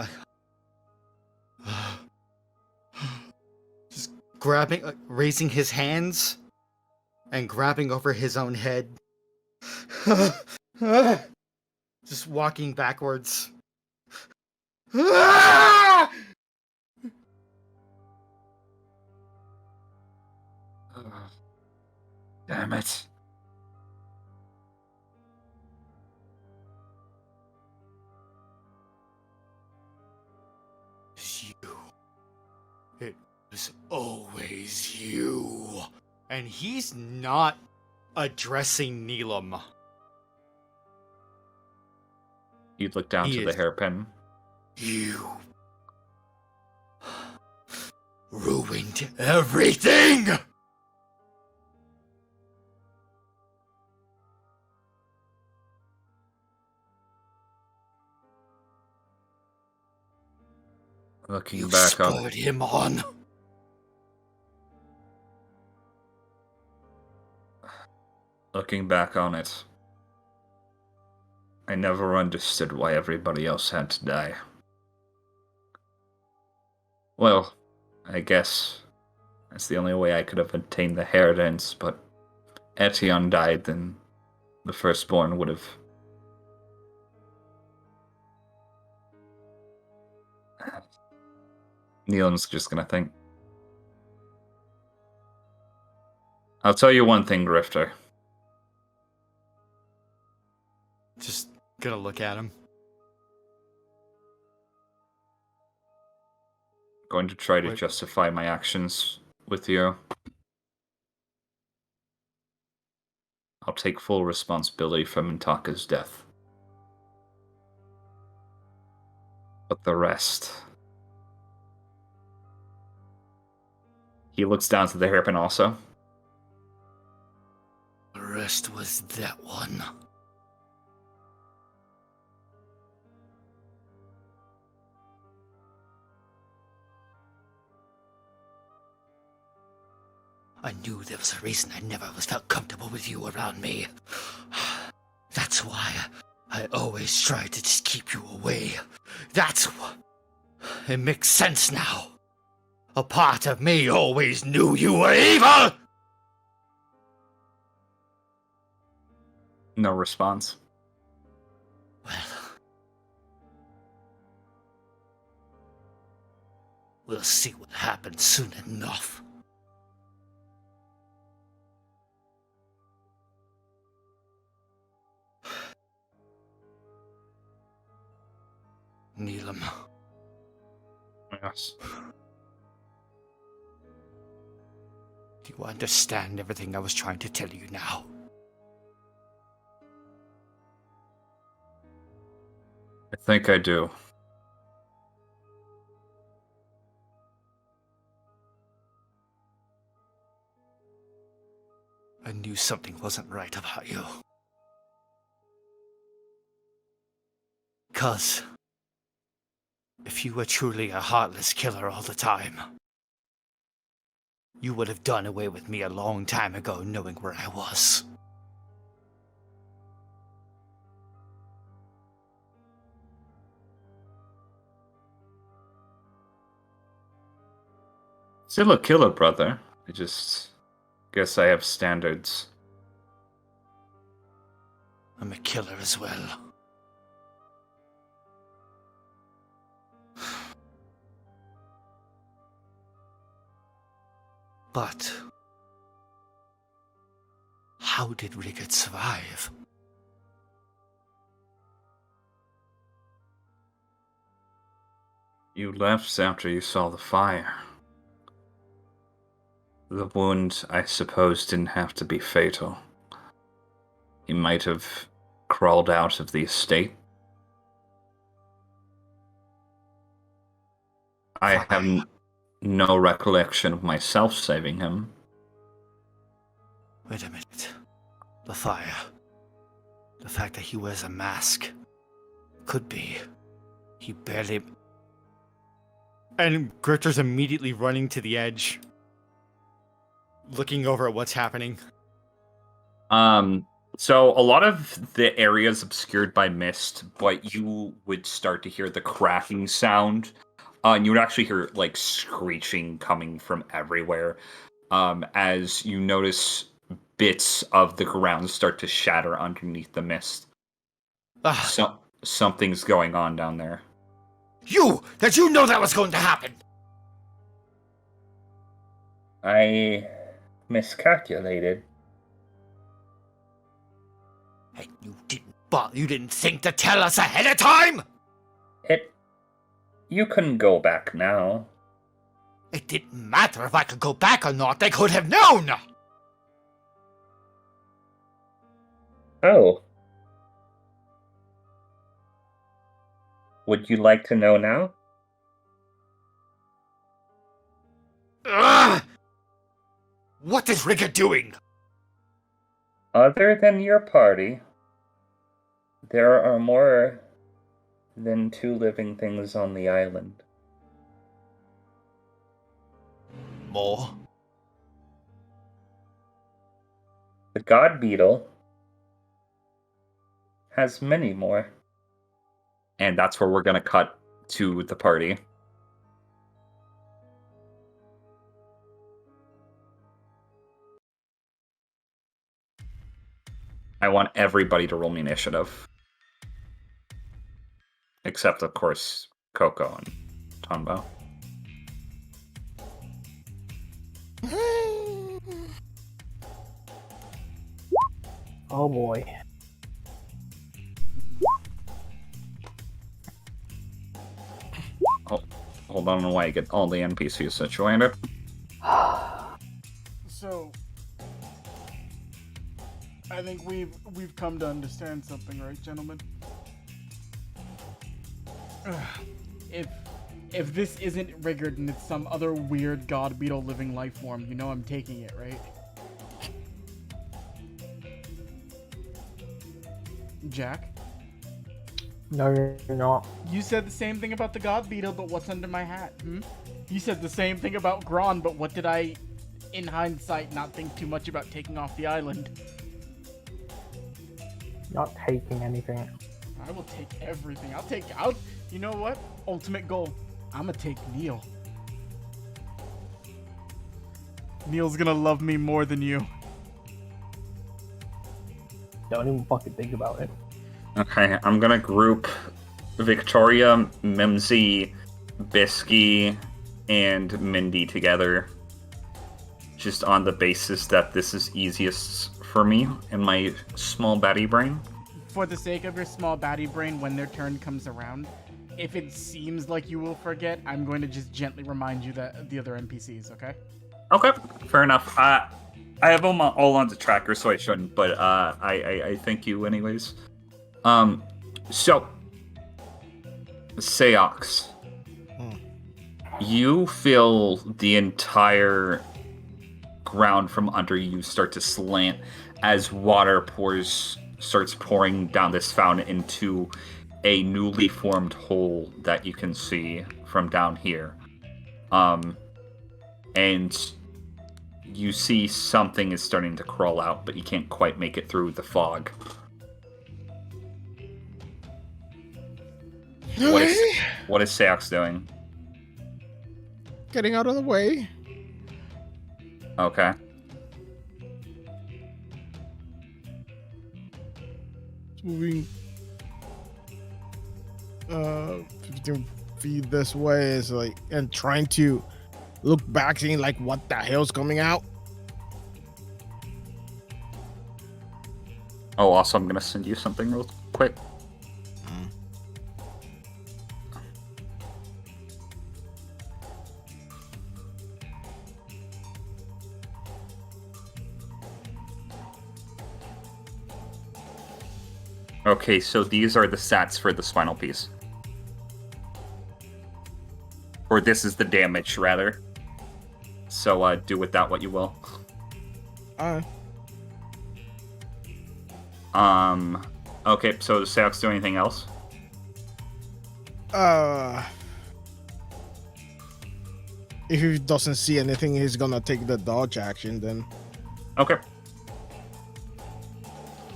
Speaker 2: just grabbing, raising his hands and grabbing over his own head, just walking backwards.
Speaker 5: Damn it.
Speaker 2: You. It was always you. And he's not addressing Neelam.
Speaker 5: You look down to the hairpin.
Speaker 2: You ruined everything!
Speaker 5: Looking
Speaker 2: You
Speaker 5: back on
Speaker 2: spurred him on.
Speaker 5: Looking back on it, I never understood why everybody else had to die. Well, I guess that's the only way I could have obtained the inheritance, but Etion died, then the firstborn would have. Neelam's just gonna think. I'll tell you one thing, Grifter.
Speaker 2: Just gonna look at him.
Speaker 5: Going to try to
Speaker 2: Wait.
Speaker 5: justify my actions with you. I'll take full responsibility for Mintaka's death. But the rest... He looks down to the hairpin also.
Speaker 2: The rest was that one. I knew there was a reason I never felt comfortable with you around me. That's why I always tried to just keep you away. That's what... It makes sense now. A part of me always knew you were evil!
Speaker 5: No response.
Speaker 2: Well... We'll see what happens soon enough. Neelam.
Speaker 5: Yes.
Speaker 2: Do you understand everything I was trying to tell you now?
Speaker 5: I think I do.
Speaker 2: I knew something wasn't right about you. 'Cause if you were truly a heartless killer all the time, you would have done away with me a long time ago knowing where I was.
Speaker 5: Still a killer, brother. I just guess I have standards.
Speaker 2: I'm a killer as well. But how did Rickard survive?
Speaker 5: You left after you saw the fire. The wound, I suppose, didn't have to be fatal. He might have crawled out of the estate. I have no recollection of myself saving him.
Speaker 2: Wait a minute. The fire. The fact that he wears a mask. Could be. He barely... And Grifter's immediately running to the edge. Looking over at what's happening.
Speaker 5: So a lot of the area is obscured by mist, but you would start to hear the cracking sound. And you would actually hear, like, screeching coming from everywhere. As you notice bits of the ground start to shatter underneath the mist. So something's going on down there.
Speaker 2: Did you know that was going to happen?
Speaker 5: I miscalculated.
Speaker 2: And you didn't think to tell us ahead of time?
Speaker 5: You couldn't go back now.
Speaker 2: It didn't matter if I could go back or not. They could have known!
Speaker 5: Oh. Would you like to know now?
Speaker 2: Ugh! What is Rigger doing?
Speaker 5: Other than your party, there are more than 2 living things on the island.
Speaker 2: More?
Speaker 5: The God Beetle has many more. And that's where we're going to cut to the party. I want everybody to roll me initiative. Except, of course, Coco and Tonbo.
Speaker 6: Oh boy.
Speaker 5: Oh, hold on while I get all the NPCs situated.
Speaker 1: So, I think we've come to understand something, right, gentlemen? If this isn't Riggered and it's some other weird god beetle living life form, you know I'm taking it, right? Jack?
Speaker 6: No, you're not.
Speaker 1: You said the same thing about the god beetle, but what's under my hat, You said the same thing about Gron, but what did I, in hindsight, not think too much about taking off the island?
Speaker 6: Not taking anything.
Speaker 1: I will take everything. You know what? Ultimate goal. I'ma take Neil. Neil's gonna love me more than you.
Speaker 6: Don't even fucking think about it.
Speaker 5: Okay, I'm gonna group Victoria, Mimsy, Bisky, and Mindy together. Just on the basis that this is easiest for me in my small baddie brain.
Speaker 1: For the sake of your small baddie brain, when their turn comes around, if it seems like you will forget, I'm going to just gently remind you that the other NPCs, okay?
Speaker 5: Okay, fair enough. I have them all on the tracker, so I shouldn't, but I thank you anyways. So, Seox, you feel the entire ground from under you start to slant as water starts pouring down this fountain into a newly formed hole that you can see from down here. And you see something is starting to crawl out, but you can't quite make it through the fog. What is Seox doing?
Speaker 3: Getting out of the way.
Speaker 5: Okay.
Speaker 3: Moving 15 feet this way is like, and trying to look back, seeing like what the hell's coming out.
Speaker 5: Oh, also, I'm gonna send you something real quick. Okay, so these are the stats for the spinal piece. Or this is the damage, rather. So, do with that what you will.
Speaker 3: Alright.
Speaker 5: Okay, so does Seox do anything else?
Speaker 3: If he doesn't see anything, he's gonna take the dodge action then.
Speaker 5: Okay.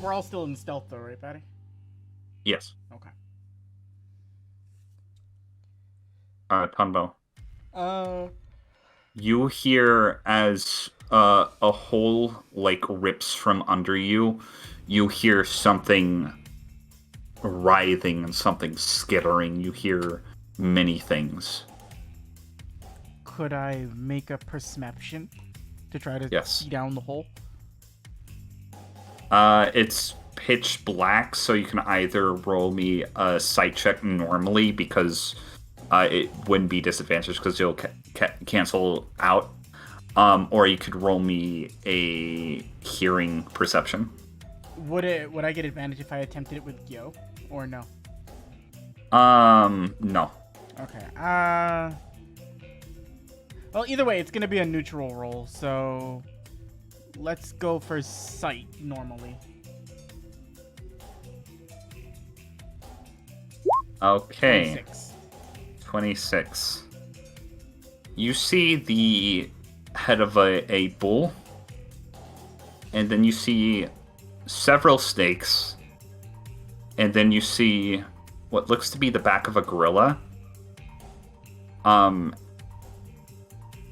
Speaker 1: We're all still in stealth though, right, Patty?
Speaker 5: Yes.
Speaker 1: Okay.
Speaker 5: Tunbo.
Speaker 1: Uh,
Speaker 5: You hear as a hole like rips from under you. You hear something writhing and something skittering. You hear many things.
Speaker 1: could I make a perception to try to
Speaker 5: Yes.
Speaker 1: see down the hole?
Speaker 5: It's pitch black, so you can either roll me a sight check normally because it wouldn't be disadvantaged because you'll cancel out, or you could roll me a hearing perception.
Speaker 1: Would I get advantage if I attempted it with Gyo, or no?
Speaker 5: No.
Speaker 1: Okay. Well, either way, it's gonna be a neutral roll, so let's go for sight normally.
Speaker 5: Okay.
Speaker 1: 26.
Speaker 5: 26. You see the head of a bull, and then you see several snakes, and then you see what looks to be the back of a gorilla.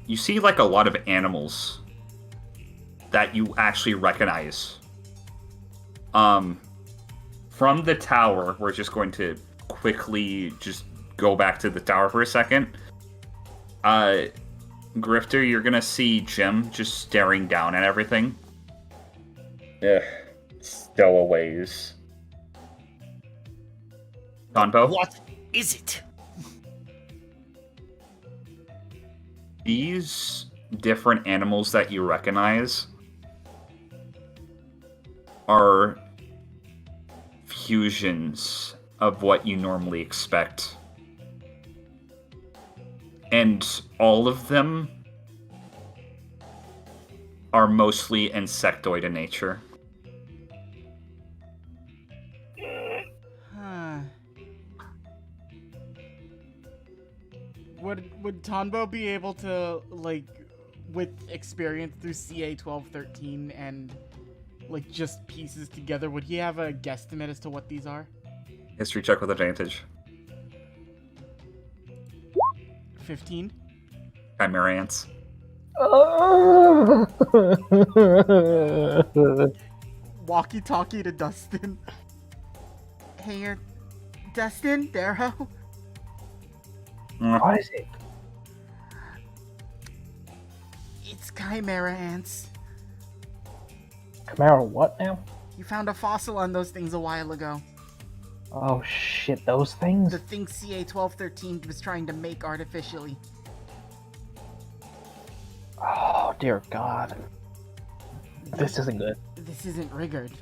Speaker 5: You see like a lot of animals that you actually recognize. From the tower, we're just going to quickly just go back to the tower for a second. Grifter, you're gonna see Jim just staring down at everything. Stowaways. Donbo?
Speaker 7: What is it?
Speaker 5: These different animals that you recognize are fusions of what you normally expect. And all of them are mostly insectoid in nature.
Speaker 1: Huh. Would Tonbo be able to, like, with experience through CA 1213 and, like, just pieces together, would he have a guesstimate as to what these are?
Speaker 5: History check with advantage.
Speaker 1: 15?
Speaker 5: Chimera ants.
Speaker 1: Walkie-talkie to Dustin. Hey, you're Dustin? Darrow?
Speaker 6: What is it?
Speaker 1: It's Chimera ants.
Speaker 6: Chimera what now?
Speaker 1: You found a fossil on those things a while ago.
Speaker 6: Oh shit, those things?
Speaker 1: The thing CA 1213 was trying to make artificially.
Speaker 6: Oh dear god. This isn't good.
Speaker 1: This isn't riggered.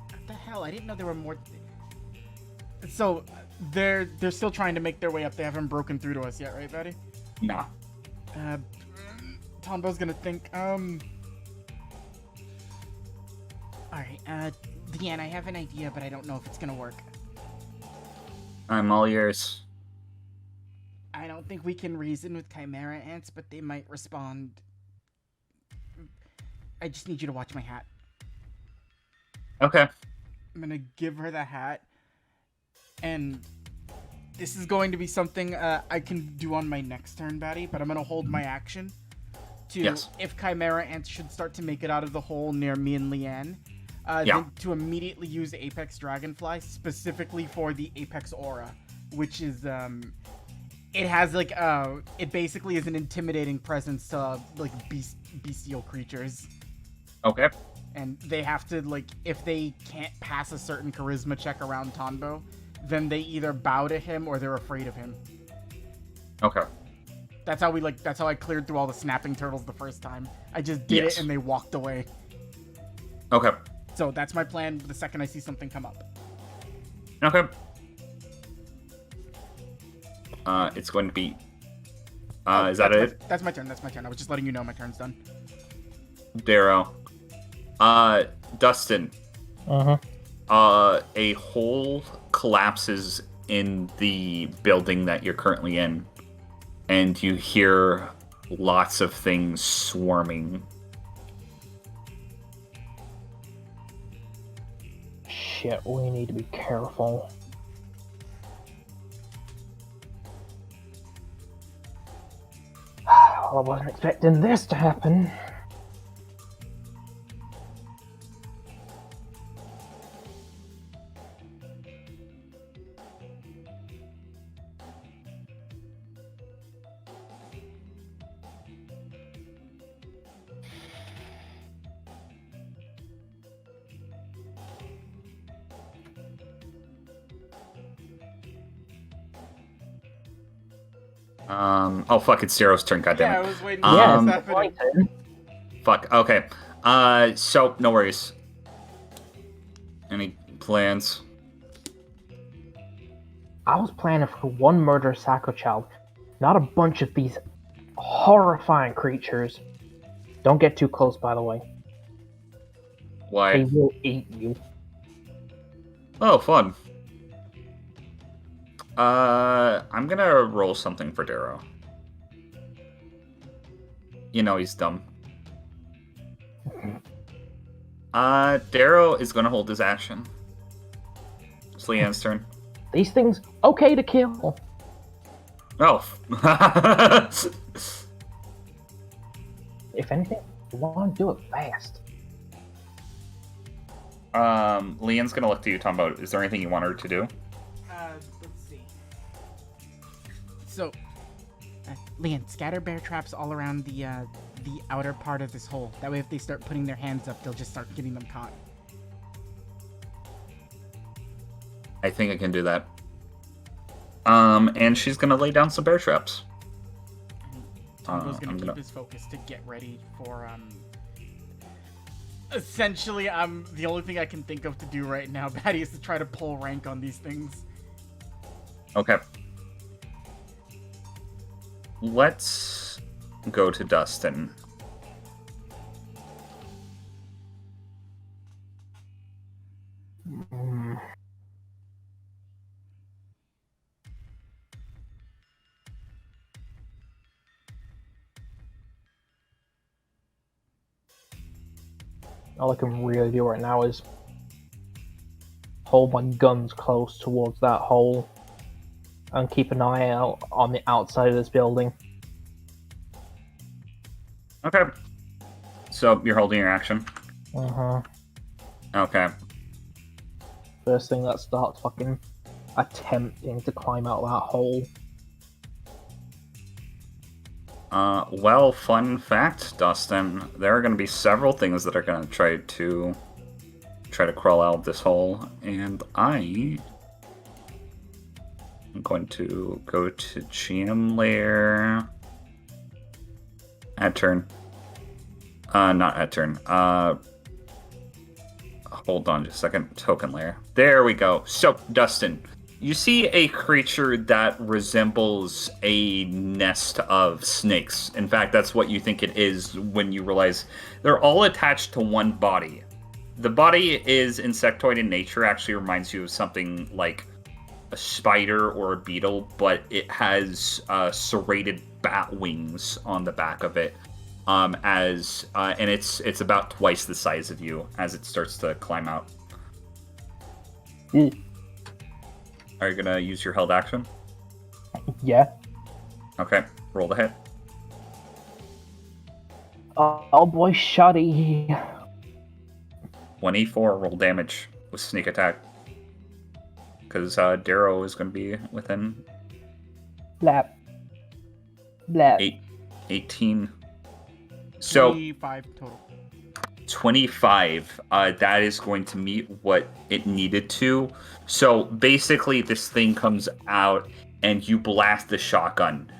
Speaker 1: What the hell? I didn't know there were more. So they're still trying to make their way up. They haven't broken through to us yet, right, Betty?
Speaker 5: Nah.
Speaker 1: Tombo's gonna think. Alright, Deanne, I have an idea, but I don't know if it's gonna work.
Speaker 5: I'm all ears.
Speaker 1: I don't think we can reason with Chimera ants, but they might respond. I just need you to watch my hat.
Speaker 5: Okay.
Speaker 1: I'm gonna give her the hat, and this is going to be something I can do on my next turn, Batty, but I'm gonna hold my action to,
Speaker 5: Yes.
Speaker 1: if Chimera ants should start to make it out of the hole near me and Leanne, then to immediately use Apex Dragonfly, specifically for the Apex Aura, which is, it has, like, it basically is an intimidating presence to, like, bestial creatures.
Speaker 5: Okay.
Speaker 1: And they have to, like, if they can't pass a certain charisma check around Tonbo, then they either bow to him or they're afraid of him.
Speaker 5: Okay.
Speaker 1: That's how I cleared through all the snapping turtles the first time. I just did it and they walked away.
Speaker 5: Okay.
Speaker 1: So that's my plan the second I see something come up.
Speaker 5: Okay. It's going to be... is that it?
Speaker 1: That's my turn. I was just letting you know my turn's done.
Speaker 5: Darrow. Dustin.
Speaker 6: Uh-huh.
Speaker 5: A hole collapses in the building that you're currently in, and you hear lots of things swarming.
Speaker 6: Shit, we need to be careful. Well, I wasn't expecting this to happen.
Speaker 5: Oh fuck, it's Zero's turn, goddammit.
Speaker 1: Yeah, I was waiting
Speaker 6: Yeah,
Speaker 1: for
Speaker 6: it's
Speaker 1: this
Speaker 6: my
Speaker 1: happening.
Speaker 6: turn.
Speaker 5: Fuck, okay. So, no worries. Any plans?
Speaker 6: I was planning for one murderous Sacco child, not a bunch of these horrifying creatures. Don't get too close, by the way. They
Speaker 5: Why?
Speaker 6: will eat you.
Speaker 5: Oh, fun. I'm gonna roll something for Darrow. You know he's dumb. Darrow is gonna hold his action. It's Leanne's turn.
Speaker 6: These things, okay to kill.
Speaker 5: Oh.
Speaker 6: If anything, you want to do it fast.
Speaker 5: Leanne's gonna look to you, Tom, about, is there anything you want her to do?
Speaker 1: Let's see. So, Leanne, scatter bear traps all around the outer part of this hole. That way, if they start putting their hands up, they'll just start getting them caught.
Speaker 5: I think I can do that. And she's gonna lay down some bear traps.
Speaker 1: Tombo's gonna
Speaker 5: I'm
Speaker 1: keep
Speaker 5: gonna-
Speaker 1: his focus to get ready for Essentially, the only thing I can think of to do right now, Batty, is to try to pull rank on these things.
Speaker 5: Okay. Let's go to Dustin.
Speaker 6: Mm. All I can really do right now is hold my guns close towards that hole and keep an eye out on the outside of this building.
Speaker 5: Okay. So you're holding your action.
Speaker 6: Uh-huh.
Speaker 5: Okay.
Speaker 6: First thing that starts fucking attempting to climb out that hole.
Speaker 5: Well, fun fact, Dustin. There are going to be several things that are going to try to crawl out of this hole, and I am going to go to GM layer. At turn. Not at turn. Hold on just a second. Token layer. There we go. So, Dustin, you see a creature that resembles a nest of snakes. In fact, that's what you think it is when you realize they're all attached to one body. The body is insectoid in nature, actually reminds you of something like a spider or a beetle, but it has serrated bat wings on the back of it. And it's about twice the size of you as it starts to climb out.
Speaker 6: Mm.
Speaker 5: Are you gonna use your held action?
Speaker 6: Yeah.
Speaker 5: Okay, roll the hit.
Speaker 6: Oh boy, shoddy.
Speaker 5: 24, roll damage with sneak attack. Because Darrow is gonna be within
Speaker 6: Blap. Blap.
Speaker 5: 18. So
Speaker 1: 25 total.
Speaker 5: 25, that is going to meet what it needed to. So basically this thing comes out and you blast the shotgun.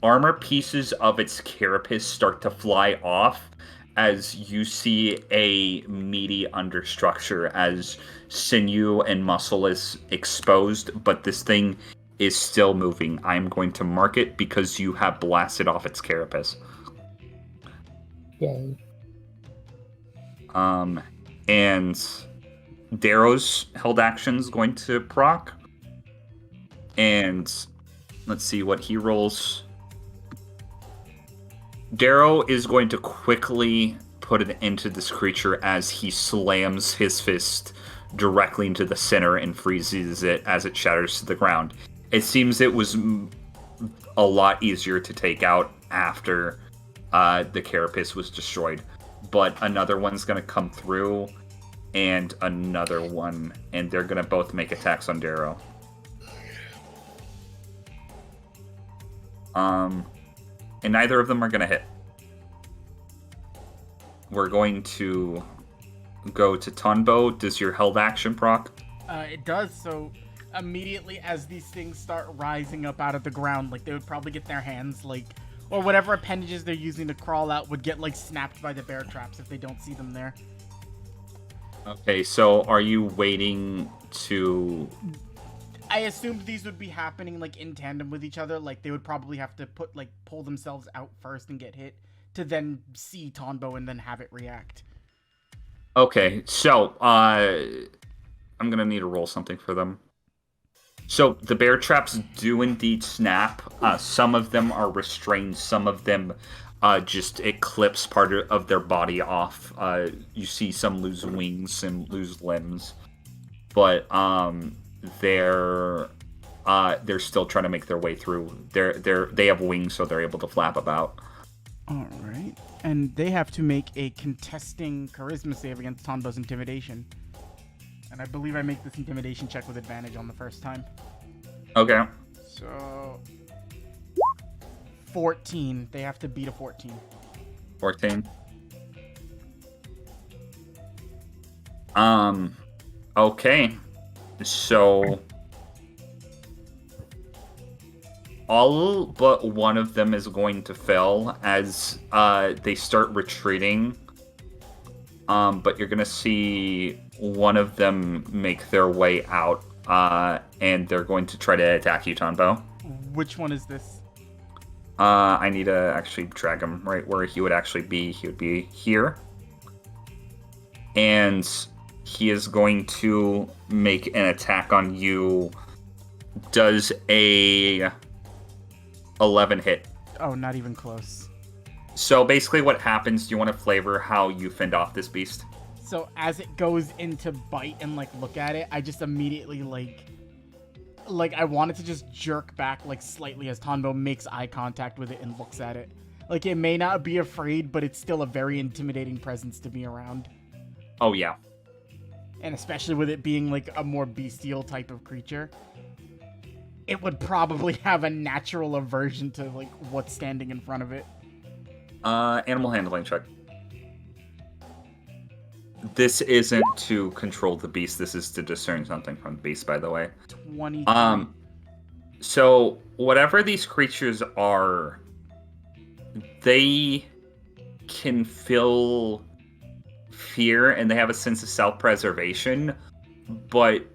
Speaker 5: armor pieces of its carapace start to fly off as you see a meaty understructure as sinew and muscle is exposed, but this thing is still moving. I'm going to mark it because you have blasted off its carapace.
Speaker 6: Yay.
Speaker 5: And Darrow's held action is going to proc. And let's see what he rolls. Darrow is going to quickly put it into this creature as he slams his fist directly into the center and freezes it as it shatters to the ground. It seems it was a lot easier to take out after the carapace was destroyed. But another one's going to come through, and another one, and they're going to both make attacks on Darrow. And neither of them are going to hit. We're going to go to Tonbo. Does your held action proc?
Speaker 1: It does, so immediately as these things start rising up out of the ground, like, they would probably get their hands, like, or whatever appendages they're using to crawl out would get, like, snapped by the bear traps if they don't see them there.
Speaker 5: Okay, so are you waiting to...
Speaker 1: I assumed these would be happening, like, in tandem with each other. Like, they would probably have to pull themselves out first and get hit to then see Tonbo and then have it react.
Speaker 5: Okay, so, I'm gonna need to roll something for them. So, the bear traps do indeed snap. Some of them are restrained, some of them just eclipse part of their body off. You see some lose wings and lose limbs. But, they're still trying to make their way through. They have wings, so they're able to flap about.
Speaker 1: All right, and they have to make a contesting charisma save against Tonbo's intimidation. And I believe I make this intimidation check with advantage on the first time.
Speaker 5: Okay.
Speaker 1: So 14. They have to beat a 14.
Speaker 5: 14. Okay. So all but one of them is going to fail as they start retreating. But you're gonna see one of them make their way out, and they're going to try to attack you, Tonbo.
Speaker 1: Which one is this?
Speaker 5: I need to actually drag him right where he would actually be. He would be here. And he is going to make an attack on you. Does a 11 hit?
Speaker 1: Oh, not even close.
Speaker 5: So basically what happens, do you want to flavor how you fend off this beast?
Speaker 1: So as it goes into bite and, like, look at it, I just immediately, like I wanted to just jerk back, like, slightly as Tonbo makes eye contact with it and looks at it. Like, it may not be afraid, but it's still a very intimidating presence to be around.
Speaker 5: Oh, yeah.
Speaker 1: And especially with it being, like, a more bestial type of creature. It would probably have a natural aversion to, like, what's standing in front of it.
Speaker 5: Animal handling check. This isn't to control the beast. This is to discern something from the beast, by the way.
Speaker 1: 20.
Speaker 5: So whatever these creatures are, they can feel fear and they have a sense of self-preservation, but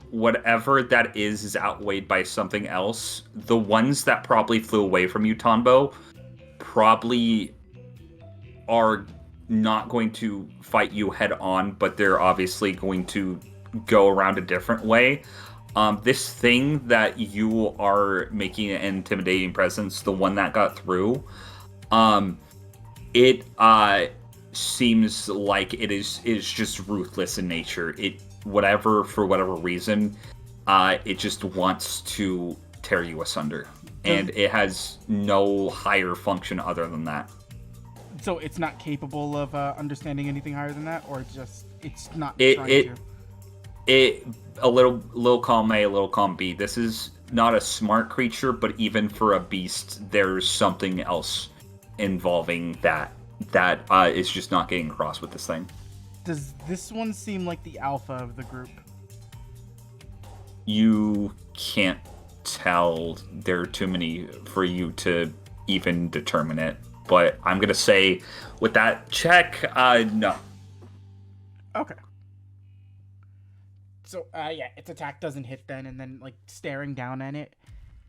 Speaker 5: whatever that is outweighed by something else. The ones that probably flew away from you, Tonbo, probably are not going to fight you head on, but they're obviously going to go around a different way. This thing that you are making an intimidating presence, the one that got through, it seems like it is just ruthless in nature. It for whatever reason, it just wants to tear you asunder, and it has no higher function other than that.
Speaker 1: So it's not capable of understanding anything higher than that, or it's not trying to?
Speaker 5: A little column A, a little column B. This is not a smart creature, but even for a beast, there's something else involving that is just not getting across with this thing.
Speaker 1: Does this one seem like the alpha of the group?
Speaker 5: You can't tell. There are too many for you to even determine it. But I'm gonna say, with that check, no.
Speaker 1: Okay. So, yeah, its attack doesn't hit then, and then, like, staring down at it,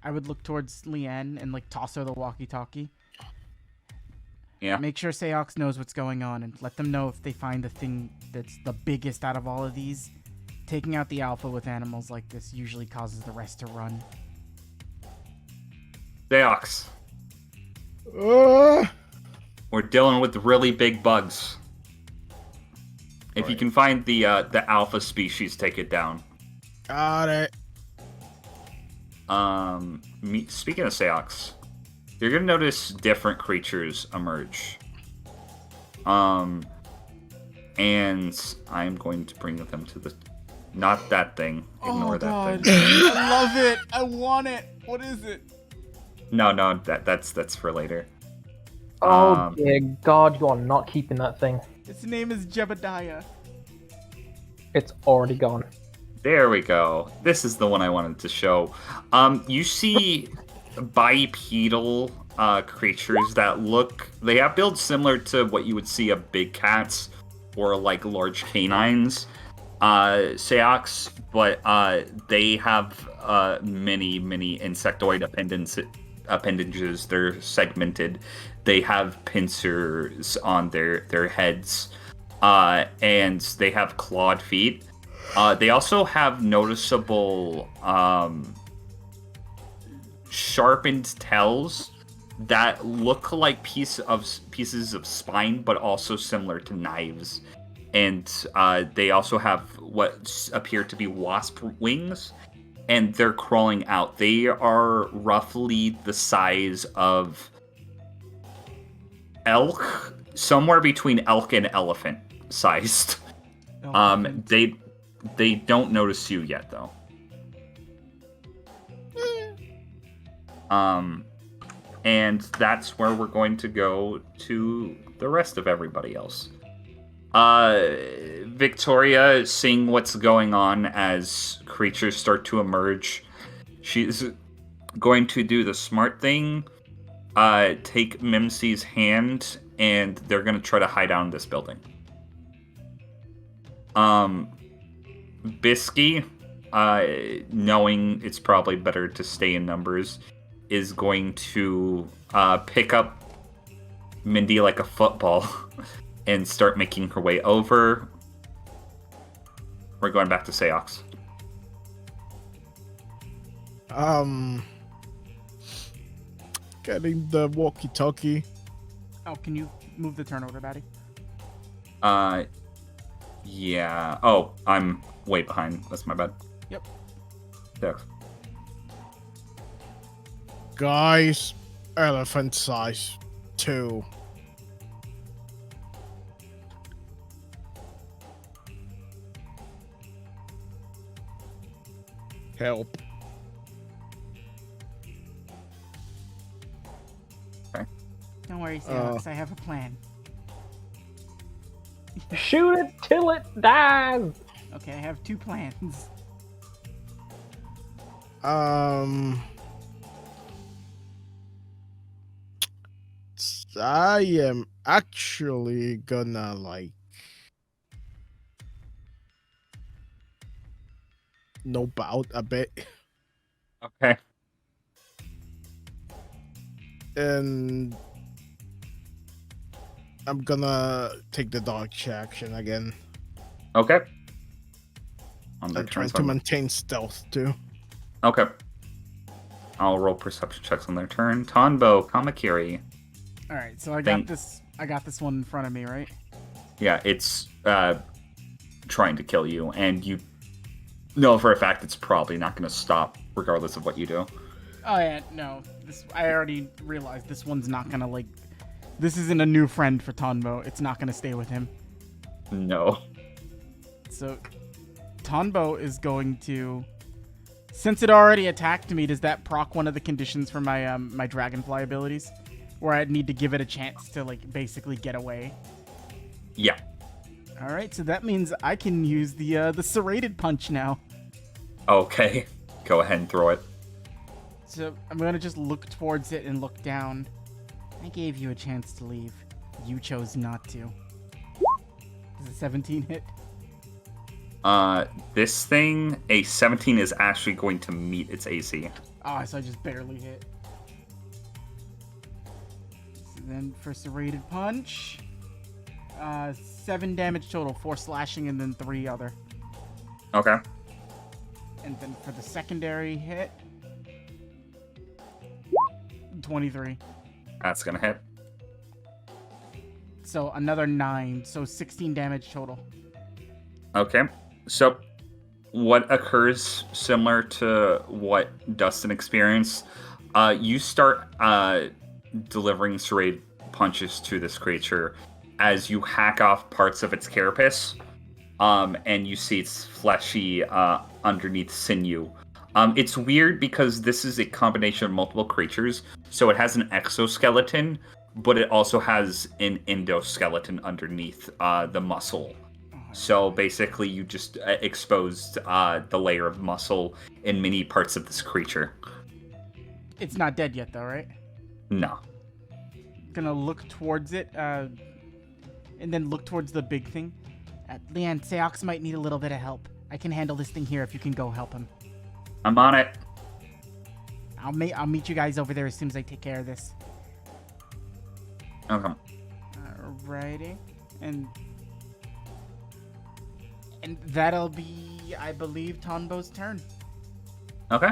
Speaker 1: I would look towards Leanne and, like, toss her the walkie-talkie.
Speaker 5: Yeah.
Speaker 1: Make sure Seox knows what's going on, and let them know if they find the thing that's the biggest out of all of these. Taking out the alpha with animals like this usually causes the rest to run.
Speaker 5: Deox,
Speaker 3: Uh,
Speaker 5: we're dealing with really big bugs. If you can find the alpha species, take it down.
Speaker 3: got it.
Speaker 5: Speaking of Seox, you're gonna notice different creatures emerge. And I'm going to bring them to the... Not that thing. Ignore that thing.
Speaker 1: I love it! I want it! What is it?
Speaker 5: No, that's for later.
Speaker 6: Oh dear God, you are not keeping that thing.
Speaker 1: Its name is Jebediah.
Speaker 6: It's already gone.
Speaker 5: There we go. This is the one I wanted to show. You see bipedal creatures that look... They have builds similar to what you would see of big cats or like large canines. Seox, but they have many insectoid appendages. They're segmented. They have pincers on their heads, and they have clawed feet. They also have noticeable sharpened tails that look like pieces of spine, but also similar to knives. And they also have what appear to be wasp wings, and they're crawling out. They are roughly the size of elk, somewhere between elk and elephant sized. They don't notice you yet, though. And that's where we're going to go to the rest of everybody else. Victoria, seeing what's going on as creatures start to emerge, she's going to do the smart thing, take Mimsy's hand, and they're going to try to hide out in this building. Bisky, knowing it's probably better to stay in numbers, is going to pick up Mindy like a football and start making her way over. We're going back to Seox.
Speaker 3: Getting the walkie-talkie.
Speaker 1: Oh, can you move the turn order, Batty?
Speaker 5: Yeah. Oh, I'm way behind. That's my bad.
Speaker 1: Yep.
Speaker 5: Seox.
Speaker 3: Guys, elephant size 2. Help.
Speaker 1: Don't worry, Seox. I have a plan.
Speaker 6: Shoot it till it dies!
Speaker 1: Okay, I have 2 plans.
Speaker 3: I am actually gonna nope out a bit.
Speaker 5: Okay.
Speaker 3: And I'm gonna take the dodge action again.
Speaker 5: Okay.
Speaker 3: I'm trying to maintain stealth too.
Speaker 5: Okay. I'll roll perception checks on their turn. Tonbo, Kamakiri.
Speaker 1: All right, so I got this one in front of me, right?
Speaker 5: Yeah, it's trying to kill you, and you know for a fact it's probably not going to stop regardless of what you do.
Speaker 1: Oh yeah, no. I already realized this one's not gonna this isn't a new friend for Tonbo. It's not gonna stay with him.
Speaker 5: No.
Speaker 1: So Tonbo is going to, since it already attacked me, does that proc one of the conditions for my my dragonfly abilities, where I'd need to give it a chance to basically get away?
Speaker 5: Yeah.
Speaker 1: All right, so that means I can use the serrated punch now.
Speaker 5: Okay. Go ahead and throw it.
Speaker 1: So I'm gonna just look towards it and look down, I gave you a chance to leave. You chose not to. Does a 17 hit?
Speaker 5: This thing, a 17 is actually going to meet its AC.
Speaker 1: Oh, so I just barely hit. So then for serrated punch, 7 damage total, 4 slashing and then 3 other.
Speaker 5: Okay.
Speaker 1: And then for the secondary hit, 23.
Speaker 5: That's gonna hit.
Speaker 1: So another 9, so 16 damage total.
Speaker 5: Okay. So, what occurs similar to what Dustin experienced? You start delivering serrated punches to this creature as you hack off parts of its carapace, and you see its fleshy underneath sinew. It's weird because this is a combination of multiple creatures, so it has an exoskeleton, but it also has an endoskeleton underneath the muscle. So basically, you just exposed the layer of muscle in many parts of this creature.
Speaker 1: It's not dead yet, though, right?
Speaker 5: No.
Speaker 1: Gonna look towards it, and then look towards the big thing. Leanne, Seox might need a little bit of help. I can handle this thing here if you can go help him.
Speaker 5: I'm on it.
Speaker 1: I'll meet you guys over there as soon as I take care of this.
Speaker 5: Okay.
Speaker 1: Alrighty. And that'll be, I believe, Tonbo's turn.
Speaker 5: Okay.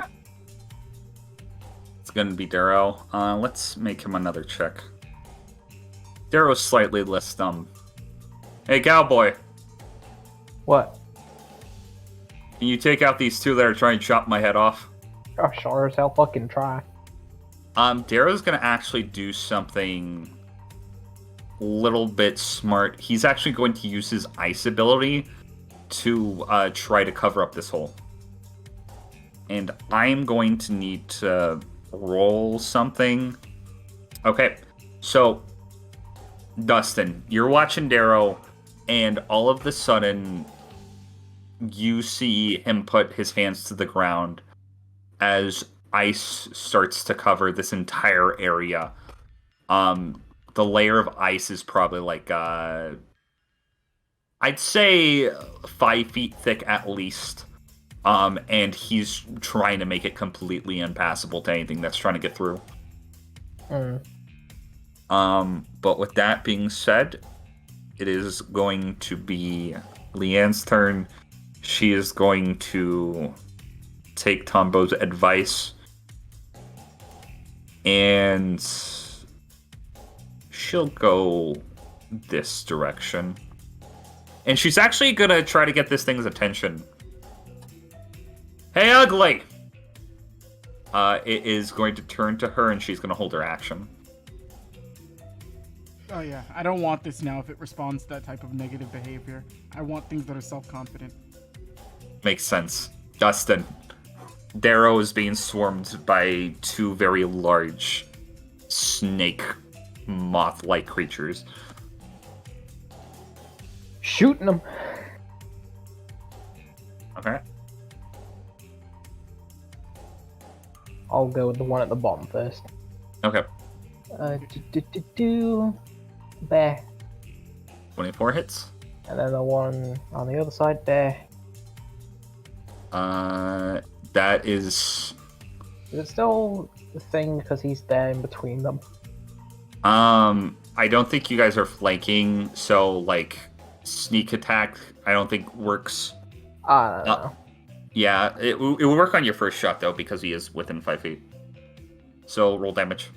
Speaker 5: It's gonna be Darrow. Let's make him another check. Darrow's slightly less dumb. Hey, cowboy.
Speaker 6: What?
Speaker 5: Can you take out these two that are trying to chop my head off?
Speaker 6: Oh, sure as hell fucking try.
Speaker 5: Darrow's gonna actually do something a little bit smart. He's actually going to use his ice ability to try to cover up this hole. And I'm going to need to roll something. Okay, so Dustin, you're watching Darrow, and all of a sudden you see him put his hands to the ground as ice starts to cover this entire area. The layer of ice is probably like I'd say 5 feet thick at least. And he's trying to make it completely impassable to anything that's trying to get through. But with that being said, it is going to be Leanne's turn. She is going to take Tombo's advice, and she'll go this direction. And she's actually gonna try to get this thing's attention. Hey, ugly! It is going to turn to her, and she's gonna hold her action.
Speaker 1: Oh yeah, I don't want this now if it responds to that type of negative behavior. I want things that are self-confident.
Speaker 5: Makes sense. Dustin. Darrow is being swarmed by 2 very large snake moth-like creatures.
Speaker 6: Shooting them.
Speaker 5: Okay.
Speaker 6: I'll go with the one at the bottom first.
Speaker 5: Okay.
Speaker 6: Bear.
Speaker 5: 24 hits.
Speaker 6: And then the one on the other side, bear.
Speaker 5: That is...
Speaker 6: Is it still the thing because he's there in between them?
Speaker 5: I don't think you guys are flanking, so, like, sneak attack, I don't think works.
Speaker 6: I don't know.
Speaker 5: Yeah, it will work on your first shot, though, because he is within 5 feet. So, roll damage.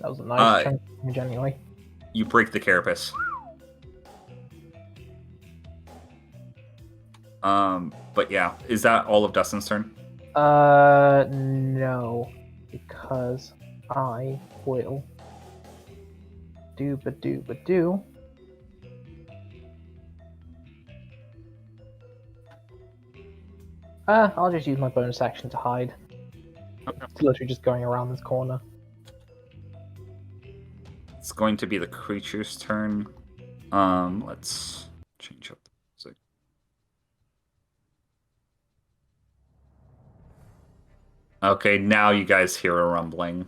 Speaker 6: That was a nice chunk of damage anyway.
Speaker 5: You break the carapace. But yeah, is that all of Dustin's turn?
Speaker 6: No. Because I will do. I'll just use my bonus action to hide.
Speaker 5: Okay.
Speaker 6: It's literally just going around this corner.
Speaker 5: It's going to be the creature's turn. Let's change up the music. Okay, now you guys hear a rumbling.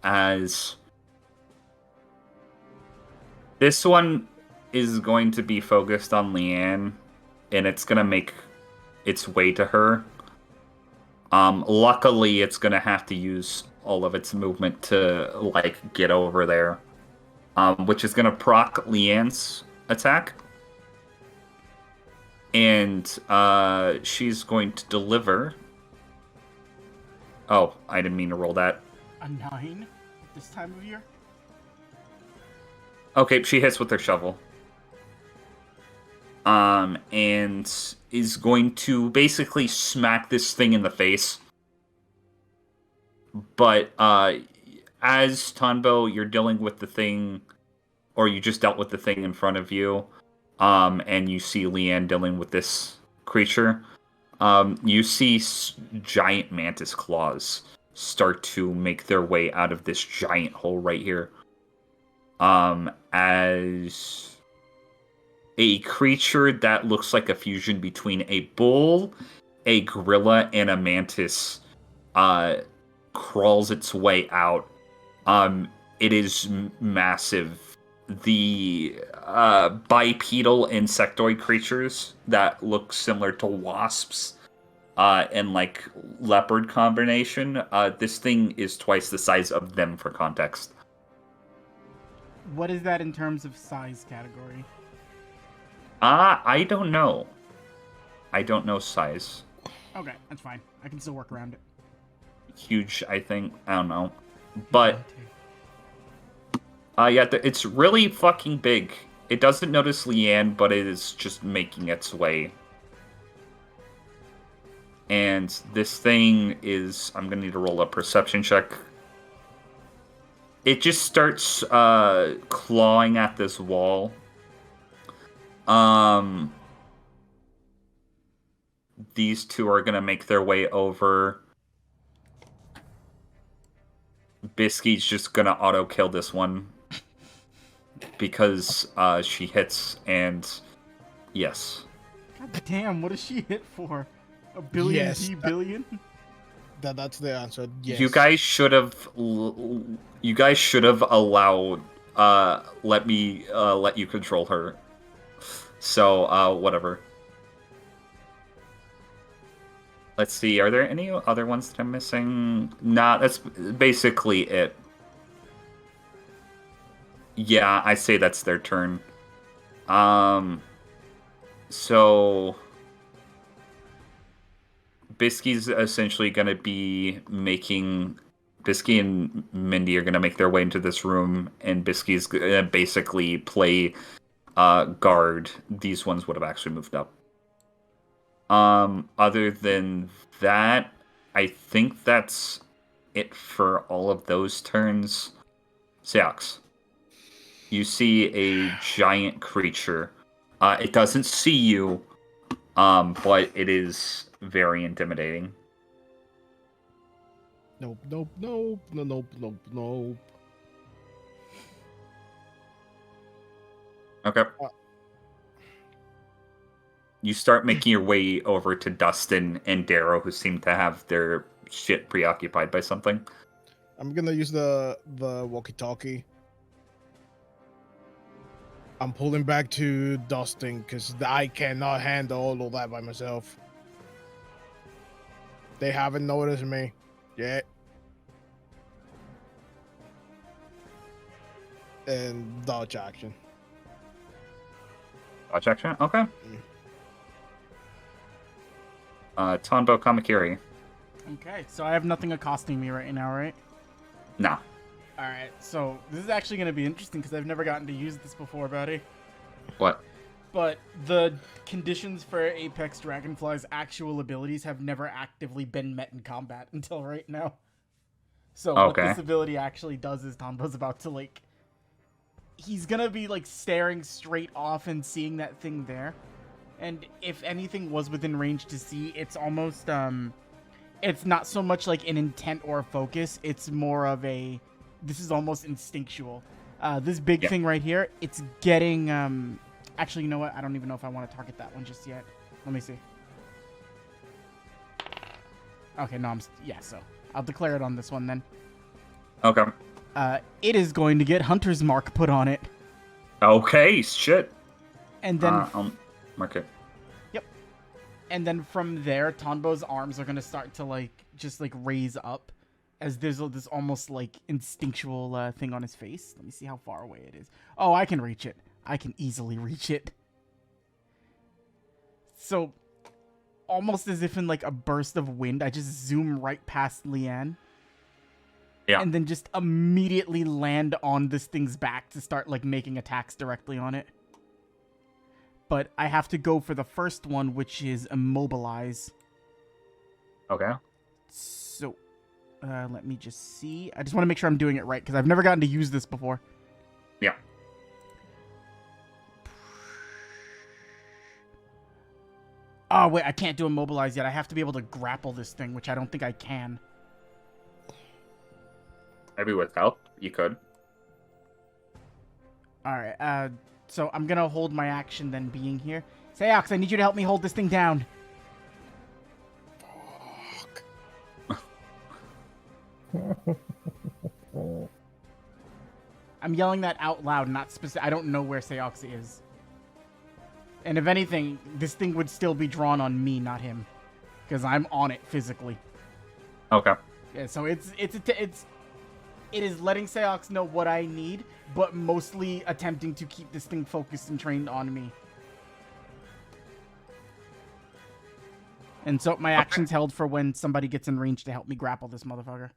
Speaker 5: as this one is going to be focused on Leanne, and it's going to make its way to her. Luckily, it's going to have to use all of its movement to, like, get over there. Which is going to proc Leanne's attack. And she's going to deliver... Oh, I didn't mean to roll that.
Speaker 1: A 9 at this time of year?
Speaker 5: Okay, she hits with her shovel. And is going to basically smack this thing in the face. But as Tonbo, you're dealing with the thing, or you just dealt with the thing in front of you, and you see Leanne dealing with this creature. You see giant mantis claws start to make their way out of this giant hole right here. As a creature that looks like a fusion between a bull, a gorilla, and a mantis crawls its way out. It is massive. The bipedal insectoid creatures that look similar to wasps and like leopard combination. This thing is twice the size of them for context.
Speaker 1: What is that in terms of size category?
Speaker 5: I don't know. I don't know size.
Speaker 1: Okay, that's fine. I can still work around it.
Speaker 5: Huge, I think. I don't know. But yeah, it's really fucking big. It doesn't notice Leanne, but it is just making its way. And this thing is... I'm gonna need to roll a perception check. It just starts clawing at this wall. These two are gonna make their way over. Bisky's just gonna auto-kill this one. Because she hits, and yes.
Speaker 1: God damn, what does she hit for? A billion?
Speaker 3: Yes,
Speaker 1: billion?
Speaker 3: That's the answer. Yes.
Speaker 5: You guys should have allowed let you control her. So whatever. Let's see, are there any other ones that I'm missing? Nah, that's basically it. Yeah, I say that's their turn. So Bisky's essentially going to be making... Bisky and Mindy are going to make their way into this room, and Bisky's going to basically play guard. These ones would have actually moved up. Other than that, I think that's it for all of those turns. Seox, you see a giant creature. It doesn't see you, but it is very intimidating.
Speaker 3: Nope, nope, nope, no, nope, nope, nope.
Speaker 5: Okay. You start making your way over to Dustin and Darrow, who seem to have their shit preoccupied by something.
Speaker 3: I'm gonna use the walkie-talkie. I'm pulling back to Dustin because I cannot handle all of that by myself. They haven't noticed me yet. And dodge action.
Speaker 5: Dodge action? Okay. Tonbo Kamakiri.
Speaker 1: Okay, so I have nothing accosting me right now, right?
Speaker 5: Nah.
Speaker 1: Alright, so this is actually going to be interesting because I've never gotten to use this before, buddy.
Speaker 5: What?
Speaker 1: But the conditions for Apex Dragonfly's actual abilities have never actively been met in combat until right now. So what this ability actually does is Tombo's about to, like... He's gonna be, like, staring straight off and seeing that thing there. And if anything was within range to see, it's almost, it's not so much like an intent or a focus, it's more of a... This is almost instinctual. This big thing right here, it's getting, actually, you know what? I don't even know if I want to target that one just yet. Let me see. Okay, no, so I'll declare it on this one then.
Speaker 5: Okay.
Speaker 1: It is going to get Hunter's Mark put on it.
Speaker 5: Okay, shit.
Speaker 1: And then
Speaker 5: I'll mark it.
Speaker 1: and then from there, Tonbo's arms are gonna start to just raise up, as there's this almost instinctual thing on his face. Let me see how far away it is. Oh, I can reach it. I can easily reach it. So, almost as if in a burst of wind, I just zoom right past Leanne.
Speaker 5: Yeah.
Speaker 1: And then just immediately land on this thing's back to start making attacks directly on it. But I have to go for the first one, which is Immobilize.
Speaker 5: Okay.
Speaker 1: So, let me just see. I just want to make sure I'm doing it right, because I've never gotten to use this before.
Speaker 5: Yeah.
Speaker 1: Oh, wait, I can't do Immobilize yet. I have to be able to grapple this thing, which I don't think I can.
Speaker 5: Maybe with help, you could.
Speaker 1: Alright, so I'm gonna hold my action then being here. Seox, I need you to help me hold this thing down. I'm yelling that out loud, not specific. I don't know where Seox is. And if anything, this thing would still be drawn on me, not him. Because I'm on it physically.
Speaker 5: Okay.
Speaker 1: Yeah, so it is letting Seox know what I need, but mostly attempting to keep this thing focused and trained on me. And so my action's held for when somebody gets in range to help me grapple this motherfucker.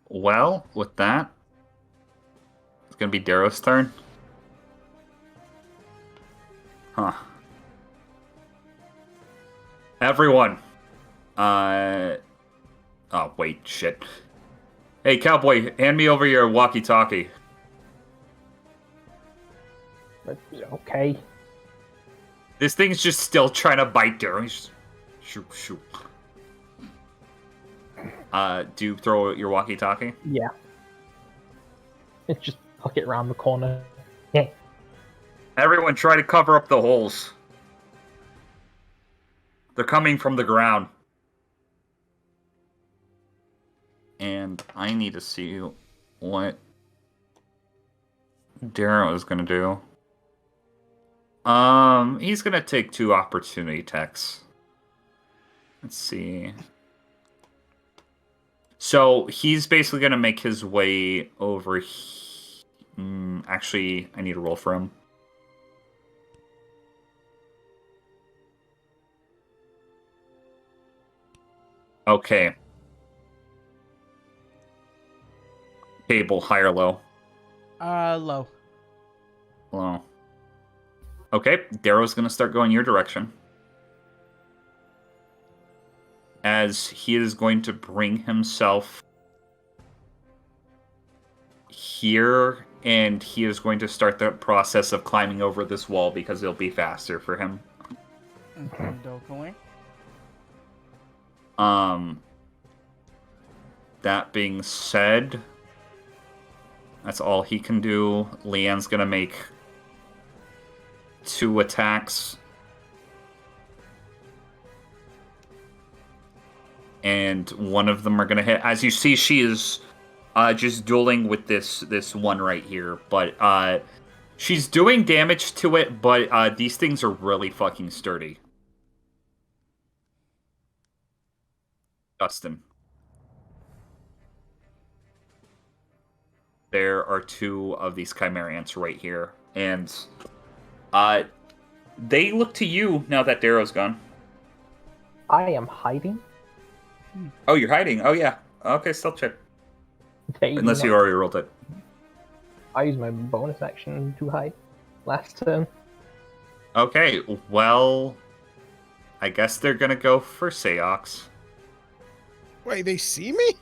Speaker 5: Well, with that, it's gonna be Darrow's turn. Huh. Everyone. Oh, wait, shit. Hey, cowboy, hand me over your walkie-talkie.
Speaker 6: Okay.
Speaker 5: This thing's just still trying to bite Darrow. He's just... Shoot, shoot. Do you throw your walkie-talkie?
Speaker 6: Yeah. It's just hook it around the corner. Yeah.
Speaker 5: Everyone try to cover up the holes. They're coming from the ground. And I need to see what Darrow is going to do. He's going to take 2 opportunity attacks. Let's see. So he's basically going to make his way over. Actually, I need to roll for him. Okay. Table, high or low?
Speaker 1: Low.
Speaker 5: Low. Okay, Darrow's gonna start going your direction. As he is going to bring himself here, and he is going to start the process of climbing over this wall because it'll be faster for him.
Speaker 1: Okay, definitely.
Speaker 5: That being said, that's all he can do. Leanne's gonna make 2 attacks. And one of them are gonna hit. As you see, she is just dueling with this one right here. But she's doing damage to it, but these things are really fucking sturdy. Dustin. There are 2 of these Chimerians right here. And they look to you now that Darrow's gone.
Speaker 6: I am hiding.
Speaker 5: Oh, you're hiding. Oh, yeah. Okay, still check.
Speaker 6: They
Speaker 5: Unless you already rolled it.
Speaker 6: I used my bonus action to hide last turn.
Speaker 5: Okay, well, I guess they're gonna go for Seox.
Speaker 3: Wait, they see me?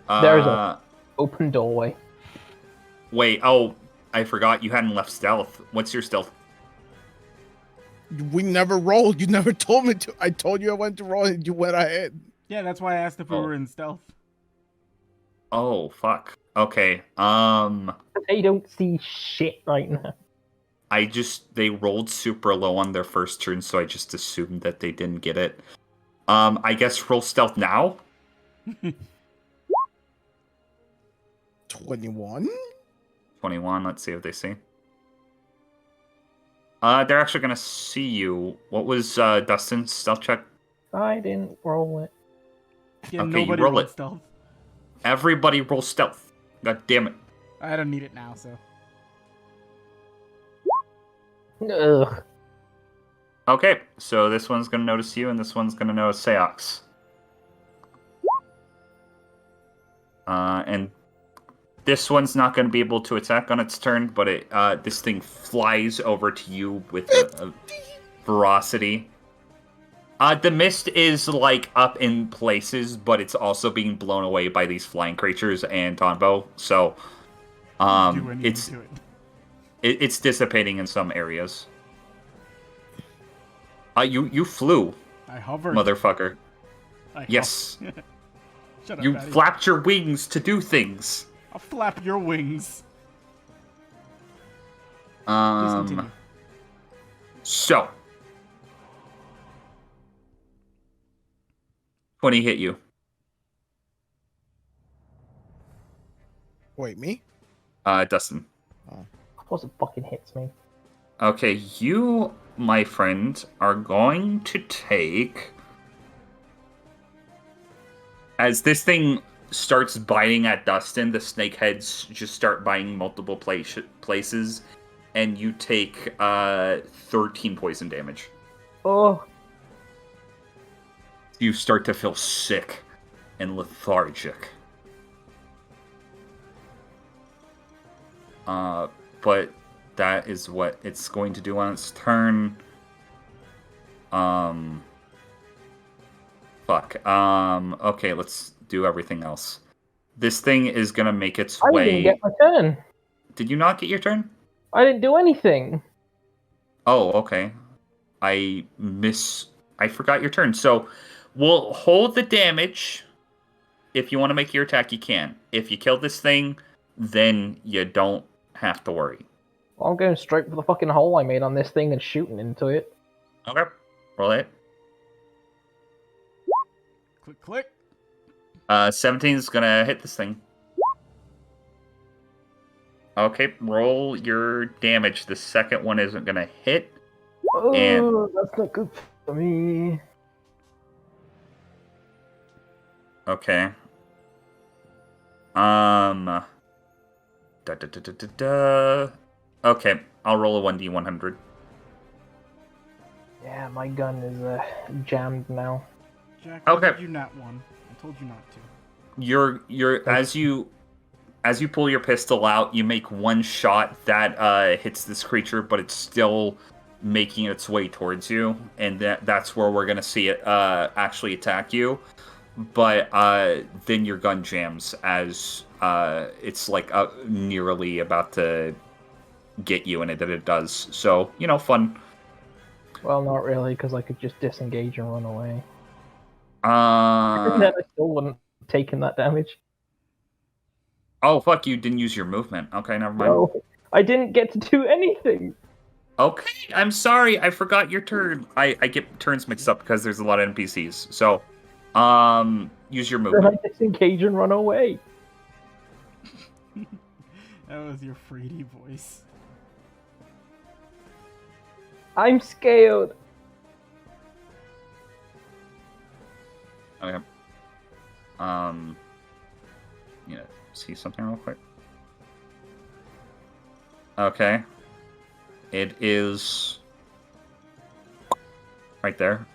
Speaker 6: There's a open doorway.
Speaker 5: Wait, oh, I forgot you hadn't left stealth. What's your stealth?
Speaker 3: We never rolled. You never told me to. I told you I went to roll and you went ahead.
Speaker 1: Yeah, that's why I asked if we were in stealth.
Speaker 5: Oh, fuck. Okay,
Speaker 6: They don't see shit right now.
Speaker 5: they rolled super low on their first turn, so I just assumed that they didn't get it. I guess roll stealth now.
Speaker 3: 21?
Speaker 5: 21. Let's see what they see. They're actually gonna see you. What was Dustin's stealth check?
Speaker 6: I didn't roll it.
Speaker 1: Yeah,
Speaker 5: Okay, you
Speaker 1: nobody
Speaker 5: roll
Speaker 1: rolled
Speaker 5: it.
Speaker 1: stealth.
Speaker 5: Everybody roll stealth. God damn it.
Speaker 1: I don't need it now, so.
Speaker 6: Ugh.
Speaker 5: Okay, so this one's gonna notice you, and this one's gonna notice Seox. And this one's not gonna be able to attack on its turn, but this thing flies over to you with a ferocity. The mist is like up in places, but it's also being blown away by these flying creatures and Tonbo. So,
Speaker 1: Do anything to it.
Speaker 5: it's dissipating in some areas. You flew,
Speaker 1: I hovered.
Speaker 5: motherfucker.
Speaker 1: I
Speaker 5: Yes,
Speaker 1: Shut up,
Speaker 5: you
Speaker 1: Patty.
Speaker 5: flapped your wings to do things.
Speaker 1: I'll flap your wings. Please continue.
Speaker 5: So 20 hit you.
Speaker 3: Wait, me?
Speaker 5: Dustin.
Speaker 6: Of course it fucking hits me.
Speaker 5: Okay, you, my friend, are going to take... As this thing starts biting at Dustin, the snake heads just start biting multiple places, and you take 13 poison damage.
Speaker 6: Oh,
Speaker 5: You start to feel sick and lethargic. But that is what it's going to do on its turn. Fuck. Okay, let's do everything else. This thing is gonna make its
Speaker 6: I
Speaker 5: way.
Speaker 6: didn't get my turn.
Speaker 5: Did you not get your turn?
Speaker 6: I didn't do anything.
Speaker 5: Oh, okay. I forgot your turn. So we'll hold the damage. If you want to make your attack, you can. If you kill this thing, then you don't have to worry.
Speaker 6: Well, I'm going straight for the fucking hole I made on this thing and shooting into it.
Speaker 5: Okay. Roll it.
Speaker 1: Click, click.
Speaker 5: 17 is gonna hit this thing. Okay, roll your damage. The second one isn't gonna hit.
Speaker 6: Oh,
Speaker 5: And-
Speaker 6: that's not good for me.
Speaker 5: Okay. Da, da, da, da, da, da. Okay, I'll roll a 1d100.
Speaker 6: Yeah, my gun is jammed now.
Speaker 1: Jack,
Speaker 5: Okay.
Speaker 1: why did you not one? I told you not to.
Speaker 5: You're as you pull your pistol out, you make one shot that hits this creature, but it's still making its way towards you, and that's where we're gonna see it actually attack you. But then your gun jams as it's like nearly about to get you, and it does. So fun.
Speaker 6: Well, not really, because I could just disengage and run away.
Speaker 5: Uh
Speaker 6: And then I still wouldn't have taken that damage.
Speaker 5: oh fuck! You didn't use your movement. Okay, never mind.
Speaker 6: No, I didn't get to do anything.
Speaker 5: Okay, I'm sorry. I forgot your turn. I get turns mixed up because there's a lot of NPCs. So, use your
Speaker 6: Then
Speaker 5: movement.
Speaker 6: I disengage and run away.
Speaker 1: That was your Freddy voice.
Speaker 6: I'm scared.
Speaker 5: Okay. See something real quick. Okay. It is right there.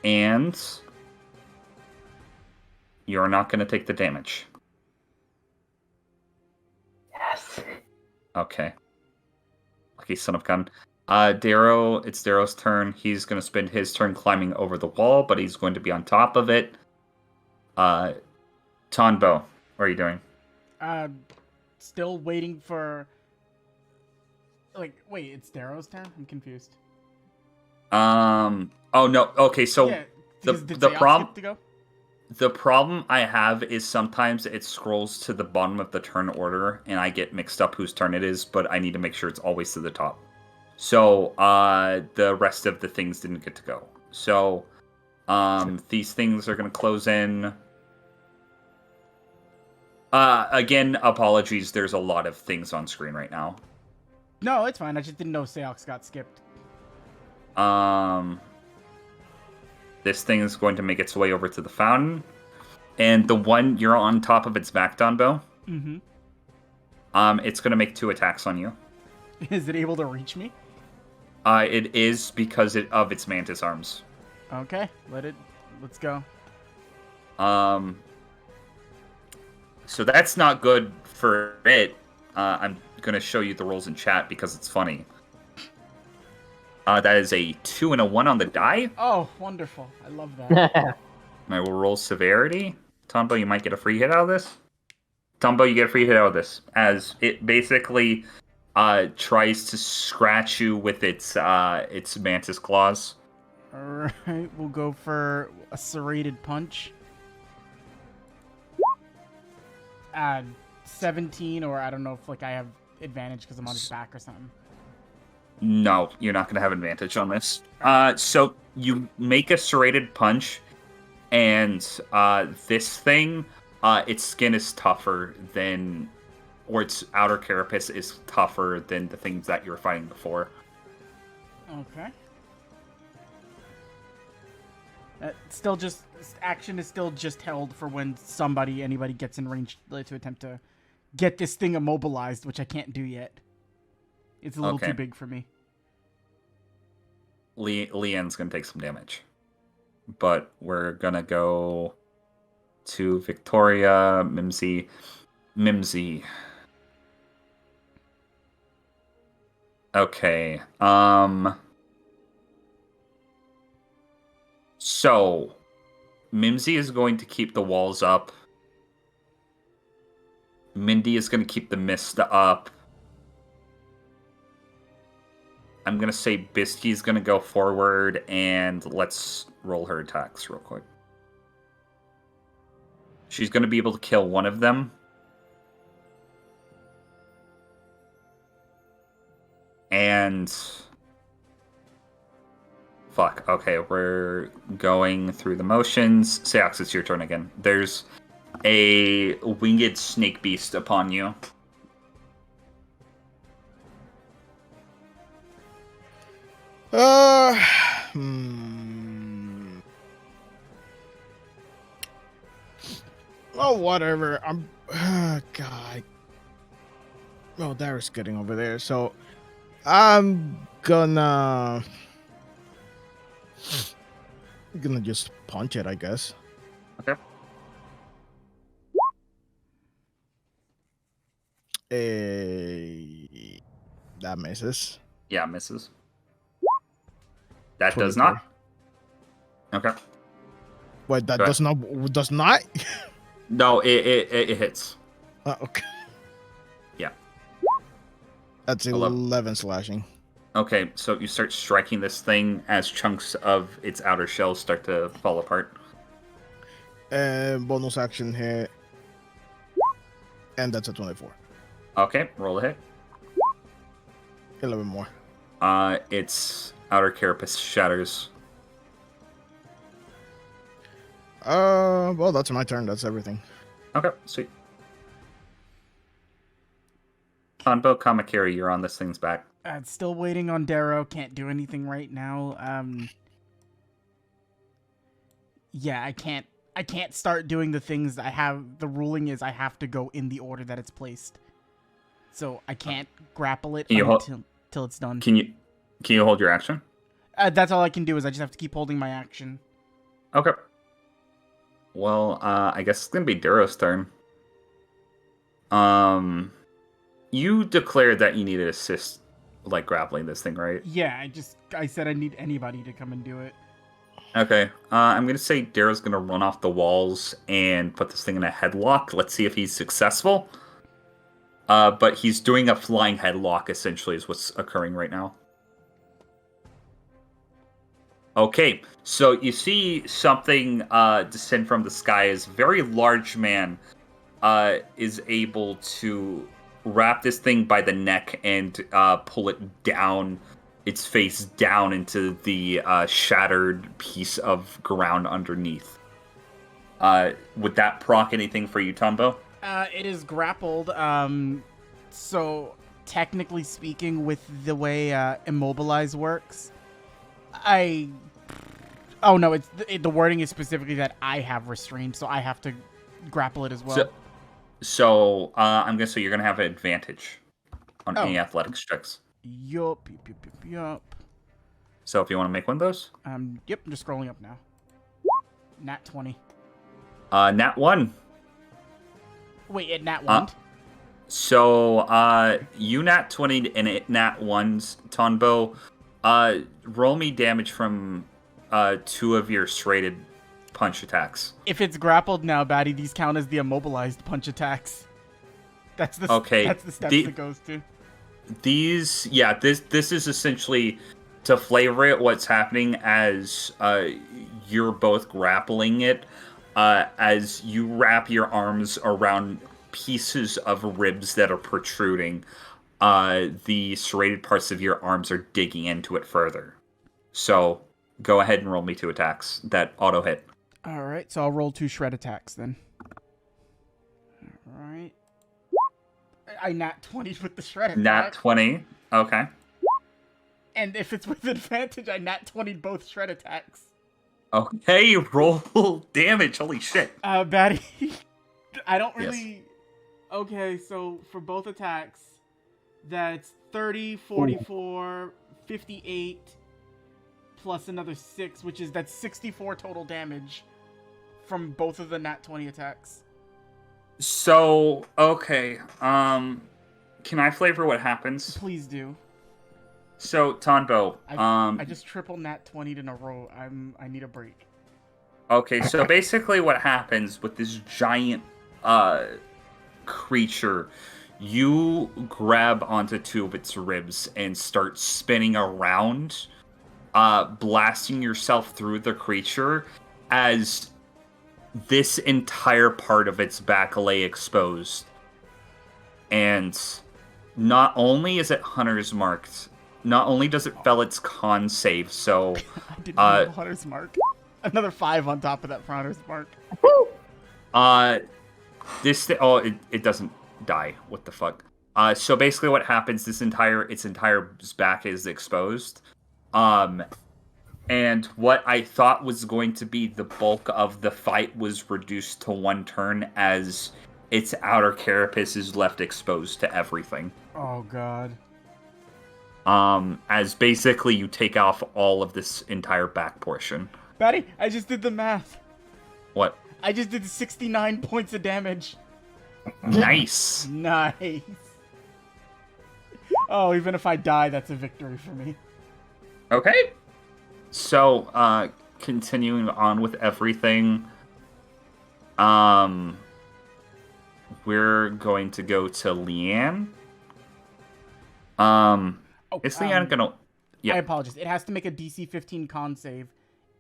Speaker 5: And you're not going to take the damage.
Speaker 6: Yes.
Speaker 5: Okay. Lucky son of gun. Darrow, it's Darrow's turn. He's going to spend his turn climbing over the wall, but he's going to be on top of it. Tonbo, what are you doing?
Speaker 1: Still waiting for. Like, wait, it's Darrow's turn? I'm confused.
Speaker 5: Oh no. Okay, so
Speaker 1: Yeah,
Speaker 5: the
Speaker 1: because did
Speaker 5: the
Speaker 1: Seox
Speaker 5: problem
Speaker 1: get to go?
Speaker 5: the problem I have is sometimes it scrolls to the bottom of the turn order, and I get mixed up whose turn it is. But I need to make sure it's always to the top. So the rest of the things didn't get to go. So These things are going to close in. Again, apologies. There's a lot of things on screen right now.
Speaker 1: No, it's fine. I just didn't know Seox got skipped.
Speaker 5: This thing is going to make its way over to the fountain. And the one you're on top of its back, Donbo.
Speaker 1: Mm-hmm.
Speaker 5: It's going to make 2 attacks on you.
Speaker 1: Is it able to reach me?
Speaker 5: It is because of its mantis arms.
Speaker 1: Okay, let's go.
Speaker 5: So that's not good for it. I'm going to show you the rolls in chat because it's funny. That is a 2 and a 1 on the die.
Speaker 1: Oh, wonderful. I love that.
Speaker 5: I will roll severity. Tombo, you might get a free hit out of this. Tombo, you get a free hit out of this. As it basically tries to scratch you with its mantis claws.
Speaker 1: Alright, we'll go for a serrated punch. 17, or I don't know if I have advantage because I'm on his back or something.
Speaker 5: No, you're not going to have advantage on this. So you make a serrated punch, and this thing, its skin is tougher than, or its outer carapace is tougher than the things that you were fighting before.
Speaker 1: Okay. Action is still just held for when anybody gets in range to attempt to get this thing immobilized, which I can't do yet. It's a little too big for me.
Speaker 5: Leanne's gonna take some damage. But we're gonna go to Victoria, Mimsy. Okay, so Mimsy is going to keep the walls up. Mindy is going to keep the mist up. I'm going to say Bisky's going to go forward, and let's roll her attacks real quick. She's going to be able to kill one of them. And... fuck. Okay, we're going through the motions. Seox, it's your turn again. There's a winged snake beast upon you.
Speaker 3: Oh, whatever. God. Oh, Darius getting over there. So, I'm gonna just punch it, I guess.
Speaker 5: Okay.
Speaker 3: That misses.
Speaker 5: Yeah, misses. That
Speaker 3: 24.
Speaker 5: does not. Okay.
Speaker 3: Wait, that
Speaker 5: Go
Speaker 3: does not.
Speaker 5: No, it hits.
Speaker 3: Okay.
Speaker 5: Yeah.
Speaker 3: That's 11 slashing.
Speaker 5: Okay, so you start striking this thing as chunks of its outer shell start to fall apart.
Speaker 3: And bonus action hit. And that's a 24.
Speaker 5: Okay, roll a hit.
Speaker 3: 11 more.
Speaker 5: Its outer carapace shatters.
Speaker 3: Well, that's my turn. That's everything.
Speaker 5: Okay, sweet. Hanbo Kamakiri, you're on this thing's back.
Speaker 1: Still waiting on Darrow. Can't do anything right now. Yeah, I can't start doing the things I have. The ruling is I have to go in the order that it's placed. So I can't grapple it until it's done.
Speaker 5: Can you hold your action?
Speaker 1: That's all I can do is I just have to keep holding my action.
Speaker 5: Okay. Well, I guess it's gonna be Darrow's turn. You declared that you needed assist, grappling this thing, right?
Speaker 1: Yeah, I said I need anybody to come and do it.
Speaker 5: Okay. I'm gonna say Darrow's gonna run off the walls and put this thing in a headlock. Let's see if he's successful. But he's doing a flying headlock, essentially, is what's occurring right now. Okay, so you see something descend from the sky. As a very large man is able to wrap this thing by the neck and pull it down its face down into the shattered piece of ground underneath. Would that proc anything for you, Tombo?
Speaker 1: It is grappled. So technically speaking, with the way immobilize works, oh no, the wording is specifically that I have restraint, so I have to grapple it as well.
Speaker 5: So I'm gonna say you're gonna have an advantage on any athletics checks.
Speaker 1: Yup.
Speaker 5: So if you want to make one of those,
Speaker 1: yep. I'm just scrolling up now. Nat 20.
Speaker 5: Nat 1.
Speaker 1: Wait, it Nat 1?
Speaker 5: So you Nat 20 and it Nat 1s, Tonbo. Roll me damage from 2 of your serrated punch attacks.
Speaker 1: If it's grappled now, Batty, these count as the immobilized punch attacks. That's the steps it goes to.
Speaker 5: This is essentially to flavor it. What's happening as you're both grappling it, as you wrap your arms around pieces of ribs that are protruding. The serrated parts of your arms are digging into it further. So go ahead and roll me 2 attacks that auto hit.
Speaker 1: All right, so I'll roll 2 shred attacks then. All right. I nat 20 with the shred attack.
Speaker 5: Nat 20, okay.
Speaker 1: And if it's with advantage, I nat 20 both shred attacks.
Speaker 5: Okay, roll damage. Holy shit.
Speaker 1: Batty, I don't really...
Speaker 5: Yes.
Speaker 1: Okay, so for both attacks, that's 30, 44, 58, plus another 6, that's 64 total damage from both of the nat 20 attacks.
Speaker 5: So, okay, can I flavor what happens?
Speaker 1: Please do.
Speaker 5: So, Tonbo,
Speaker 1: I just triple nat 20'd in a row. I need a break.
Speaker 5: Okay, so basically what happens with this giant creature, you grab onto 2 of its ribs and start spinning around, blasting yourself through the creature as this entire part of its back lay exposed. And not only is it Hunter's marked, not only does it fail its con save, so...
Speaker 1: I didn't know Hunter's mark. Another 5 on top of that for Hunter's mark.
Speaker 5: It doesn't die. What the fuck? So basically what happens, its entire back is exposed. And what I thought was going to be the bulk of the fight was reduced to 1 turn as its outer carapace is left exposed to everything.
Speaker 1: Oh god.
Speaker 5: As basically you take off all of this entire back portion.
Speaker 1: Batty, I just did the math.
Speaker 5: What?
Speaker 1: I just did 69 points of damage.
Speaker 5: Nice.
Speaker 1: Nice. Oh, even if I die, that's a victory for me.
Speaker 5: Okay. So, continuing on with everything, we're going to go to Leanne. Is Leanne gonna... Yeah.
Speaker 1: I apologize. It has to make a DC 15 con save.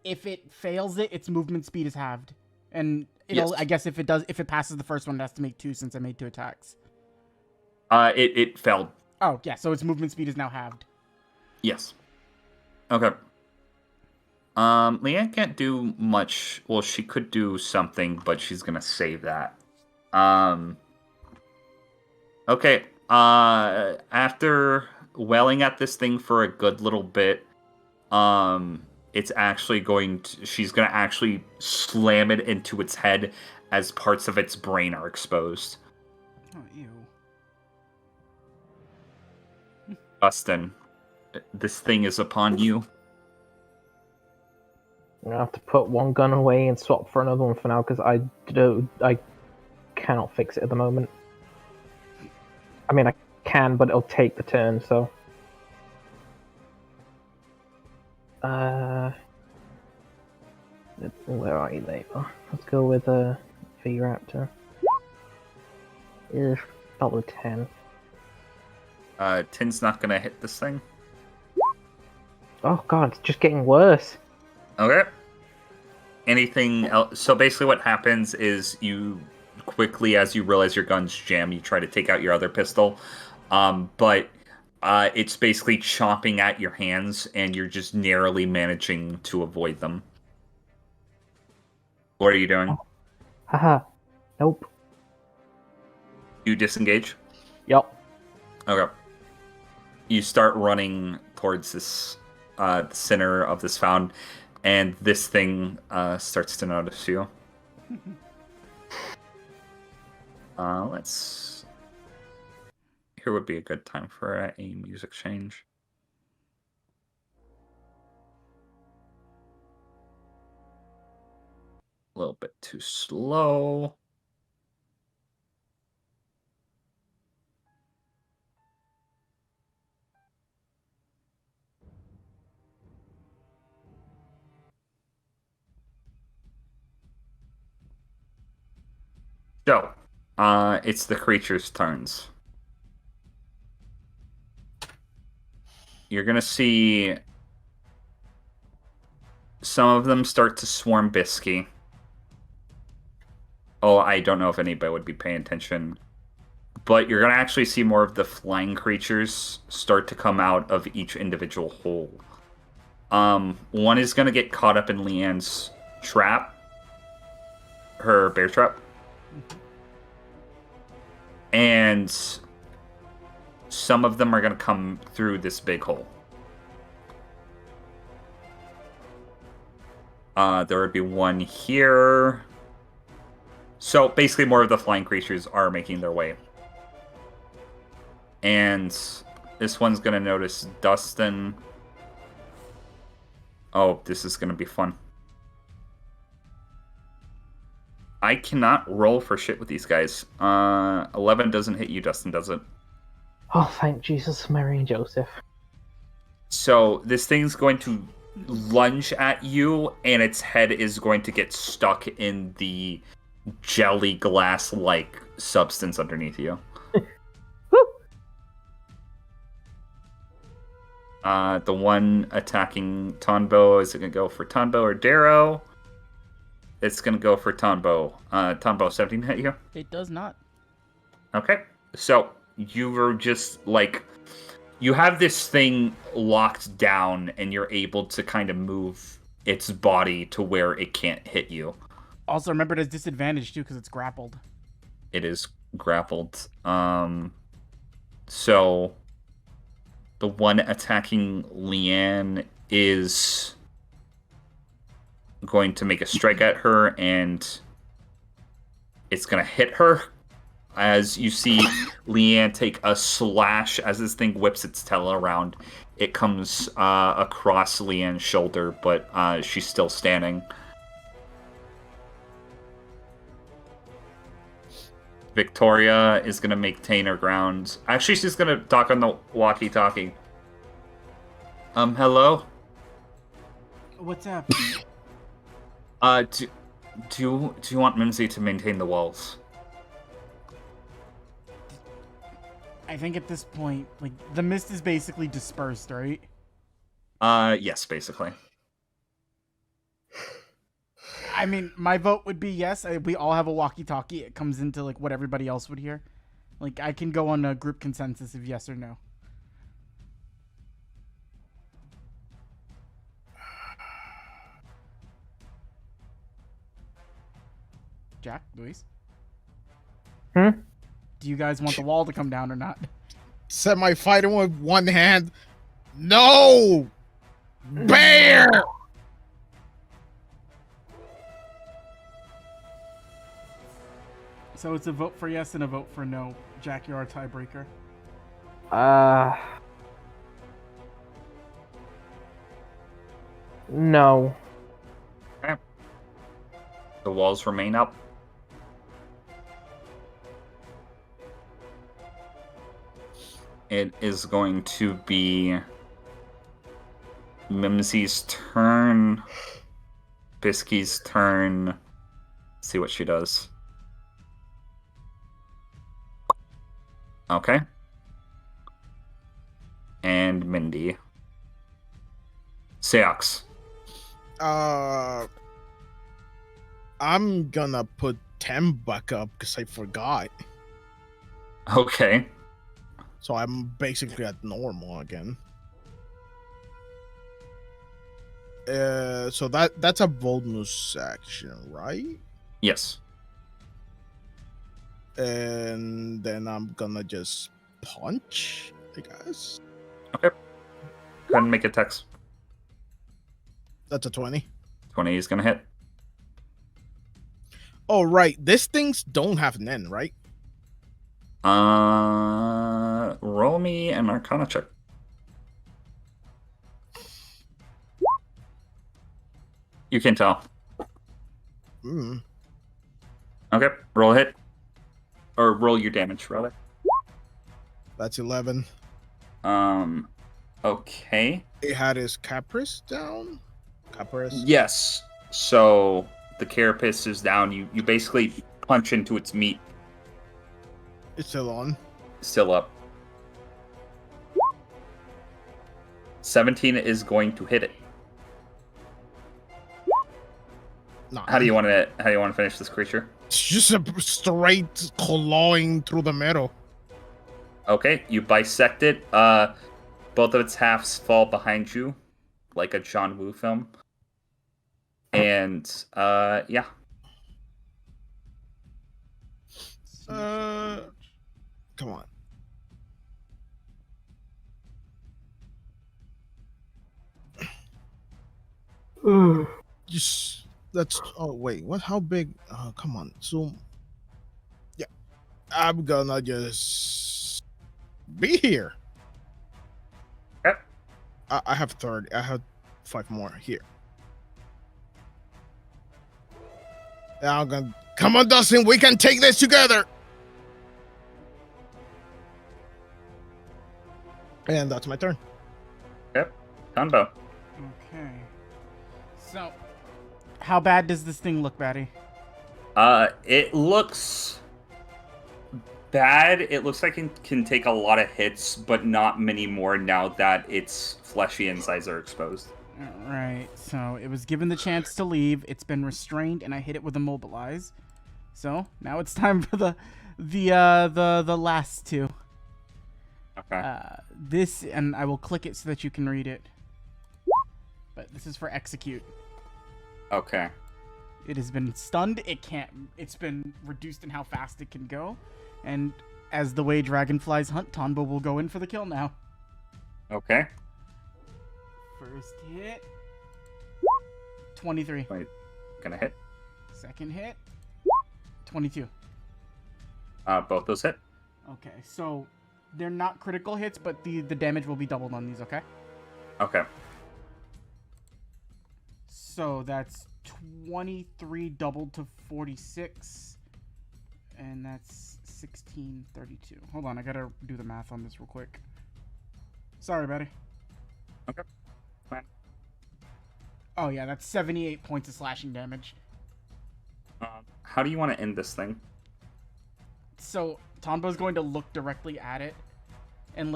Speaker 1: If it fails it, its movement speed is halved. And it'll, yes. I guess if it passes the first one, it has to make 2 since I made 2 attacks.
Speaker 5: It failed.
Speaker 1: Oh, yeah, so its movement speed is now halved.
Speaker 5: Yes. Okay. Leanne can't do much. Well, she could do something, but she's gonna save that. Okay. After welling at this thing for a good little bit, it's actually she's gonna actually slam it into its head as parts of its brain are exposed.
Speaker 1: Oh, ew.
Speaker 5: Dustin, this thing is upon you.
Speaker 6: I'm gonna have to put one gun away and swap for another one for now because I cannot fix it at the moment. I mean, I can, but it'll take the turn, so. Where are you later? Let's go with V-Raptor. Probably 10.
Speaker 5: 10's not gonna hit this thing.
Speaker 6: Oh god, it's just getting worse.
Speaker 5: Okay. Anything else? So basically what happens is you quickly, as you realize your gun's jammed, you try to take out your other pistol. But It's basically chomping at your hands, and you're just narrowly managing to avoid them. What are you doing?
Speaker 6: Haha. Nope.
Speaker 5: You disengage?
Speaker 6: Yup.
Speaker 5: Okay. You start running towards this the center of this fountain, and this thing starts to notice you. Let's. Here would be a good time for a music change. A little bit too slow. So, it's the creature's turns. You're gonna see some of them start to swarm Bisky. Oh, I don't know if anybody would be paying attention. But you're gonna actually see more of the flying creatures start to come out of each individual hole. One is gonna get caught up in Leanne's trap. Her bear trap. And some of them are going to come through this big hole. There would be one here. So basically more of the flying creatures are making their way. And this one's going to notice Dustin. Oh, this is going to be fun. I cannot roll for shit with these guys. 11 doesn't hit you, Dustin, does it?
Speaker 6: Oh, thank Jesus, Mary and Joseph.
Speaker 5: So this thing's going to lunge at you, and its head is going to get stuck in the jelly glass-like substance underneath you. The one attacking Tonbo, is it going to go for Tonbo or Darrow? It's going to go for Tonbo. Tonbo, 17 hit you?
Speaker 1: It does not.
Speaker 5: Okay. So, you were just, like... You have this thing locked down, and you're able to kind of move its body to where it can't hit you.
Speaker 1: Also, remember it has disadvantage, too, because it's grappled.
Speaker 5: It is grappled. So... The one attacking Leanne is... going to make a strike at her, and it's going to hit her. As you see Leanne take a slash as this thing whips its tail around. It comes across Leanne's shoulder, but she's still standing. Victoria is going to maintain her ground. Actually, she's going to talk on the walkie-talkie. Hello?
Speaker 1: What's up?
Speaker 5: Do you want Mimsy to maintain the walls?
Speaker 1: I think at this point, like, the mist is basically dispersed, right?
Speaker 5: Yes, basically.
Speaker 1: I mean, my vote would be yes. We all have a walkie-talkie. It comes into, like, what everybody else would hear. Like, I can go on a group consensus of yes or no. Jack, Luis?
Speaker 6: Hmm?
Speaker 1: Do you guys want the wall to come down or not?
Speaker 3: Set my fighting with one hand. No! Bear!
Speaker 1: So it's a vote for yes and a vote for no. Jack, you're our tiebreaker.
Speaker 6: No.
Speaker 5: Okay. The walls remain up. It is going to be Mimsy's turn. Bisky's turn. Let's see what she does. Okay. And Mindy. Seox.
Speaker 3: I'm gonna put 10 back up because I forgot.
Speaker 5: Okay.
Speaker 3: So I'm basically at normal again. So that's a bonus action, right?
Speaker 5: Yes.
Speaker 3: And then I'm gonna just punch, I guess.
Speaker 5: Okay. Go ahead and make a text.
Speaker 3: That's a 20.
Speaker 5: 20 is gonna hit.
Speaker 3: Oh, right. These things don't have an end, right?
Speaker 5: Roll me an Arcana check. You can tell.
Speaker 3: Mm.
Speaker 5: Okay, roll a hit. Or roll your damage, rather.
Speaker 3: That's 11.
Speaker 5: Okay.
Speaker 3: It had his Caprice down? Caprice?
Speaker 5: Yes. So the carapace is down. You basically punch into its meat.
Speaker 3: It's still on.
Speaker 5: Still up. 17 is going to hit it.
Speaker 3: Nah.
Speaker 5: How do you want to finish this creature?
Speaker 3: It's just a straight clawing through the metal.
Speaker 5: Okay, you bisect it. Both of its halves fall behind you, like a John Woo film. And yeah.
Speaker 3: Come on. Just that's. Oh wait, what? How big? Come on, zoom. Yeah, I'm gonna just be here.
Speaker 5: Okay.
Speaker 3: I have 30. I have 5 more here. Now I'm gonna come on, Dustin. We can take this together. And that's my turn.
Speaker 5: Yep. Combo.
Speaker 1: Okay. So, how bad does this thing look, Batty?
Speaker 5: It looks bad. It looks like it can take a lot of hits, but not many more now that its fleshy insides are exposed.
Speaker 1: Alright, so it was given the chance to leave, it's been restrained, and I hit it with Immobilize. So, now it's time for the last two.
Speaker 5: Okay.
Speaker 1: This, and I will click it so that you can read it. But this is for Execute.
Speaker 5: Okay.
Speaker 1: It has been stunned, it's been reduced in how fast it can go, and as the way dragonflies hunt, Tonbo will go in for the kill now.
Speaker 5: Okay.
Speaker 1: First hit, 23.
Speaker 5: Wait, gonna hit.
Speaker 1: Second hit, 22.
Speaker 5: Both those hit.
Speaker 1: Okay, so they're not critical hits, but the damage will be doubled on these, okay?
Speaker 5: Okay.
Speaker 1: So that's 23 doubled to 46, and that's 1632. Hold on, I gotta do the math on this real quick. Sorry, buddy.
Speaker 5: Okay. Fine.
Speaker 1: Oh yeah, that's 78 points of slashing damage.
Speaker 5: How do you want to end this thing?
Speaker 1: So Tonbo's going to look directly at it, and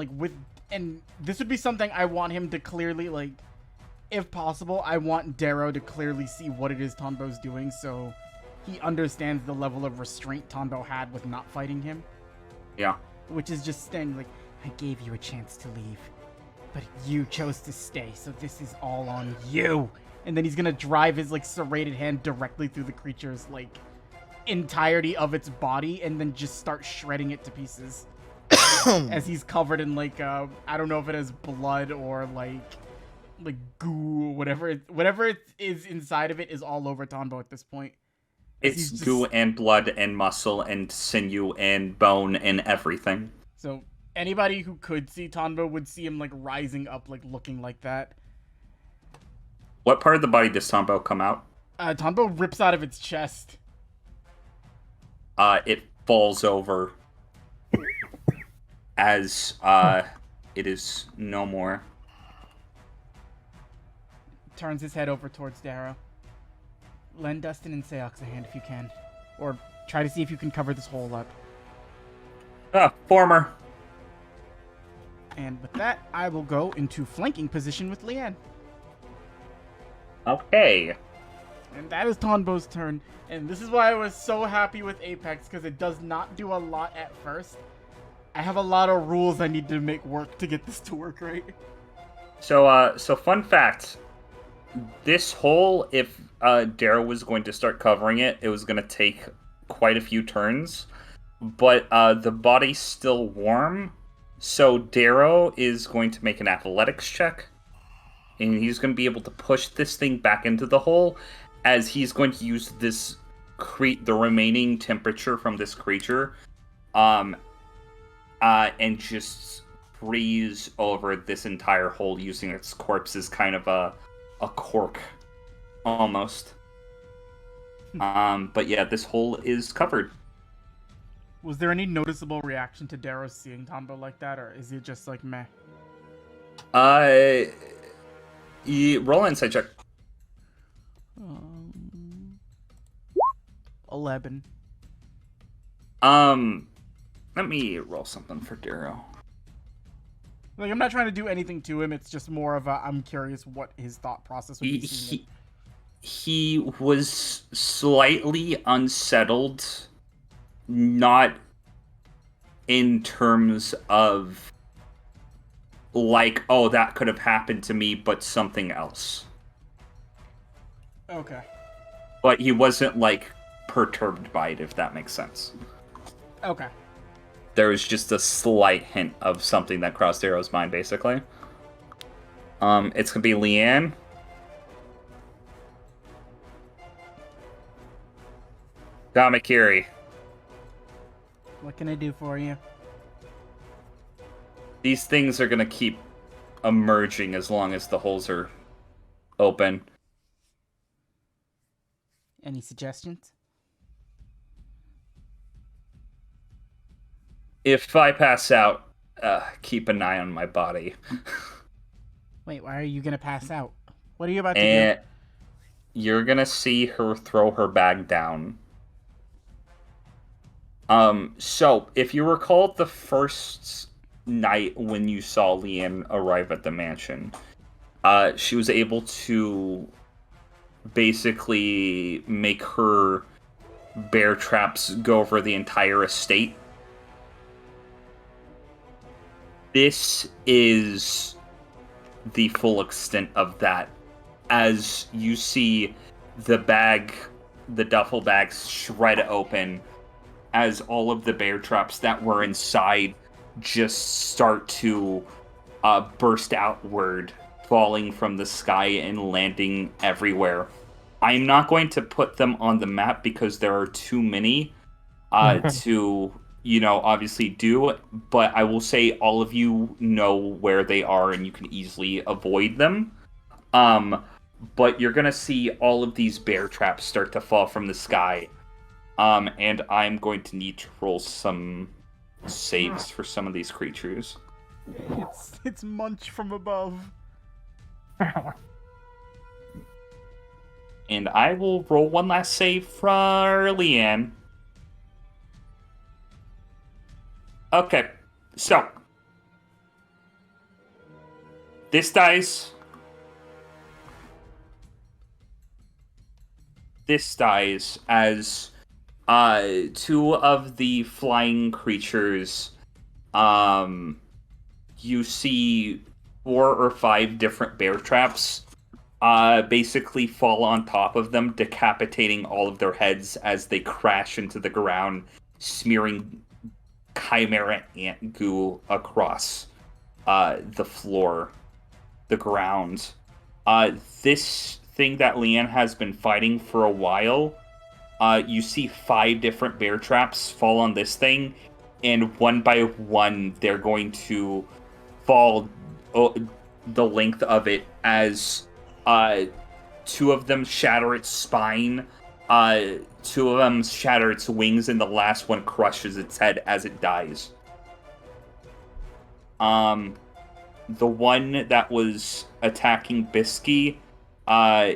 Speaker 1: and this would be something I want him to clearly, like, if possible, I want Darrow to clearly see what it is Tonbo's doing, so he understands the level of restraint Tonbo had with not fighting him.
Speaker 5: Yeah.
Speaker 1: Which is just standing like, I gave you a chance to leave, but you chose to stay, so this is all on you. And then he's gonna drive his, like, serrated hand directly through the creature's, like, entirety of its body, and then just start shredding it to pieces. As he's covered in, like, I don't know if it has blood or, like goo or whatever it is inside of it is all over Tonbo at this point.
Speaker 5: It's goo and blood and muscle and sinew and bone and everything.
Speaker 1: So anybody who could see Tonbo would see him, like, rising up, like, looking like that.
Speaker 5: What part of the body does Tombo come out?
Speaker 1: Tonbo rips out of its chest.
Speaker 5: It falls over as it is no more.
Speaker 1: Turns his head over towards Darrow. Lend Dustin and Seox a hand if you can. Or try to see if you can cover this hole up.
Speaker 5: Former.
Speaker 1: And with that, I will go into flanking position with Leanne.
Speaker 5: Okay.
Speaker 1: And that is Tonbo's turn. And this is why I was so happy with Apex, because it does not do a lot at first. I have a lot of rules I need to make work to get this to work right.
Speaker 5: So fun fact. This hole, if Darrow was going to start covering it, it was going to take quite a few turns. But the body's still warm, so Darrow is going to make an athletics check. And he's going to be able to push this thing back into the hole, as he's going to use this the remaining temperature from this creature, and just freeze over this entire hole using its corpse as kind of a cork, almost. But yeah, this hole is covered.
Speaker 1: Was there any noticeable reaction to Darrow seeing Tombo like that, or is he just like meh?
Speaker 5: Roll an insight check.
Speaker 1: 11.
Speaker 5: Let me roll something for Darrow.
Speaker 1: Like, I'm not trying to do anything to him. It's just more of a, I'm curious what his thought process would be.
Speaker 5: He was slightly unsettled, not in terms of like, oh, that could have happened to me, but something else.
Speaker 1: Okay.
Speaker 5: But he wasn't like perturbed by it, if that makes sense.
Speaker 1: Okay.
Speaker 5: There was just a slight hint of something that crossed Darrow's mind, basically. It's gonna be Leanne. Kamakiri.
Speaker 1: What can I do for you?
Speaker 5: These things are gonna keep emerging as long as the holes are open.
Speaker 1: Any suggestions?
Speaker 5: If I pass out, keep an eye on my body.
Speaker 1: Wait, why are you gonna pass out? What are you about to
Speaker 5: And
Speaker 1: do?
Speaker 5: you're gonna see her throw her bag down. So, if you recall the first night when you saw Leanne arrive at the mansion, she was able to basically make her bear traps go over the entire estate. This is the full extent of that. As you see the duffel bag shred open, as all of the bear traps that were inside just start to burst outward, falling from the sky and landing everywhere. I'm not going to put them on the map because there are too many to, obviously do, but I will say all of you know where they are and you can easily avoid them. But you're going to see all of these bear traps start to fall from the sky. And I'm going to need to roll some saves for some of these creatures.
Speaker 1: It's Munch from above.
Speaker 5: And I will roll one last save for Leanne. Okay, so this dies. This dies as two of the flying creatures, you see 4 or 5 different bear traps basically fall on top of them, decapitating all of their heads as they crash into the ground, smearing chimera ant goo across the floor, the ground. This thing that Leanne has been fighting for a while, you see 5 different bear traps fall on this thing, and one by one they're going to fall the length of it as 2 of them shatter its spine, 2 of them shatter its wings, and the last one crushes its head as it dies. The one that was attacking Bisky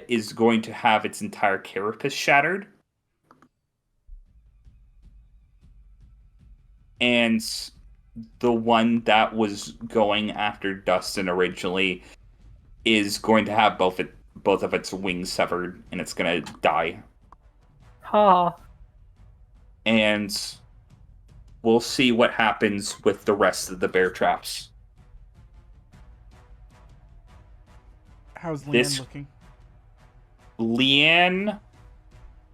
Speaker 5: is going to have its entire carapace shattered. And the one that was going after Dustin originally is going to have both of its wings severed, and it's going to die.
Speaker 6: Ha.
Speaker 5: And we'll see what happens with the rest of the bear traps.
Speaker 1: How's Leanne
Speaker 5: This-
Speaker 1: looking?
Speaker 5: Leanne,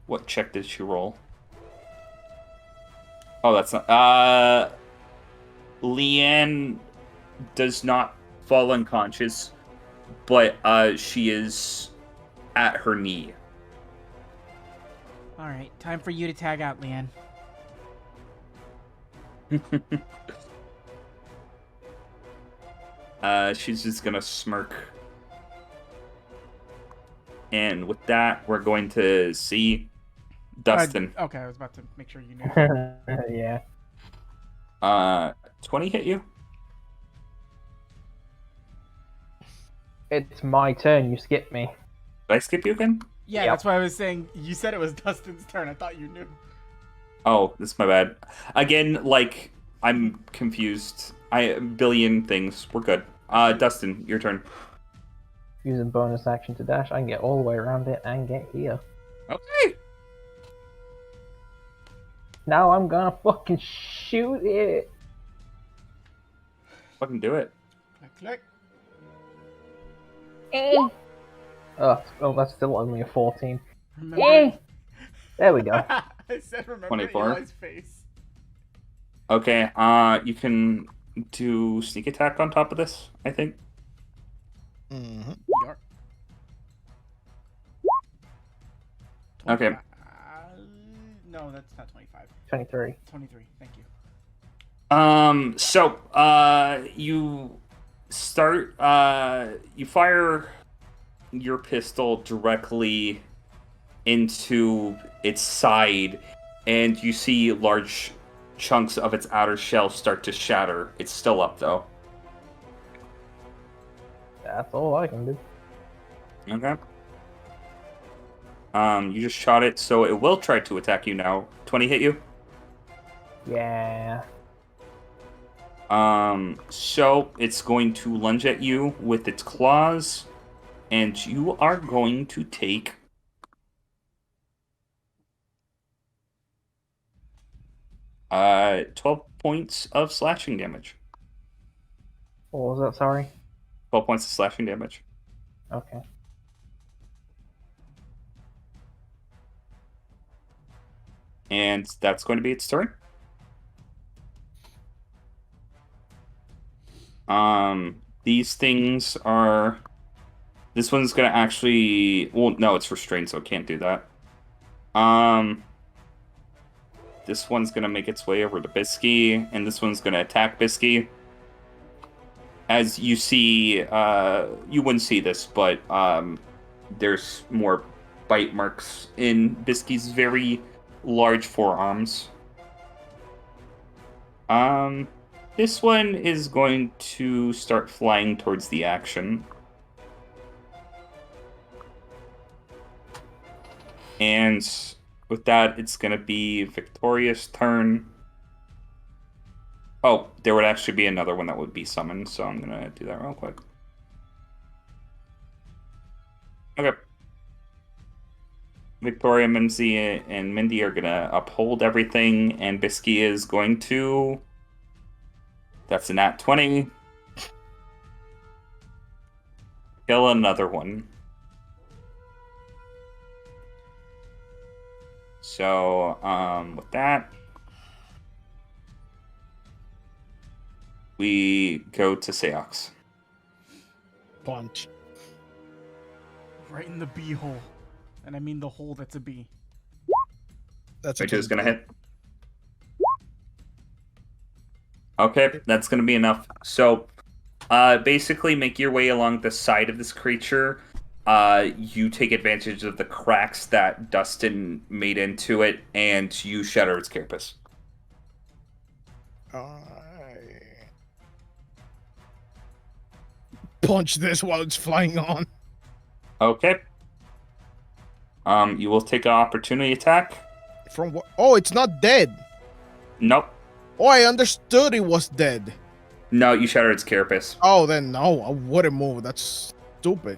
Speaker 5: what check did she roll? Oh, that's not. Leanne does not fall unconscious, but she is at her knee.
Speaker 1: All right, time for you to tag out, Leanne.
Speaker 5: She's just gonna smirk. And with that, we're going to see Dustin.
Speaker 1: Okay, I was about to make sure you knew.
Speaker 6: Yeah.
Speaker 5: 20 hit you?
Speaker 6: It's my turn. You skipped me.
Speaker 5: Did I skip you again?
Speaker 1: Yeah,
Speaker 6: Yep.
Speaker 1: that's why I was saying. You said it was Dustin's turn. I thought you knew.
Speaker 5: Oh, that's my bad. Again, like, I'm confused. A billion things. We're good. Dustin, your turn.
Speaker 6: Using bonus action to dash, I can get all the way around it and get here.
Speaker 5: Okay.
Speaker 6: Now I'm gonna fucking shoot it.
Speaker 5: Fucking do it.
Speaker 1: Click, click.
Speaker 6: Oh, that's still only a 14.
Speaker 1: Remember,
Speaker 6: There we go.
Speaker 1: I said remember
Speaker 5: 24.
Speaker 1: Eli's face.
Speaker 5: Okay, you can do sneak attack on top of this, I think.
Speaker 3: Mm-hmm.
Speaker 1: Yarp.
Speaker 5: Okay.
Speaker 1: No, that's not 25.
Speaker 6: 23.
Speaker 1: 23. Thank you.
Speaker 5: So, you start, you fire your pistol directly into its side, and you see large chunks of its outer shell start to shatter. It's still up, though.
Speaker 6: That's all I can do.
Speaker 5: Okay. You just shot it, so it will try to attack you now. 20 hit you?
Speaker 6: Yeah.
Speaker 5: So it's going to lunge at you with its claws, and you are going to take 12 points of slashing damage.
Speaker 6: What was that? Sorry.
Speaker 5: 12 points of slashing damage.
Speaker 6: Okay.
Speaker 5: And that's going to be its turn. These things are... This one's going to actually... Well, no, it's restrained, so it can't do that. This one's going to make its way over to Bisky, and this one's going to attack Bisky. As you see, you wouldn't see this, but there's more bite marks in Bisky's very large forearms. This one is going to start flying towards the action. And with that, it's going to be Victoria's turn. Oh, there would actually be another one that would be summoned, so I'm going to do that real quick. Okay. Victoria, Mimsy, and Mindy are going to uphold everything, and Bisky is going to... That's a nat 20. Kill another one. So, with that, we go to Seox.
Speaker 3: Punch.
Speaker 1: Right in the bee hole. And I mean the hole that's a bee.
Speaker 3: That's
Speaker 5: Which is going to hit. Okay, that's going to be enough. So, basically make your way along the side of this creature. You take advantage of the cracks that Dustin made into it, and you shatter its carapace.
Speaker 3: Punch this while it's flying on.
Speaker 5: Okay. You will take an opportunity attack.
Speaker 3: From what? Oh, it's not dead.
Speaker 5: Nope.
Speaker 3: Oh, I understood it was dead.
Speaker 5: No, you shatter its carapace.
Speaker 3: Oh, then no, I wouldn't move. That's stupid.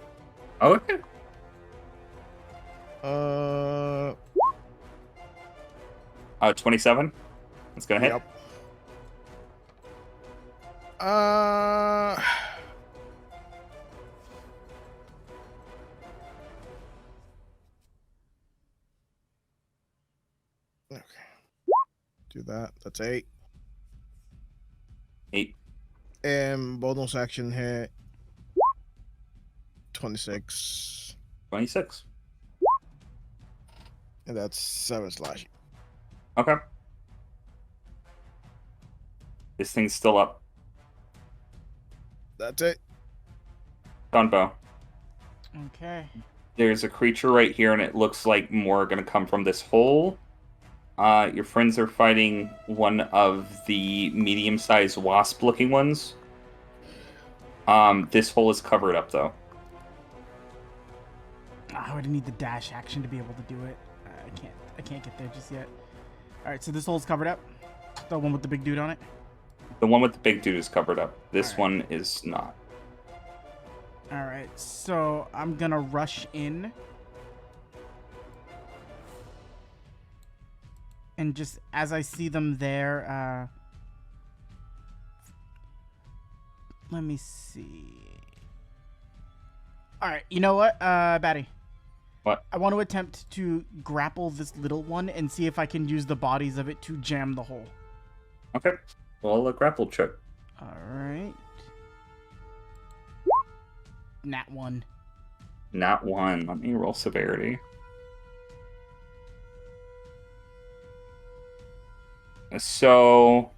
Speaker 5: Okay.
Speaker 3: 27.
Speaker 5: That's gonna hit.
Speaker 3: Yep. Uh. Okay. Do that. That's 8.
Speaker 5: 8.
Speaker 3: And bonus action hit. 26.
Speaker 5: 26.
Speaker 3: And that's 7 slashing.
Speaker 5: Okay. This thing's still up.
Speaker 3: That's it.
Speaker 5: Gunbow.
Speaker 1: Okay.
Speaker 5: There's a creature right here, and it looks like more are going to come from this hole. Your friends are fighting one of the medium-sized wasp-looking ones. This hole is covered up, though.
Speaker 1: I would need the dash action to be able to do it. I can't get there just yet. All right, so this hole's covered up. The one with the big dude on it.
Speaker 5: The one with the big dude is covered up. This
Speaker 1: Alright.
Speaker 5: one is not.
Speaker 1: All right, so I'm gonna rush in. And just as I see them there, let me see. All right, you know what, Batty?
Speaker 5: What?
Speaker 1: I want to attempt to grapple this little one and see if I can use the bodies of it to jam the hole.
Speaker 5: Okay. Well, a grapple check.
Speaker 1: All right. Nat 1.
Speaker 5: Not 1. Let me roll severity. So,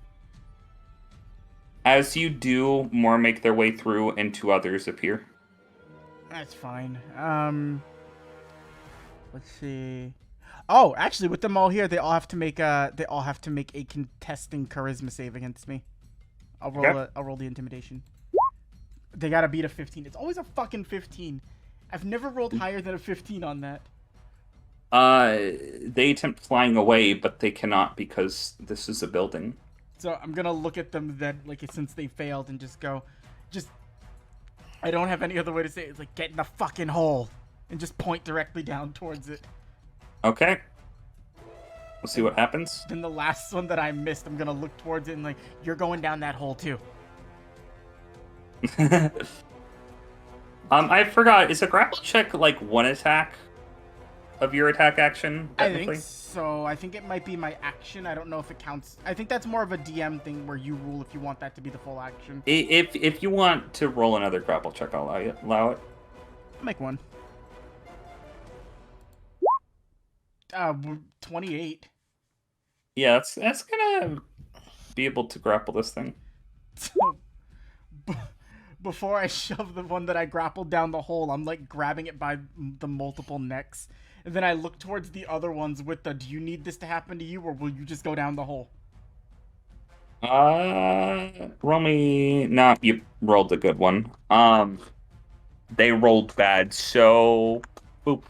Speaker 5: as you do, more make their way through and 2 others appear.
Speaker 1: That's fine. Let's see. Oh, actually, with them all here, they all have to make a contesting charisma save against me. I'll roll the intimidation. They gotta beat a 15. It's always a fucking 15. I've never rolled higher than a 15 on that.
Speaker 5: They attempt flying away, but they cannot because this is a building.
Speaker 1: So I'm gonna look at them then, like, since they failed, and just go, I don't have any other way to say it. It's like, get in the fucking hole, and just point directly down towards it.
Speaker 5: Okay. We'll see what happens.
Speaker 1: Then the last one that I missed, I'm gonna look towards it and like, you're going down that hole too.
Speaker 5: I forgot. Is a grapple check like 1 attack of your attack action?
Speaker 1: I
Speaker 5: Technically?
Speaker 1: think so. I think it might be my action. I don't know if it counts. I think that's more of a DM thing where you rule if you want that to be the full action.
Speaker 5: If you want to roll another grapple check, I'll allow it.
Speaker 1: I'll make one. 28.
Speaker 5: Yeah, that's gonna be able to grapple this thing.
Speaker 1: So, before I shove the one that I grappled down the hole, I'm like grabbing it by the multiple necks. And then I look towards the other ones with the, do you need this to happen to you, or will you just go down the hole?
Speaker 5: Roll me... No, you rolled a good one. They rolled bad, so... Boop.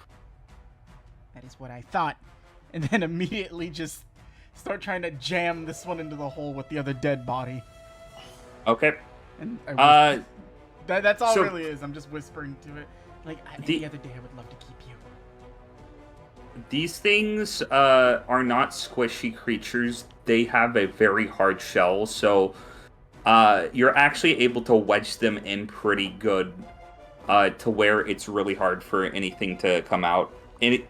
Speaker 1: That is what I thought. And then immediately just start trying to jam this one into the hole with the other dead body.
Speaker 5: Okay.
Speaker 1: And
Speaker 5: Uh,
Speaker 1: that's all
Speaker 5: so-
Speaker 1: it really is. I'm just whispering to it. Like, any other day I would love to keep you.
Speaker 5: These things are not squishy creatures. They have a very hard shell, so you're actually able to wedge them in pretty good to where it's really hard for anything to come out. And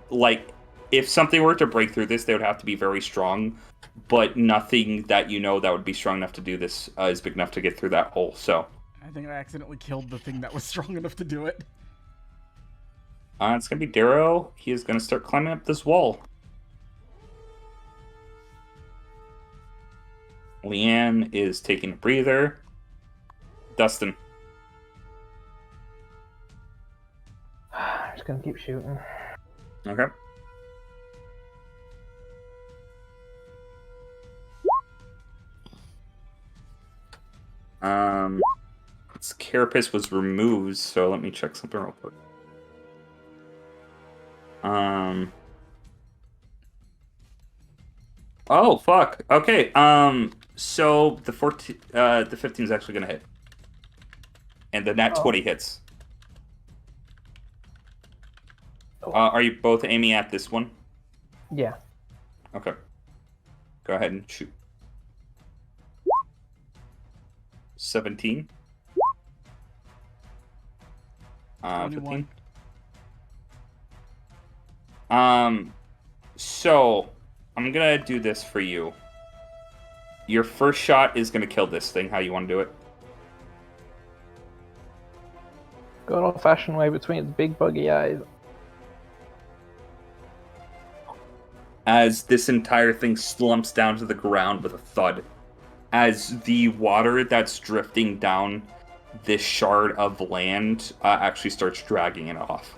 Speaker 5: if something were to break through this, they would have to be very strong, but nothing that that would be strong enough to do this is big enough to get through that hole, so...
Speaker 1: I think I accidentally killed the thing that was strong enough to do it.
Speaker 5: It's gonna be Darrow. He is gonna start climbing up this wall. Leanne is taking a breather. Dustin.
Speaker 6: I'm just gonna keep shooting.
Speaker 5: Okay. Its carapace was removed, so let me check something real quick. Oh fuck. Okay. So the 15 is actually gonna hit, and the nat 20 hits. Are you both aiming at this one?
Speaker 6: Yeah.
Speaker 5: Okay. Go ahead and shoot. 17.
Speaker 1: 21.
Speaker 5: 15. So I'm gonna do this for you. Your first shot is gonna kill this thing. How you want to do it?
Speaker 6: Good old-fashioned way between its big buggy eyes.
Speaker 5: As this entire thing slumps down to the ground with a thud. As the water that's drifting down this shard of land actually starts dragging it off.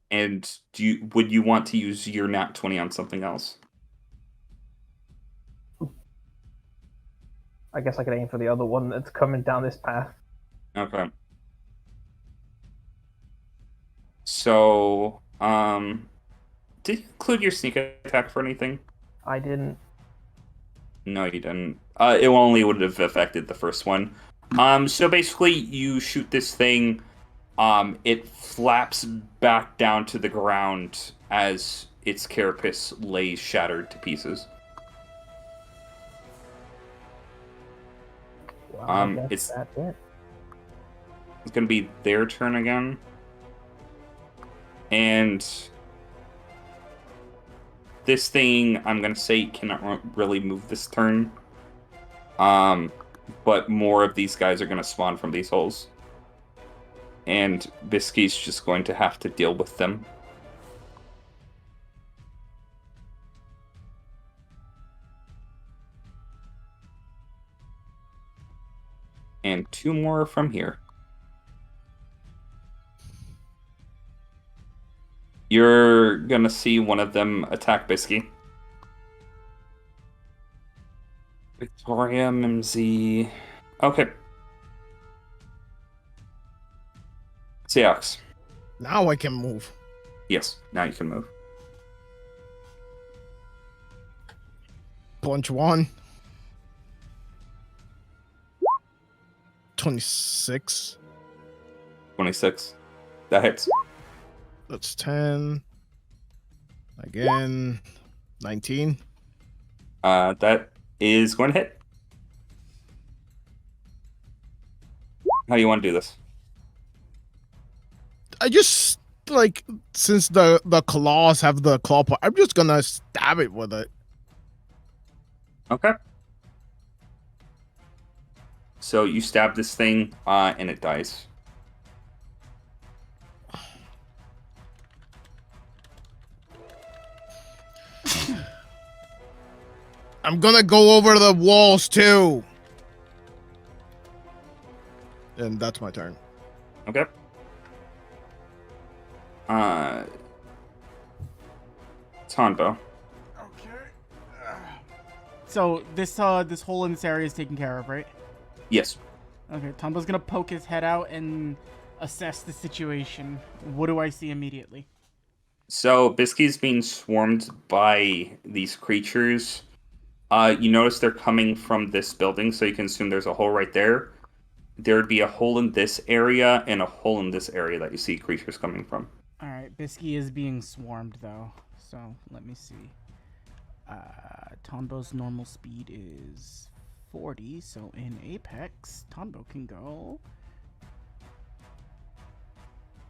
Speaker 5: And would you want to use your nat 20 on something else?
Speaker 6: I guess I could aim for the other one that's coming down this path.
Speaker 5: Okay. So, did you include your sneak attack for anything?
Speaker 6: I didn't.
Speaker 5: No, you didn't. It only would have affected the first one. So basically, you shoot this thing. It flaps back down to the ground as its carapace lays shattered to pieces.
Speaker 6: Well, I guess
Speaker 5: it's
Speaker 6: that's it.
Speaker 5: It's gonna be their turn again, and this thing I'm gonna say cannot really move this turn. But more of these guys are gonna spawn from these holes. And Bisky's just going to have to deal with them. And 2 more from here. You're gonna see one of them attack Bisky. Victoria, Mimsy. Okay. Seox.
Speaker 3: Now I can move.
Speaker 5: Yes, now you can move.
Speaker 3: Punch 1. 26.
Speaker 5: 26. That hits.
Speaker 3: That's 10. Again. 19.
Speaker 5: That is going to hit. How do you want to do this?
Speaker 3: I just, like, since the claws have the claw part, I'm just gonna stab it with it.
Speaker 5: Okay. So you stab this thing, and it dies.
Speaker 3: I'm gonna go over the walls too. And that's my turn.
Speaker 5: Okay. Tonbo.
Speaker 1: Okay. So this hole in this area is taken care of, right?
Speaker 5: Yes.
Speaker 1: Okay, Tombo's gonna poke his head out and assess the situation. What do I see immediately?
Speaker 5: So Bisky's being swarmed by these creatures. You notice they're coming from this building, so you can assume there's a hole right there. There'd be a hole in this area and a hole in this area that you see creatures coming from.
Speaker 1: Alright, Bisky is being swarmed, though. So, let me see. Tombo's normal speed is 40, so in Apex, Tombo can go...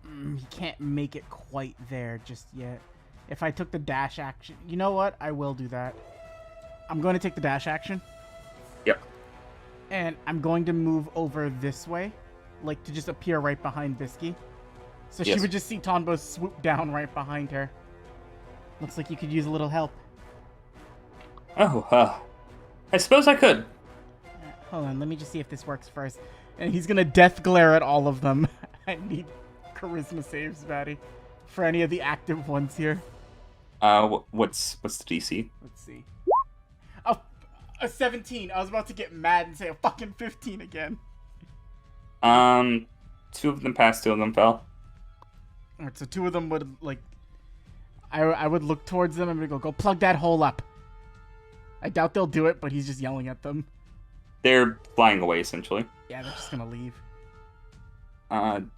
Speaker 1: he can't make it quite there just yet. If I took the dash action... You know what? I will do that. I'm going to take the dash action.
Speaker 5: Yep.
Speaker 1: And I'm going to move over this way. Like, to just appear right behind Bisky. So
Speaker 5: Yes.
Speaker 1: she would just see Tombo swoop down right behind her. Looks like you could use a little help.
Speaker 5: Oh, I suppose I could.
Speaker 1: Hold on, let me just see if this works first. And he's gonna death glare at all of them. I need charisma saves, Batty. For any of the active ones here.
Speaker 5: What's the DC?
Speaker 1: Let's see. Oh, a 17. I was about to get mad and say a fucking 15 again.
Speaker 5: 2 of them passed, 2 of them fell.
Speaker 1: Alright, so 2 of them would, like... I would look towards them and go plug that hole up. I doubt they'll do it, but he's just yelling at them.
Speaker 5: They're flying away, essentially.
Speaker 1: Yeah, they're just gonna leave.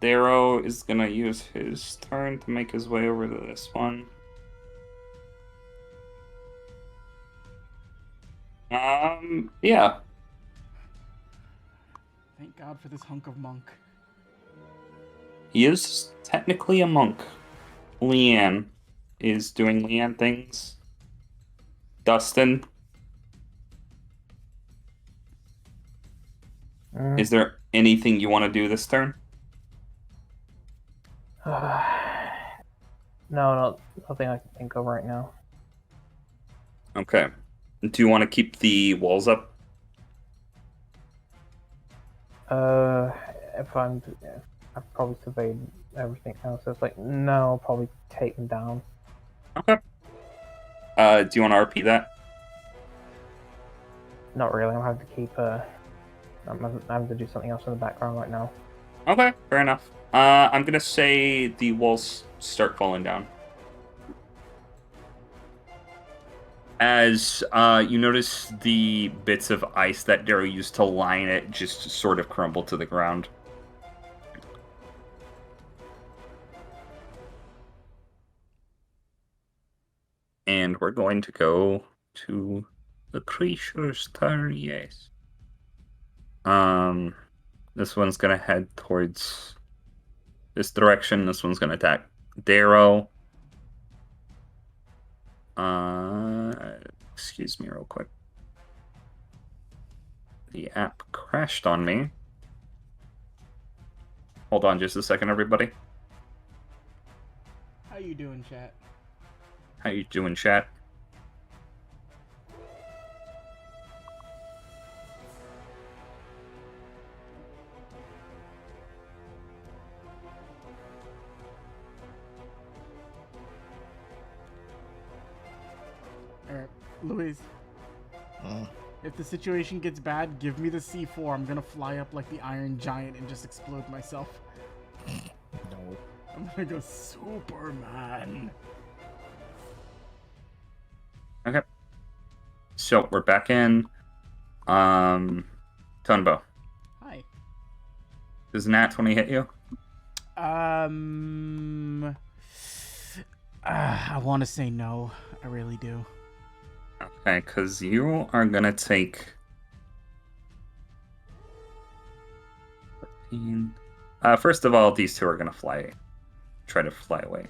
Speaker 5: Darrow is gonna use his turn to make his way over to this one. Yeah.
Speaker 1: Thank God for this hunk of monk.
Speaker 5: He is technically a monk. Leanne is doing Leanne things. Dustin, is there anything you want to do this turn?
Speaker 6: No, nothing I can think of right now.
Speaker 5: Okay. Do you want to keep the walls up?
Speaker 6: If I've probably surveyed everything else. So it's like, no, I'll probably take them down.
Speaker 5: Okay. Do you want to repeat that?
Speaker 6: Not really. I'm having to keep. I'm having to do something else in the background right now.
Speaker 5: Okay, fair enough. I'm gonna say the walls start falling down. As you notice the bits of ice that Darrow used to line it just sort of crumble to the ground. And we're going to go to the creature's turn, yes. This one's gonna head towards this direction. This one's gonna attack Darrow. Excuse me real quick. The app crashed on me. Hold on just a second, everybody.
Speaker 1: How you doing, chat?
Speaker 5: How you doing, chat?
Speaker 1: Luis, if the situation gets bad, give me the C4. I'm gonna fly up like the Iron Giant and just explode myself.
Speaker 3: No.
Speaker 1: I'm gonna go Superman.
Speaker 5: Okay. So we're back in. Tunbo.
Speaker 1: Hi.
Speaker 5: Does Nat 20 hit you?
Speaker 1: I want to say no. I really do.
Speaker 5: Okay, because you are gonna take 15. First of all, these two are gonna try to fly away.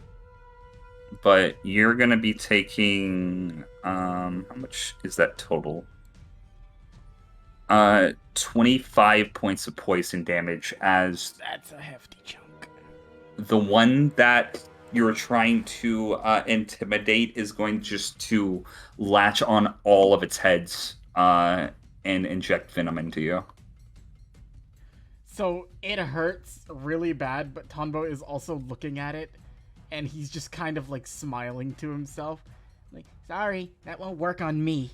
Speaker 5: But you're gonna be taking how much is that total? 25 points of poison damage as
Speaker 1: That's a hefty chunk.
Speaker 5: the one that you're trying to intimidate is going just to latch on all of its heads and inject venom into you.
Speaker 1: So it hurts really bad, but Tonbo is also looking at it, and he's just kind of like smiling to himself. Like, sorry, that won't work on me.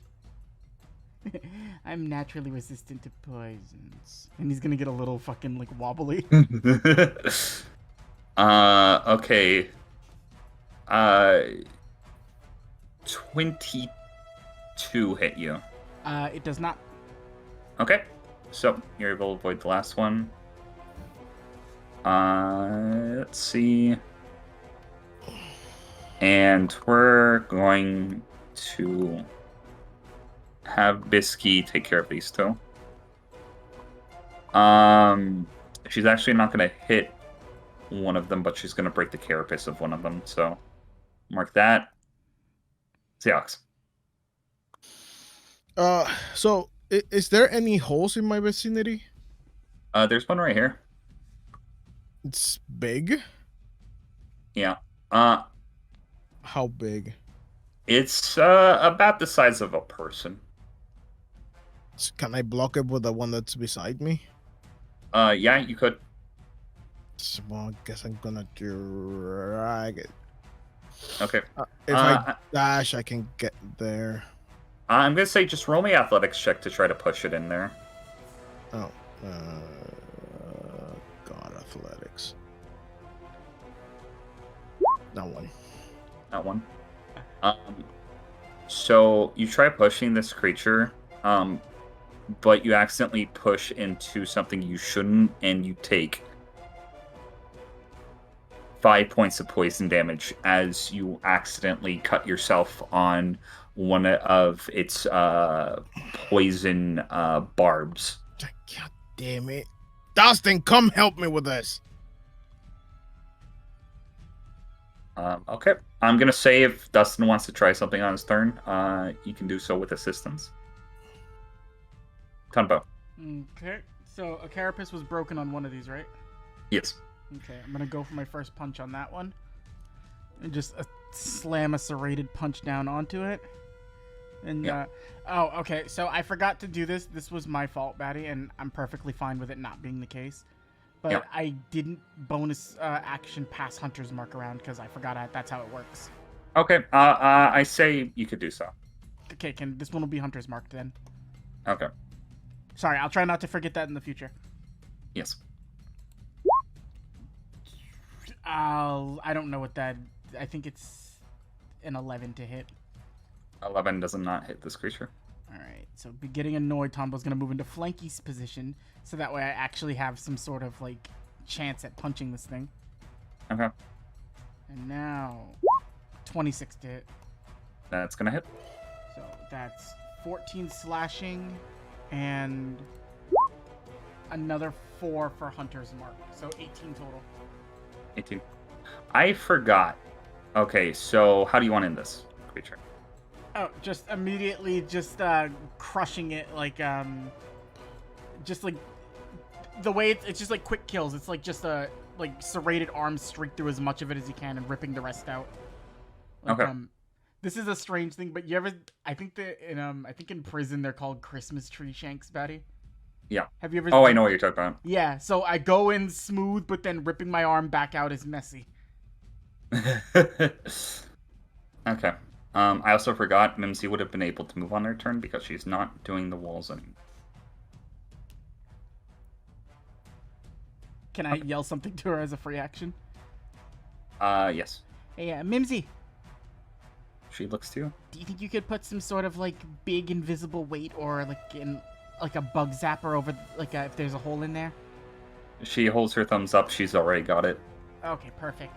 Speaker 1: I'm naturally resistant to poisons. And he's gonna get a little fucking like wobbly.
Speaker 5: Okay. 22 hit you.
Speaker 1: It does not.
Speaker 5: Okay. So you're able to avoid the last one. Let's see. And we're going to have Bisky take care of these two. She's actually not going to hit one of them, but she's going to break the carapace of one of them. So mark that. Seahawks.
Speaker 3: So is there any holes in my vicinity?
Speaker 5: There's one right here.
Speaker 3: It's big.
Speaker 5: Yeah.
Speaker 3: How big?
Speaker 5: It's about the size of a person.
Speaker 3: Can I block it with the one that's beside me?
Speaker 5: Yeah, you could.
Speaker 3: Well, I guess I'm gonna drag it.
Speaker 5: Okay.
Speaker 3: If I dash, I can get there.
Speaker 5: I'm gonna say just roll me athletics check to try to push it in there.
Speaker 3: Oh, God, athletics. That one.
Speaker 5: That one. So you try pushing this creature, but you accidentally push into something you shouldn't, and you take 5 points of poison damage as you accidentally cut yourself on one of its poison barbs.
Speaker 3: God damn it. Dustin, come help me with this.
Speaker 5: Okay, I'm gonna say if Dustin wants to try something on his turn, he can do so with assistance. Tunbo.
Speaker 1: Okay, so a carapace was broken on one of these, right?
Speaker 5: Yes.
Speaker 1: Okay, I'm gonna go for my first punch on that one. And just slam a serrated punch down onto it. And,
Speaker 5: Yeah.
Speaker 1: oh, okay, so I forgot to do this. This was my fault, Batty, and I'm perfectly fine with it not being the case. But
Speaker 5: Yeah.
Speaker 1: I didn't bonus action pass Hunter's Mark around because I forgot that's how it works.
Speaker 5: Okay, I say you could do so.
Speaker 1: Okay, this one will be Hunter's Mark then.
Speaker 5: Okay.
Speaker 1: Sorry, I'll try not to forget that in the future.
Speaker 5: Yes.
Speaker 1: I don't know what that... I think it's an 11 to hit.
Speaker 5: 11 does not hit this creature.
Speaker 1: Alright, so be getting annoyed, Tombo's gonna move into Flanky's position, so that way I actually have some sort of, like, chance at punching this thing.
Speaker 5: Okay.
Speaker 1: And now, 26 to hit.
Speaker 5: That's gonna hit.
Speaker 1: So that's 14 slashing, and another 4 for Hunter's Mark, so 18 total.
Speaker 5: 18. I forgot. Okay, so how do you want to end this creature?
Speaker 1: Oh, just immediately just crushing it, like, just like, the way it's just like quick kills. It's like just like serrated arms streak through as much of it as you can and ripping the rest out. Like,
Speaker 5: Okay.
Speaker 1: This is a strange thing, but you ever, I think in prison they're called Christmas tree shanks, Batty.
Speaker 5: Yeah.
Speaker 1: Have you ever?
Speaker 5: Oh, I know what you're talking about.
Speaker 1: Yeah, so I go in smooth, but then ripping my arm back out is messy.
Speaker 5: Okay. I also forgot Mimsy would have been able to move on her turn because she's not doing the walls anymore.
Speaker 1: Can I yell something to her as a free action?
Speaker 5: Yes.
Speaker 1: Hey, Mimsy,
Speaker 5: She looks to you.
Speaker 1: do you think you could put some sort of like big invisible weight or like a bug zapper over if there's a hole in there?
Speaker 5: She holds her thumbs up. She's already got it.
Speaker 1: Okay, perfect.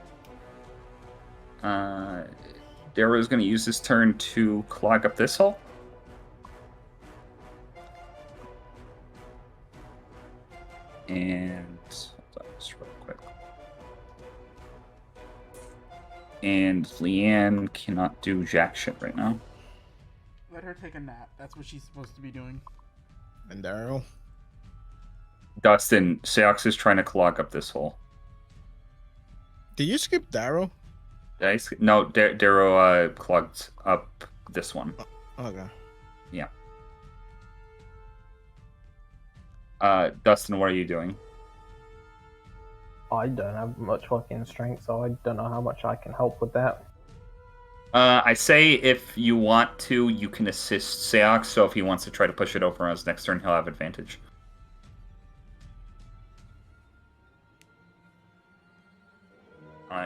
Speaker 5: Darrow's going to use his turn to clog up this hole. And hold on just real quick. And Leanne cannot do jack shit right now.
Speaker 1: Let her take a nap. That's what she's supposed to be doing.
Speaker 3: And Daryl.
Speaker 5: Dustin, Seox is trying to clog up this hole.
Speaker 3: Did you skip Daryl?
Speaker 5: No, Darrow clogged up this one.
Speaker 3: Okay.
Speaker 5: Yeah. Dustin, what are you doing?
Speaker 6: I don't have much fucking strength, so I don't know how much I can help with that.
Speaker 5: I say if you want to, you can assist Seox, so if he wants to try to push it over on his next turn, he'll have advantage.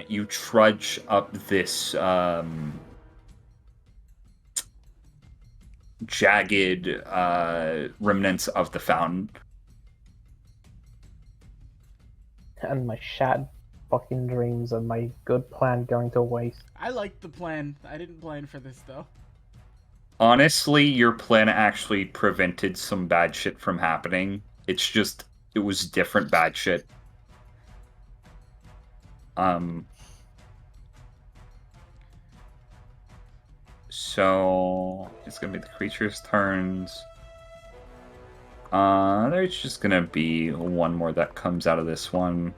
Speaker 5: You trudge up this jagged remnants of the fountain.
Speaker 6: And my shattered fucking dreams of my good plan going to waste.
Speaker 1: I liked the plan. I didn't plan for this though.
Speaker 5: Honestly, your plan actually prevented some bad shit from happening. It's just, it was different bad shit. So it's gonna be the creature's turns. There's just gonna be one more that comes out of this one.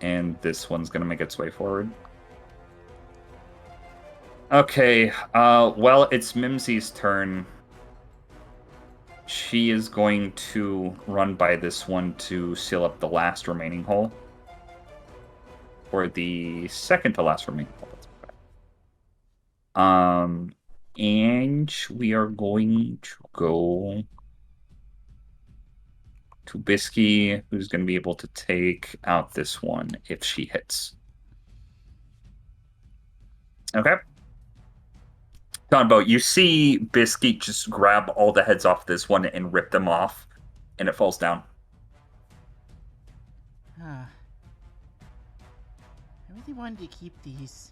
Speaker 5: And this one's gonna make its way forward. Okay, well, it's Mimsy's turn. She is going to run by this one to seal up the last remaining hole. Or the second to last remaining hole. And we are going to go to Bisky, who's going to be able to take out this one if she hits. Okay. Gonbo, you see Bisky just grab all the heads off this one and rip them off, and it falls down.
Speaker 1: I really wanted to keep these.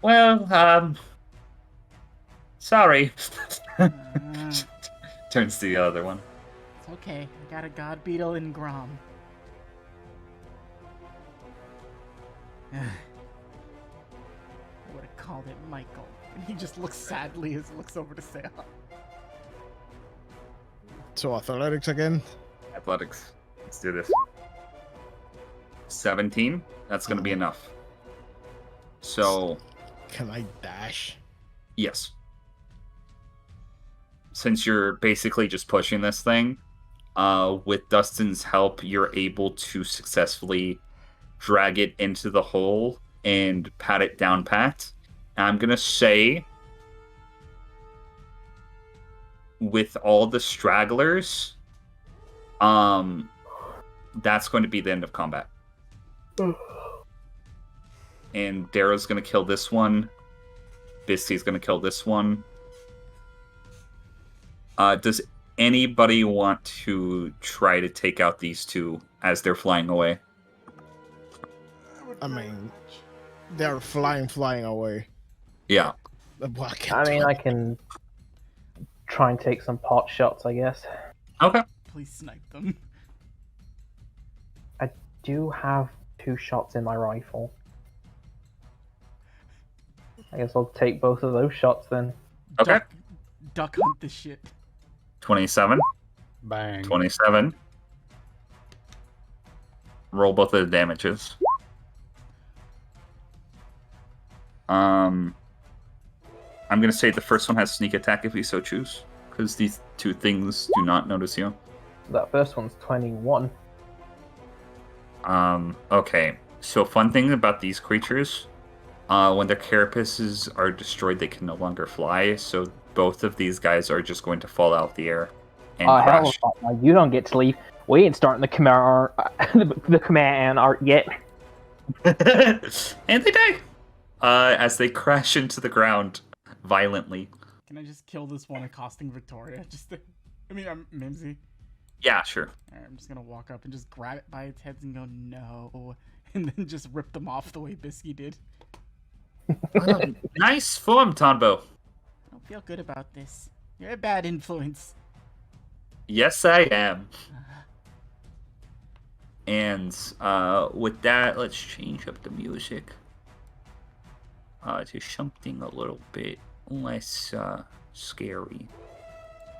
Speaker 5: Well, sorry.
Speaker 1: It's
Speaker 5: Turns to the other one.
Speaker 1: okay. I got a god beetle in Grom. I would have called it Michael. And he just looks sadly as he looks over to Seon.
Speaker 3: So athletics again.
Speaker 5: Athletics. Let's do this. 17. That's going to be enough. So,
Speaker 3: Can I dash?
Speaker 5: yes. Since you're basically just pushing this thing, with Dustin's help, you're able to successfully drag it into the hole and pat it down pat. And I'm going to say, with all the stragglers, that's going to be the end of combat. And Darrow's going to kill this one. Bisty's going to kill this one. Does anybody want to try to take out these two as they're flying away?
Speaker 3: I mean, they're flying away.
Speaker 5: Yeah.
Speaker 3: Well,
Speaker 6: I mean, I can try and take some pot shots, I guess.
Speaker 5: Okay.
Speaker 1: Please snipe them.
Speaker 6: I do have 2 shots in my rifle. I guess I'll take both of those shots then.
Speaker 5: Okay.
Speaker 1: Duck hunt this shit.
Speaker 5: 27.
Speaker 8: Bang.
Speaker 5: 27. Roll both of the damages. I'm gonna say the first one has sneak attack if you so choose, because these two things do not notice you.
Speaker 6: That first one's 21.
Speaker 5: Okay. So fun thing about these creatures, when their carapaces are destroyed, they can no longer fly. So both of these guys are just going to fall out of the air and
Speaker 6: Oh, hell,
Speaker 5: crash.
Speaker 6: you don't get to leave. We ain't starting the Chimera the command art yet.
Speaker 5: And they die as they crash into the ground violently.
Speaker 1: Can I just kill this one accosting Victoria? I'm Mimsy.
Speaker 5: Yeah, sure.
Speaker 1: Alright, I'm just gonna walk up and just grab it by its heads and go, no. And then just rip them off the way Bisky did.
Speaker 5: Nice form, Tonbo.
Speaker 1: I don't feel good about this. You're a bad influence.
Speaker 5: Yes, I am. And with that, let's change up the music to something a little bit less scary.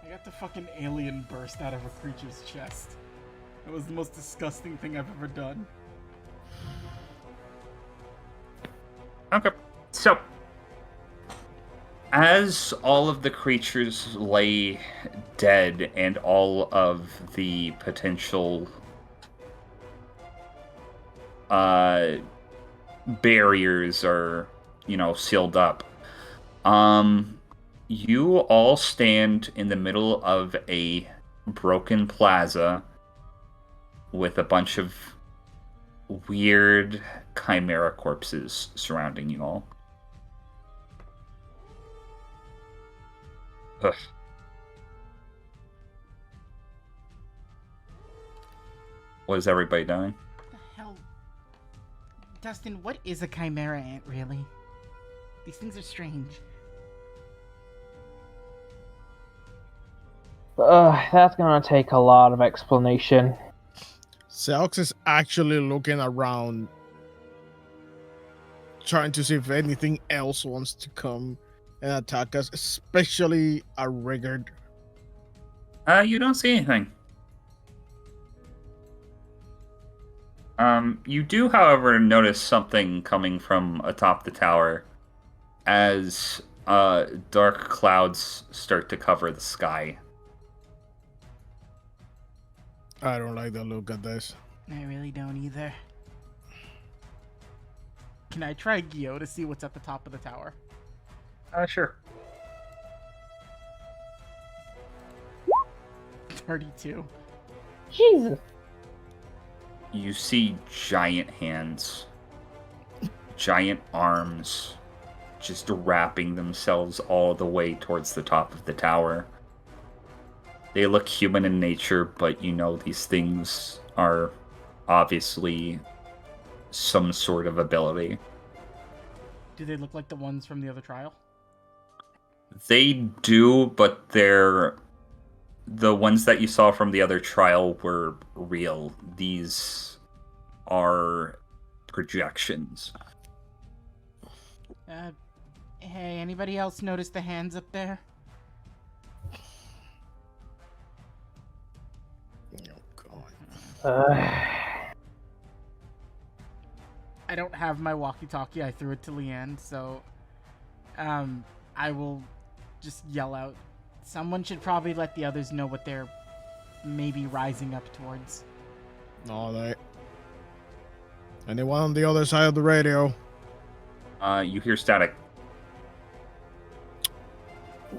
Speaker 1: I got the fucking alien burst out of a creature's chest. That was the most disgusting thing I've ever done.
Speaker 5: Okay, so as all of the creatures lay dead and all of the potential barriers are, sealed up, you all stand in the middle of a broken plaza with a bunch of weird chimera corpses surrounding you all. Ugh. What is everybody doing?
Speaker 1: What the hell? Dustin, what is a chimera ant, really? These things are strange.
Speaker 6: That's gonna take a lot of explanation.
Speaker 3: Selks is actually looking around, trying to see if anything else wants to come and attack us, especially a Rigard.
Speaker 5: You don't see anything. You do, however, notice something coming from atop the tower as dark clouds start to cover the sky.
Speaker 3: I don't like the look at this.
Speaker 1: I really don't either. Can I try Gyo to see what's at the top of the tower?
Speaker 5: Sure.
Speaker 1: 32.
Speaker 6: Jesus.
Speaker 5: You see giant hands, giant arms, just wrapping themselves all the way towards the top of the tower. They look human in nature, but these things are obviously some sort of ability.
Speaker 1: Do they look like the ones from the other trial?
Speaker 5: They do, but the ones that you saw from the other trial were real. These are projections.
Speaker 1: Hey, anybody else notice the hands up there?
Speaker 3: Oh, God.
Speaker 1: I don't have my walkie-talkie. I threw it to Leanne, so I will just yell out. Someone should probably let the others know what they're maybe rising up towards.
Speaker 3: All right. Anyone on the other side of the radio?
Speaker 5: You hear static.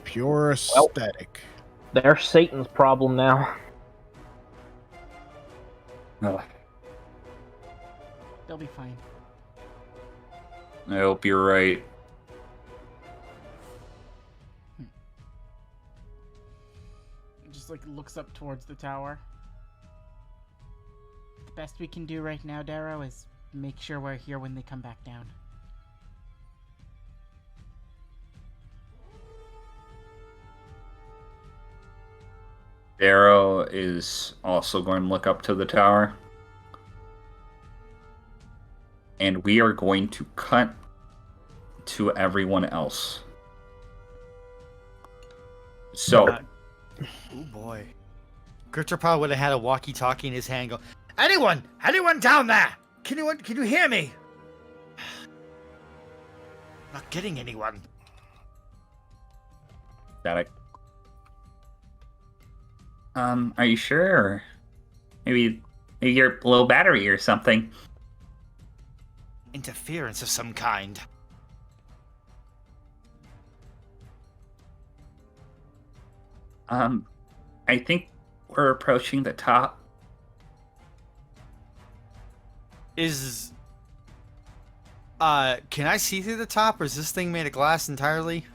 Speaker 3: Pure static.
Speaker 6: There's Satan's problem now.
Speaker 5: Oh,
Speaker 1: They'll be fine.
Speaker 5: I hope you're right.
Speaker 1: Just like looks up towards the tower. The best we can do right now, Darrow, is make sure we're here when they come back down.
Speaker 5: Darrow is also going to look up to the tower. And we are going to cut to everyone else. So,
Speaker 2: Oh boy. Grifter probably would have had a walkie-talkie in his hand go, Anyone down there? Can you hear me? Not getting anyone.
Speaker 5: static. Are you sure? Or maybe you're low battery or something.
Speaker 2: Interference of some kind.
Speaker 5: I think we're approaching the top.
Speaker 2: Can I see through the top, or is this thing made of glass entirely?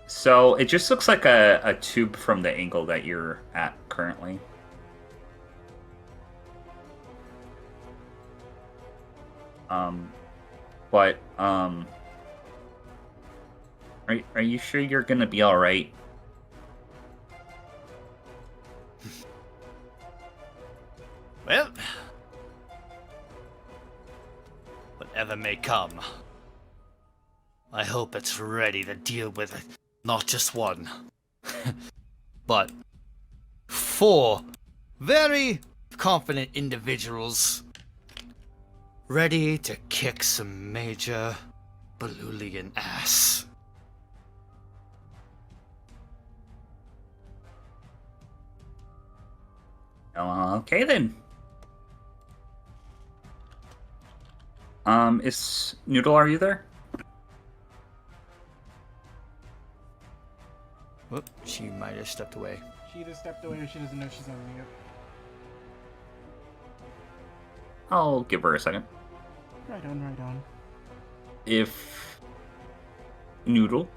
Speaker 5: So it just looks like a tube from the angle that you're at currently. Are you sure you're gonna be all right?
Speaker 2: Well, whatever may come, I hope it's ready to deal with not just one, but 4 very confident individuals ready to kick some major Balulian ass.
Speaker 5: Okay then. Is Noodle, are you there?
Speaker 2: Whoop, she might have stepped away.
Speaker 1: She either stepped away or she doesn't know she's on mute.
Speaker 5: I'll give her a second.
Speaker 1: Right on.
Speaker 5: If Noodle.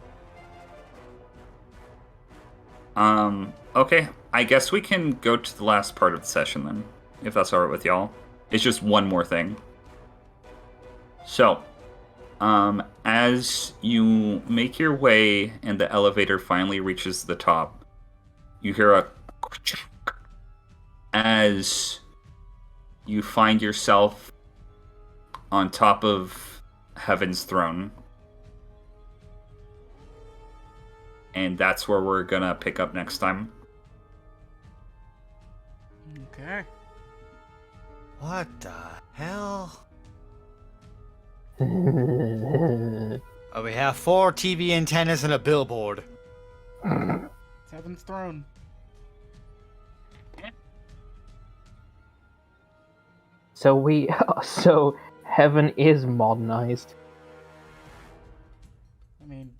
Speaker 5: Okay. I guess we can go to the last part of the session then, if that's alright with y'all. It's just one more thing. So, as you make your way and the elevator finally reaches the top, you hear a as you find yourself on top of Heaven's throne. And that's where we're gonna pick up next time.
Speaker 1: Okay.
Speaker 2: What the hell? Oh, we have 4 TV antennas and a billboard.
Speaker 1: It's Heaven's throne.
Speaker 6: So Heaven is modernized.
Speaker 1: I mean,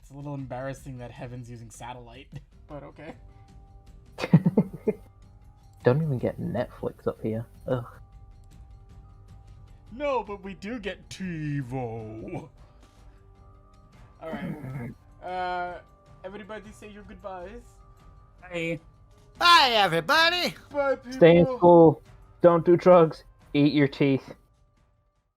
Speaker 1: it's a little embarrassing that Heaven's using satellite, but okay.
Speaker 6: Don't even get Netflix up here. Ugh.
Speaker 1: No, but we do get TiVo. Alright. Everybody say your goodbyes.
Speaker 5: Bye.
Speaker 2: Bye, everybody!
Speaker 1: Bye, people.
Speaker 6: Stay in school. Don't do drugs. Eat your teeth.